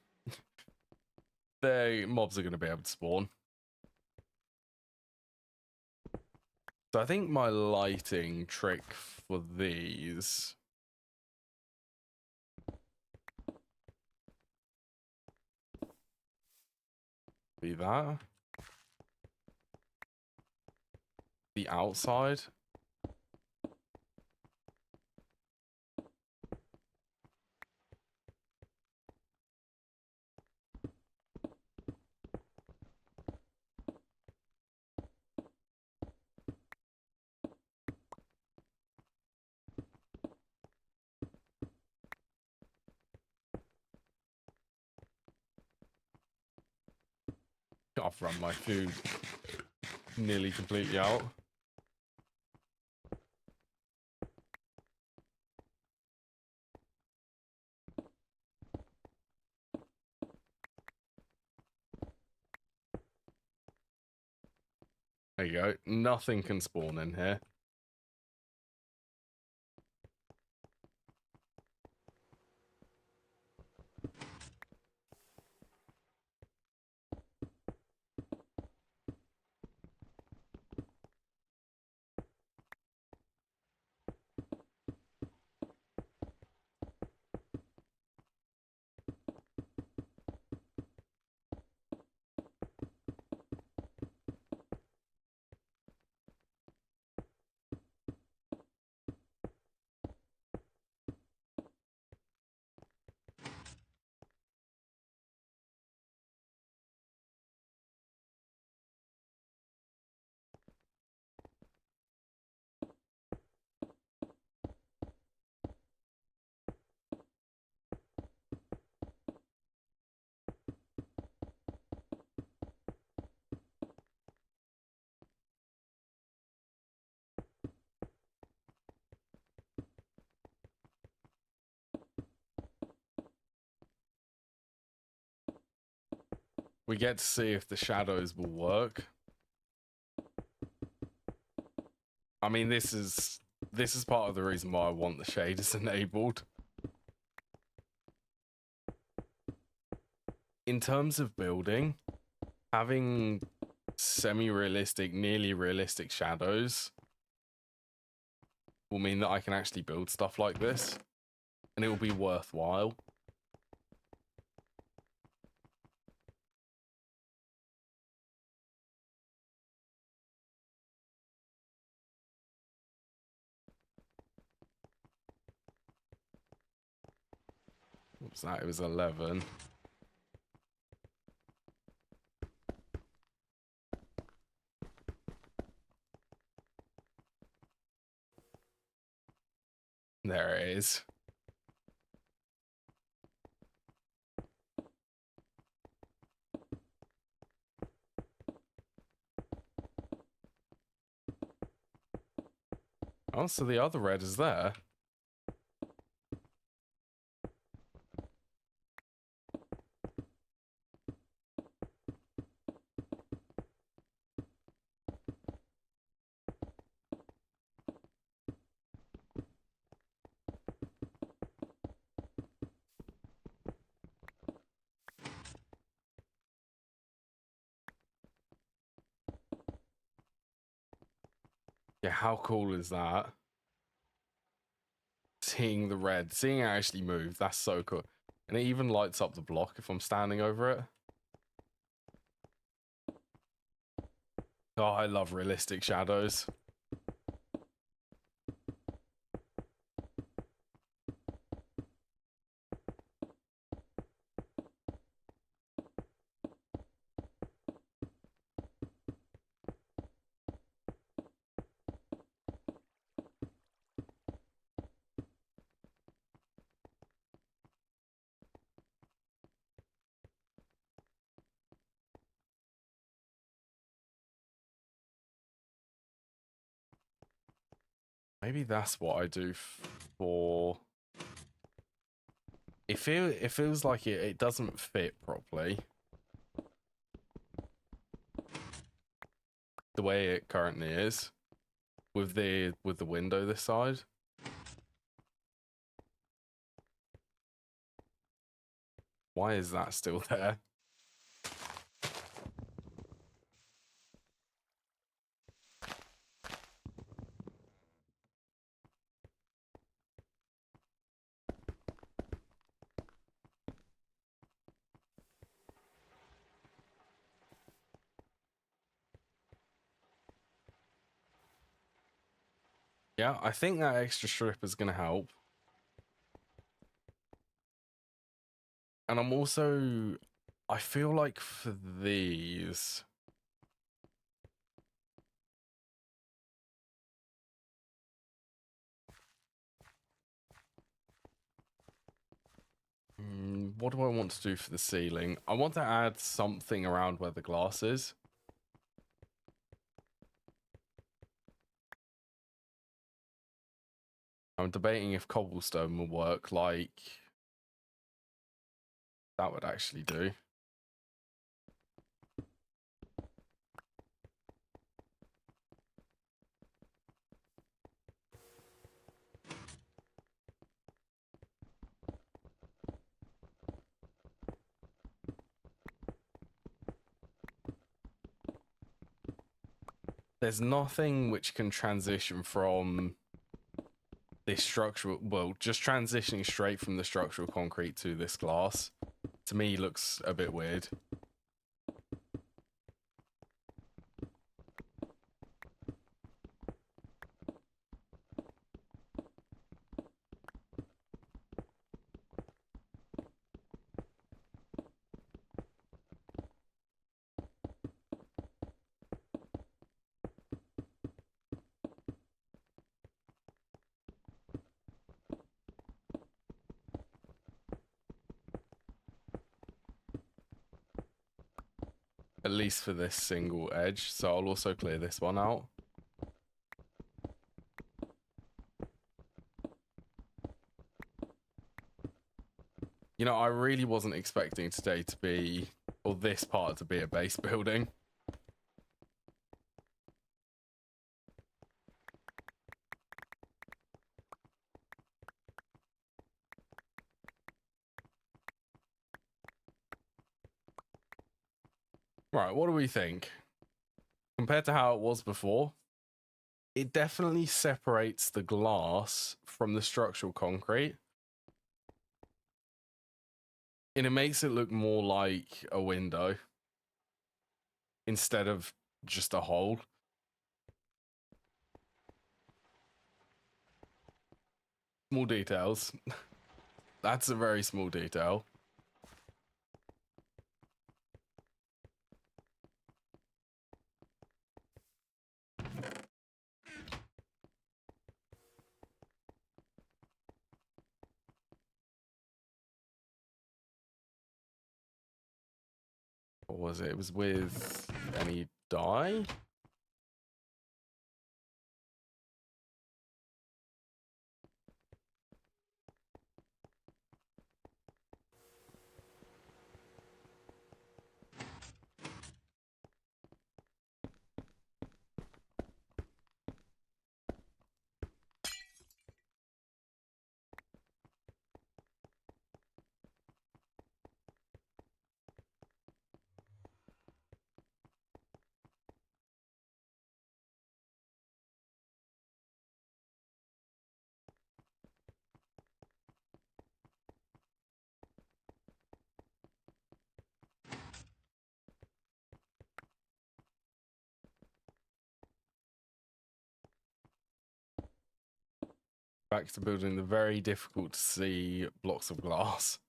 are going to be able to spawn. So I think my lighting trick for these... be that. The outside. I've run my food nearly completely out. There you go. Nothing can spawn in here. We get to see if the shadows will work. I mean, this is part of the reason why I want the shaders enabled. In terms of building, having semi-realistic, nearly realistic shadows will mean that I can actually build stuff like this, and it will be worthwhile. What was that? It was 11. is. Oh, so the other red is there. Yeah, how cool is that? Seeing the red, seeing it actually move, that's so cool. And it even lights up the block if I'm standing over it. Oh, I love realistic shadows. Maybe that's what I do for... It feels like it doesn't fit properly. The way it currently is. With the window this side. Why is that still there? Yeah, I think that extra strip is going to help. And I'm also... I feel like for these... What do I want to do for the ceiling? I want to add something around where the glass is. I'm debating if cobblestone will work, like... That would actually do. There's nothing which can transition from this structural, well, just transitioning straight from the structural concrete to this glass, to me looks a bit weird. At least for this single edge, so I'll also clear this one out. You know, I really wasn't expecting today to be, or this part to be a base building. Right, what do we think? Compared to how it was before, it definitely separates the glass from the structural concrete. And it makes it look more like a window instead of just a hole. Small details. That's a very small detail. What was it? It was with any die? Back to building the very difficult to see blocks of glass.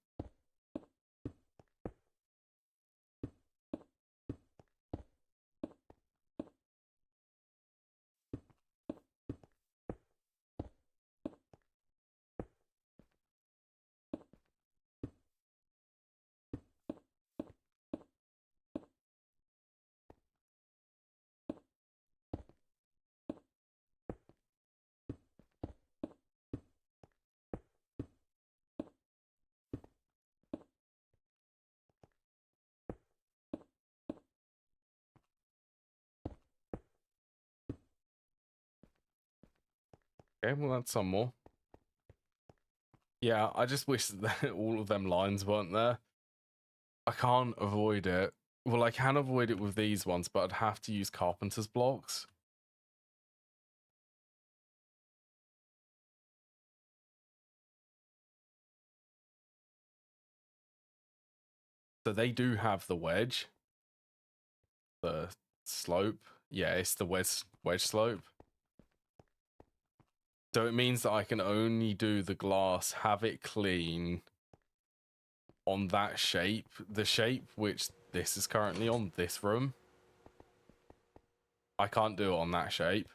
Okay, well that's some more. Yeah, I just wish that all of them lines weren't there. I can't avoid it. Well, I can avoid it with these ones, but I'd have to use carpenter's blocks. So they do have the wedge. The slope. Yeah, it's the wedge slope. So it means that I can only do the glass, have it clean on that shape. The shape which this is currently on, this room. I can't do it on that shape.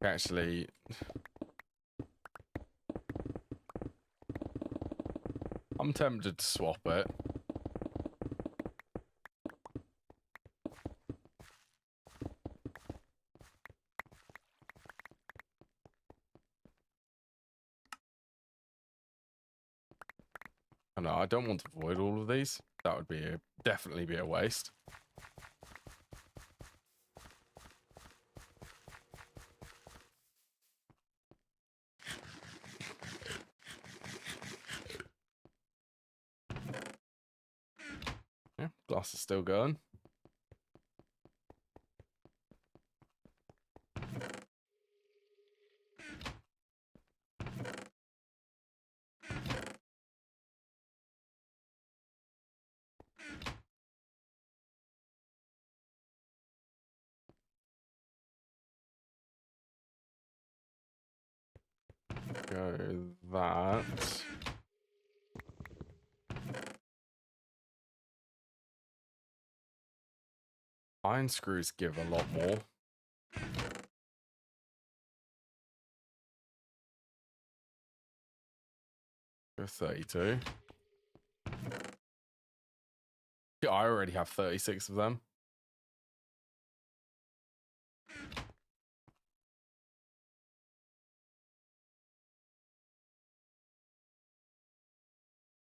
Actually, I'm tempted to swap it. No, I don't want to avoid all of these. That would be definitely be a waste. Yeah, glass is still going. Go that. Iron screws give a lot more. Go 32. Yeah, I already have 36 of them.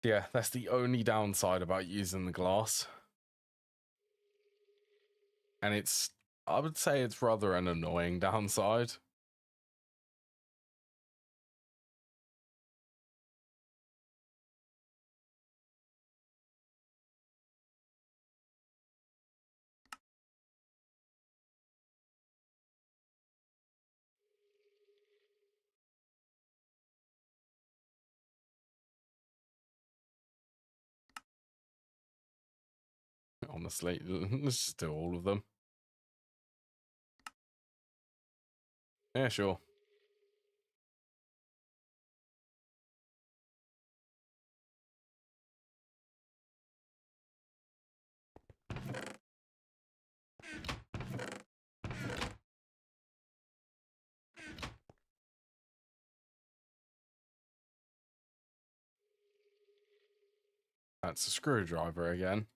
Yeah, that's the only downside about using the glass. And I would say it's rather an annoying downside. Honestly, let's just do all of them. Yeah, sure. That's a screwdriver again.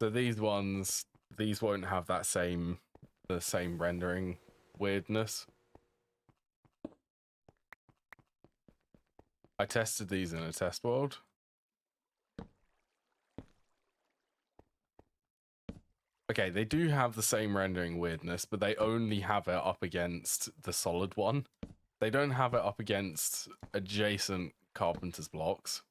So these ones, these won't have that the same rendering weirdness. I tested these in a test world. Okay, they do have the same rendering weirdness, but they only have it up against the solid one. They don't have it up against adjacent carpenter's blocks.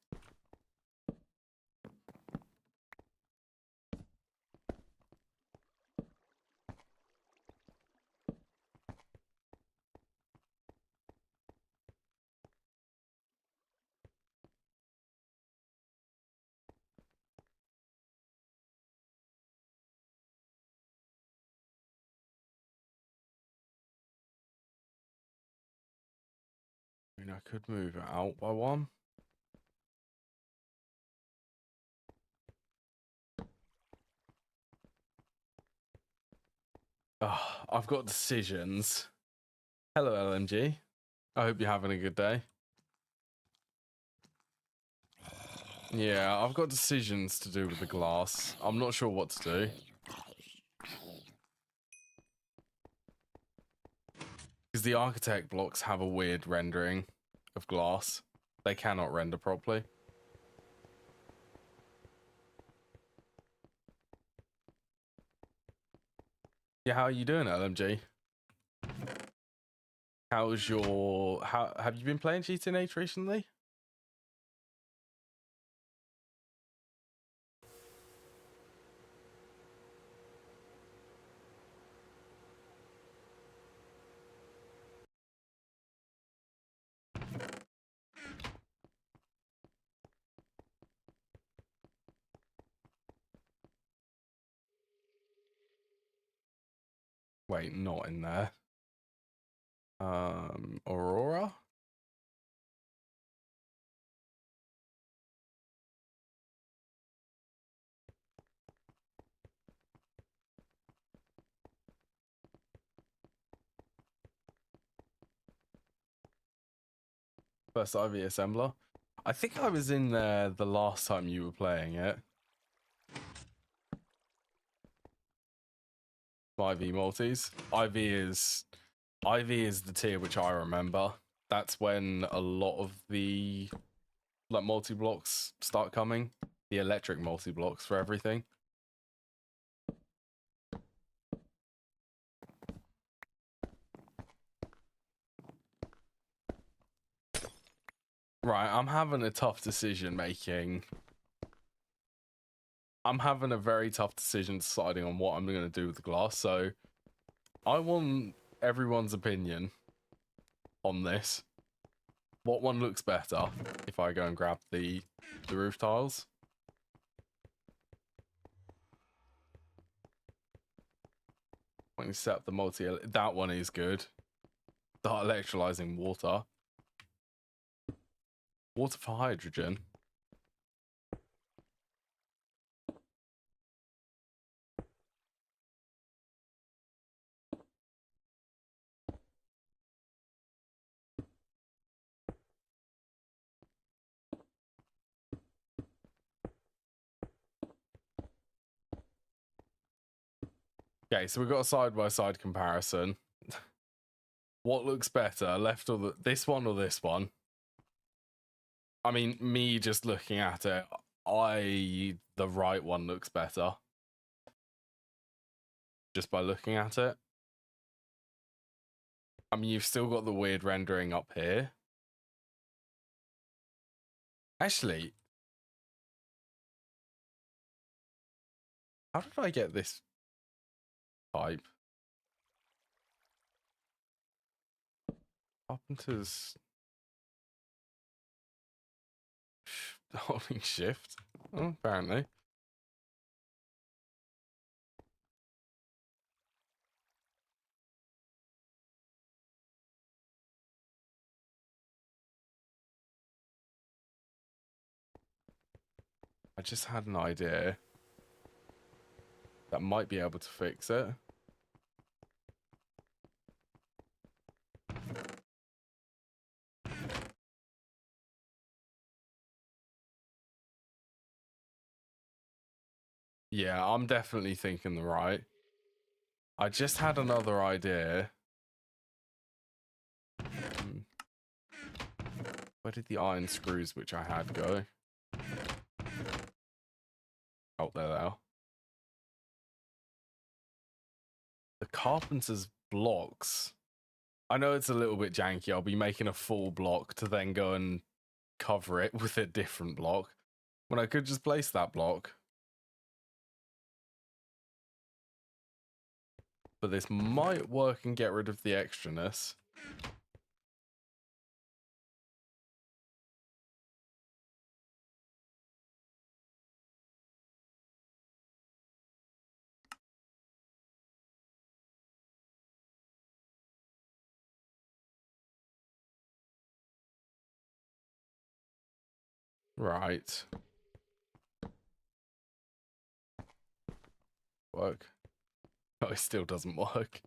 I mean, I could move it out by one. Oh, I've got decisions. Hello, LMG. I hope you're having a good day. Yeah, I've got decisions to do with the glass. I'm not sure what to do. Because the architect blocks have a weird rendering of glass. They cannot render properly. Yeah, how are you doing, LMG? How's your... How have you been playing GTNH recently? Wait, not in there. Aurora? First IV assembler. I think I was in there the last time you were playing it. IV multis. IV is the tier which I remember. That's when a lot of the like multi blocks start coming. The electric multi blocks for everything. Right, I'm having a tough decision making. I'm having a very tough decision deciding on what I'm going to do with the glass. So I want everyone's opinion on this. What one looks better if I go and grab the roof tiles? When you set up the multi, that one is good. Start electrolyzing water. Water for hydrogen. Okay, so we've got a side-by-side comparison. What looks better, left or this one or this one? I mean, me just looking at it, the right one looks better. Just by looking at it. I mean, you've still got the weird rendering up here. Actually, how did I get this type? Carpenter's holding shift. Oh, apparently. I just had an idea that might be able to fix it. Yeah, I'm definitely thinking the right. I just had another idea. Where did the iron screws which I had go? Oh, there they are. The carpenter's blocks. I know it's a little bit janky. I'll be making a full block to then go and cover it with a different block when I could just place that block. But this might work and get rid of the extraness. Right. Work. Oh, it still doesn't work.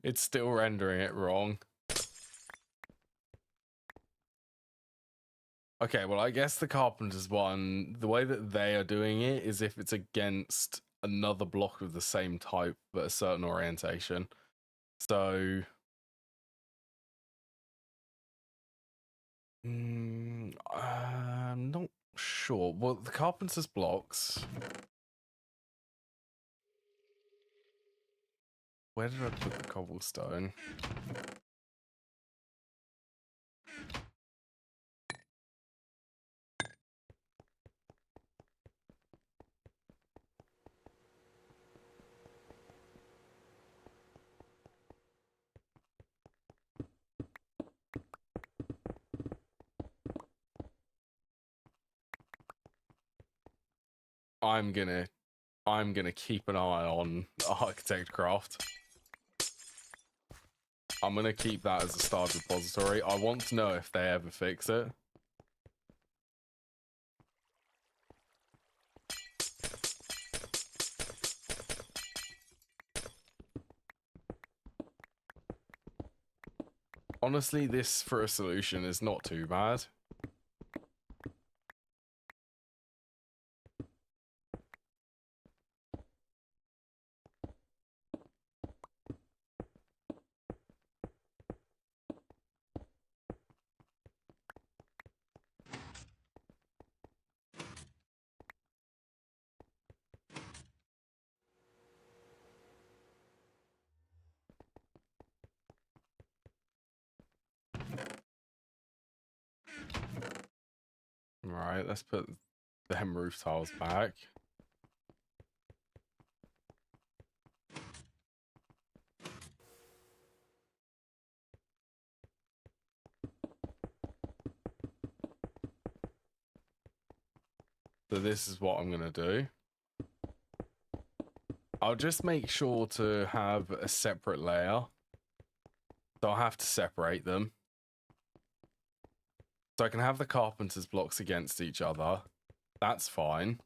It's still rendering it wrong. Okay, well, I guess the carpenter's one, the way that they are doing it is if it's against another block of the same type but a certain orientation. So I'm not sure. Well, the carpenter's blocks. Where did I put the cobblestone? I'm gonna keep an eye on architect craft. I'm gonna keep that as a start repository. I want to know if they ever fix it. Honestly, this for a solution is not too bad. Right, let's put them roof tiles back. So this is what I'm gonna do. I'll just make sure to have a separate layer. So I'll have to separate them. So I can have the carpenter's blocks against each other. That's fine.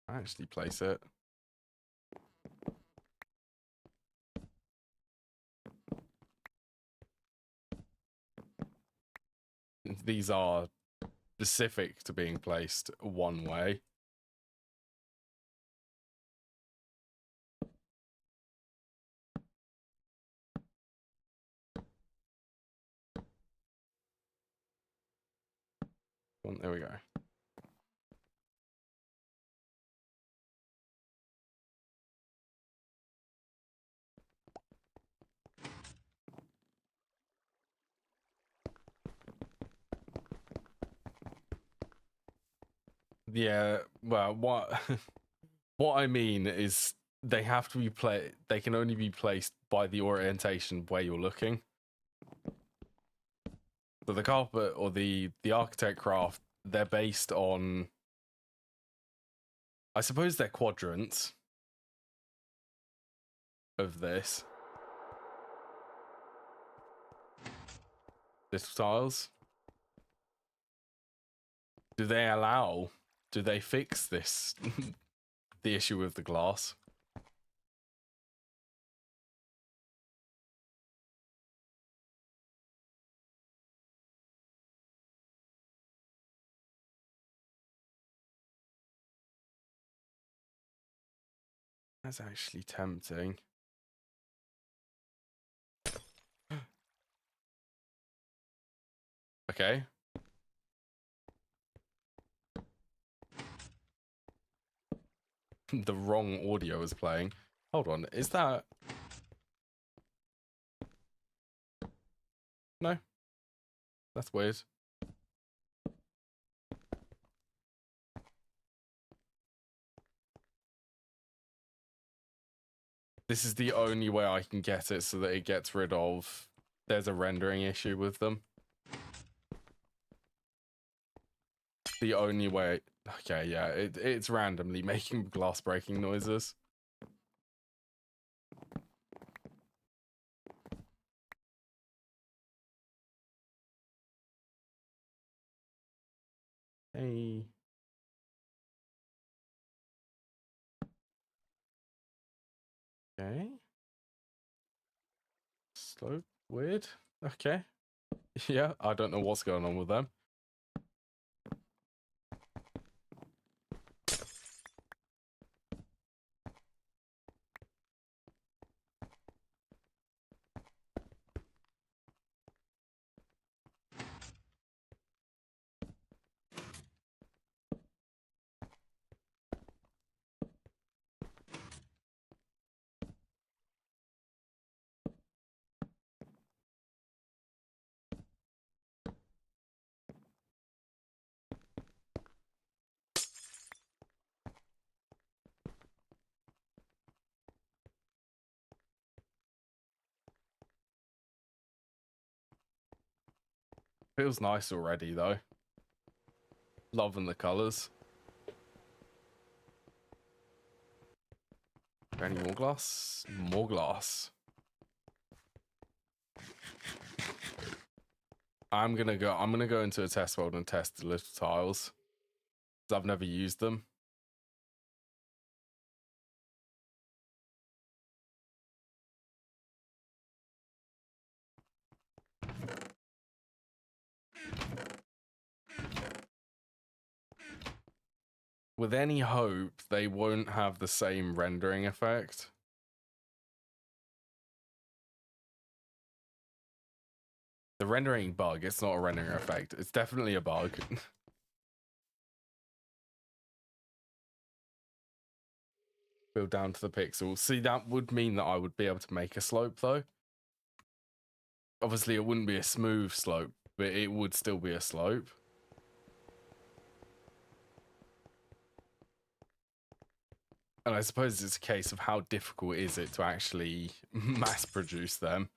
I actually place it. These are specific to being placed one way. There we go. Yeah, well, what what I mean is they have to be they can only be placed by the orientation where you're looking. So the carpet or the architect craft, they're based on, I suppose they're quadrants. of this. Little tiles. Do they fix this? The issue with the glass? That's actually tempting. Okay. The wrong audio is playing. Hold on, is that... No. That's weird. This is the only way I can get it so that it gets rid of... There's a rendering issue with them. The only way... Okay, yeah, it's randomly making glass breaking noises. Hey. Okay. Slope. Weird. Okay. Yeah, I don't know what's going on with them. Feels nice already, though. Loving the colors. Any more glass? More glass. I'm gonna go into a test world and test the little tiles. 'Cause I've never used them. With any hope, they won't have the same rendering effect. The rendering bug, it's not a rendering effect. It's definitely a bug. Build down to the pixels. See, that would mean that I would be able to make a slope, though. Obviously, it wouldn't be a smooth slope, but it would still be a slope. And I suppose it's a case of how difficult is it to actually mass produce them.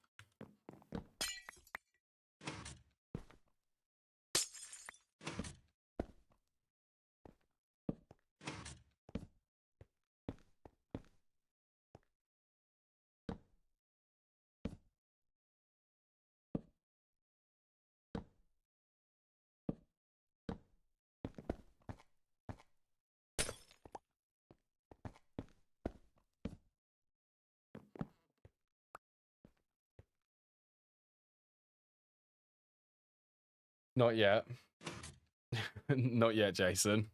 Not yet. Not yet, Jason.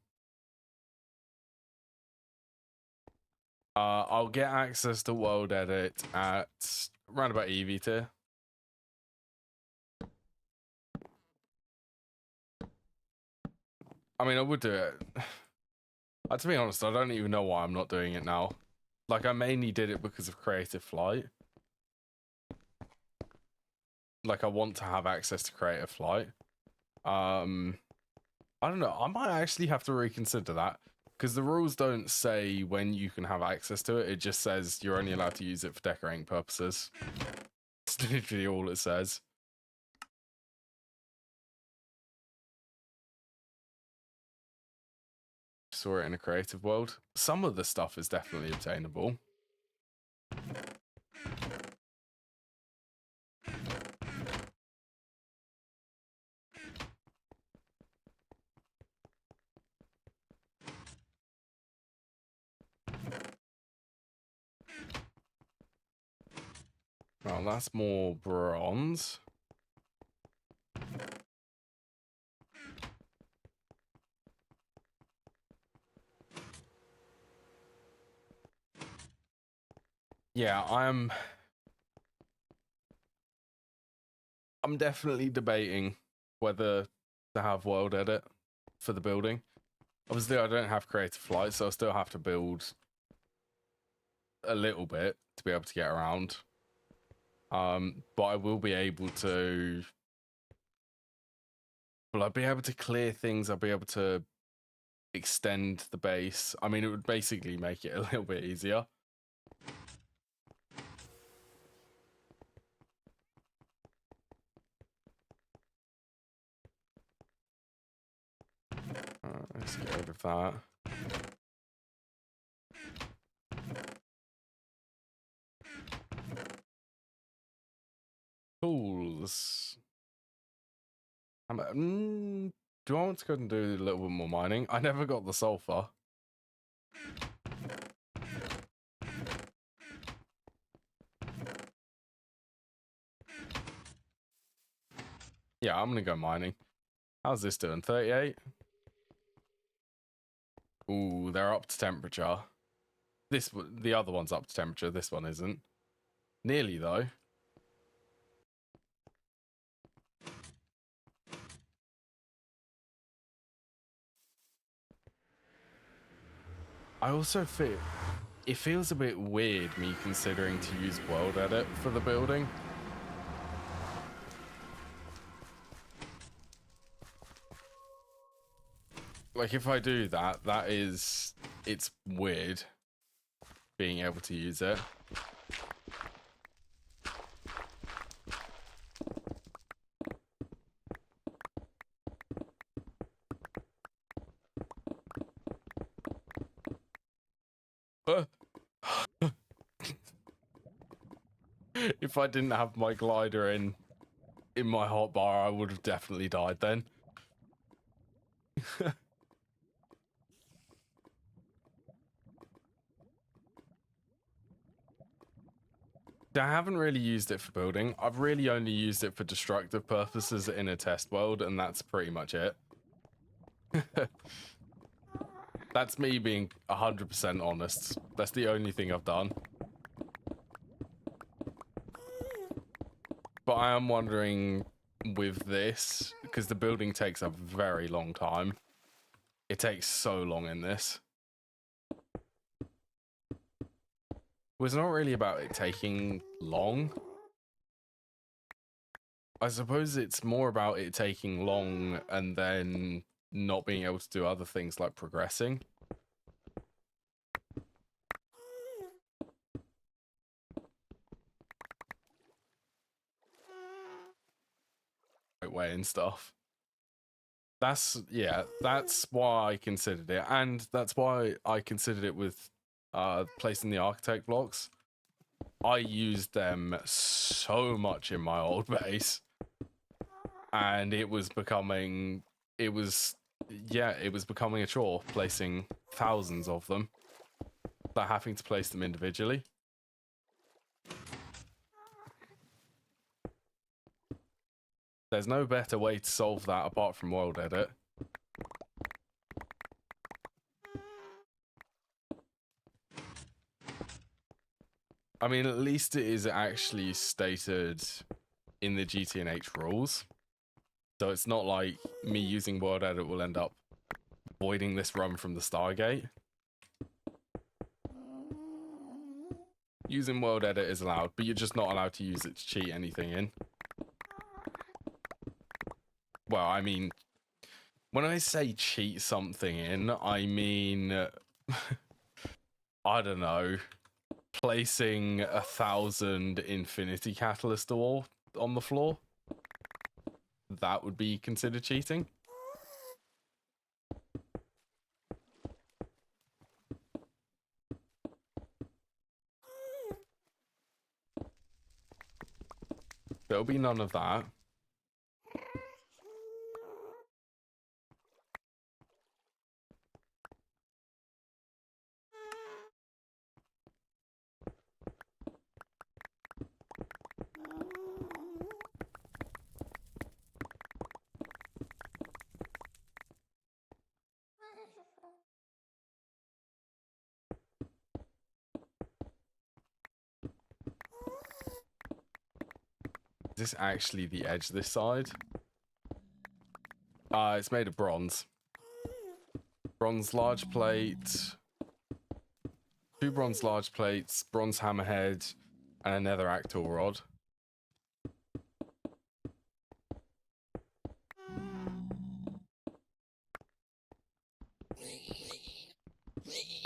I'll get access to World Edit at around about EV tier. I mean, I would do it. To be honest, I don't even know why I'm not doing it now. Like, I mainly did it because of Creative Flight. Like, I want to have access to Creative Flight. I don't know. I might actually have to reconsider that. Because the rules don't say when you can have access to it. It just says you're only allowed to use it for decorating purposes. It's literally all it says. Saw it in a creative world. Some of the stuff is definitely obtainable. Well, that's more bronze. Yeah, I'm definitely debating whether to have world edit for the building. Obviously, I don't have creative flight, so I still have to build a little bit to be able to get around. But I will be able to. Well, I'll be able to clear things. I'll be able to extend the base. I mean, it would basically make it a little bit easier. Let's get rid of that. Tools. Do I want to go and do a little bit more mining? I never got the sulfur. Yeah, I'm gonna go mining. How's this doing? 38? Ooh, they're up to temperature. The other one's up to temperature. This one isn't. Nearly, though. I also feel... It feels a bit weird, me considering to use world edit for the building. Like, if I do that, it's weird being able to use it. If I didn't have my glider in my hotbar, I would have definitely died then. I haven't really used it for building. I've really only used it for destructive purposes in a test world, and that's pretty much it. That's me being 100% honest. That's the only thing I've done. But I am wondering with this, because the building takes a very long time. It takes so long in this. Well, it's not really about it taking long. I suppose it's more about it taking long and then not being able to do other things like progressing. Right way and stuff. That's why I considered it, and that's why I considered it with placing the architect blocks. I used them so much in my old base, and it was becoming a chore placing thousands of them, but having to place them individually. There's no better way to solve that apart from world edit. I mean, at least it is actually stated in the GTNH rules. So it's not like me using world edit will end up voiding this run from the Stargate. Using world edit is allowed, but you're just not allowed to use it to cheat anything in. Well, I mean, when I say cheat something in, I mean, I don't know, placing 1,000 infinity catalyst ore on the floor. That would be considered cheating. There'll be none of that. Is this actually the edge this side? It's made of bronze. Bronze large plate. 2 bronze large plates, bronze hammerhead, and a netherrack tool rod.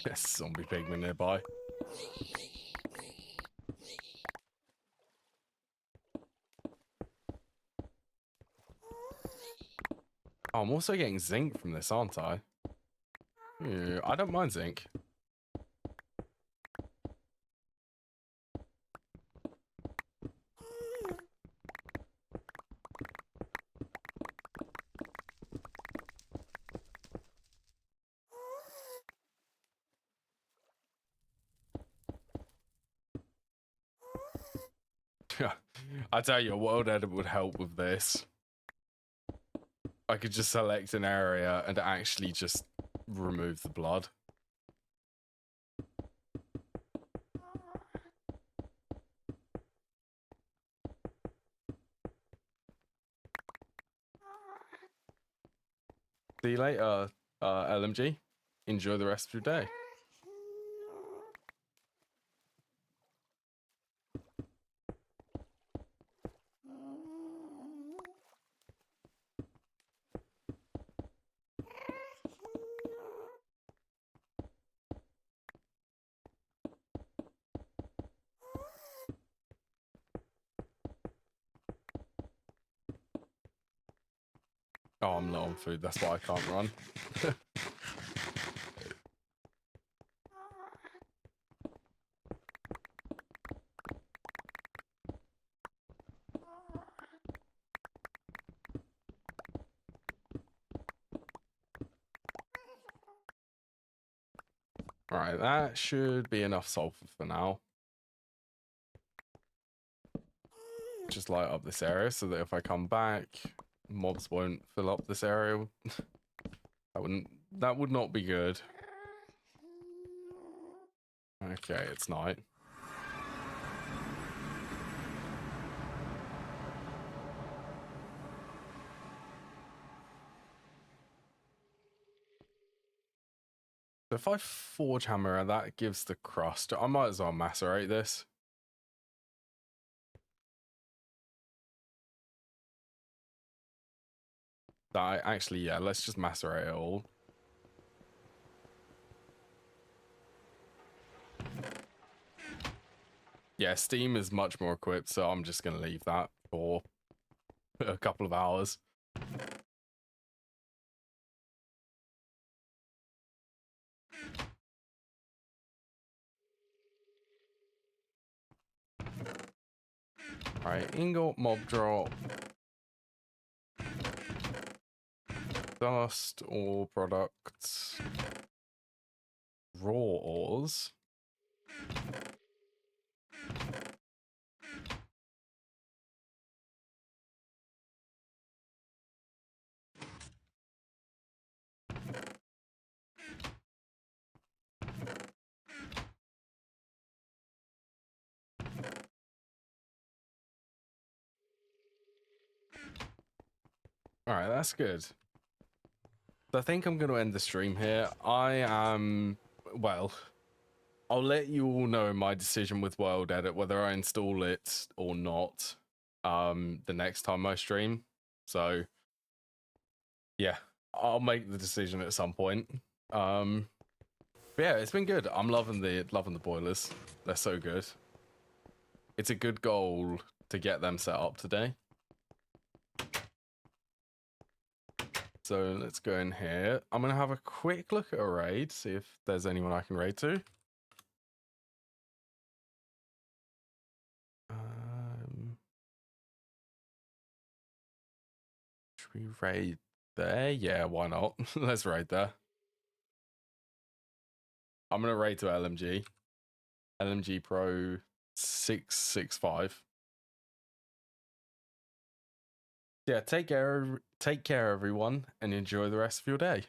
Yes, zombie pigman nearby. Oh, I'm also getting zinc from this, aren't I? Yeah, I don't mind zinc. I tell you, a world edit would help with this. I could just select an area and actually just remove the blood. See you later, LMG. Enjoy the rest of your day. Oh, I'm low on food. That's why I can't run. Alright, that should be enough sulfur for now. Just light up this area so that if I come back, mobs won't fill up this area. That would not be good. Okay, it's night. So if I forge hammer, that gives the crust. I might as well macerate this. Actually, yeah, let's just macerate it all. Yeah, Steam is much more equipped, so I'm just going to leave that for a couple of hours. Alright, ingot, mob drop. Dust, ore products. Raw ores. Alright, that's good. So I think I'm going to end the stream here. Well, I'll let you all know my decision with World Edit, whether I install it or not, the next time I stream. So, yeah, I'll make the decision at some point. But yeah, it's been good. I'm loving the boilers. They're so good. It's a good goal to get them set up today. So let's go in here. I'm going to have a quick look at a raid, see if there's anyone I can raid to. Should we raid there? Yeah, why not? Let's raid there. I'm going to raid to LMG. LMG Pro 665. Yeah, take care everyone, and enjoy the rest of your day.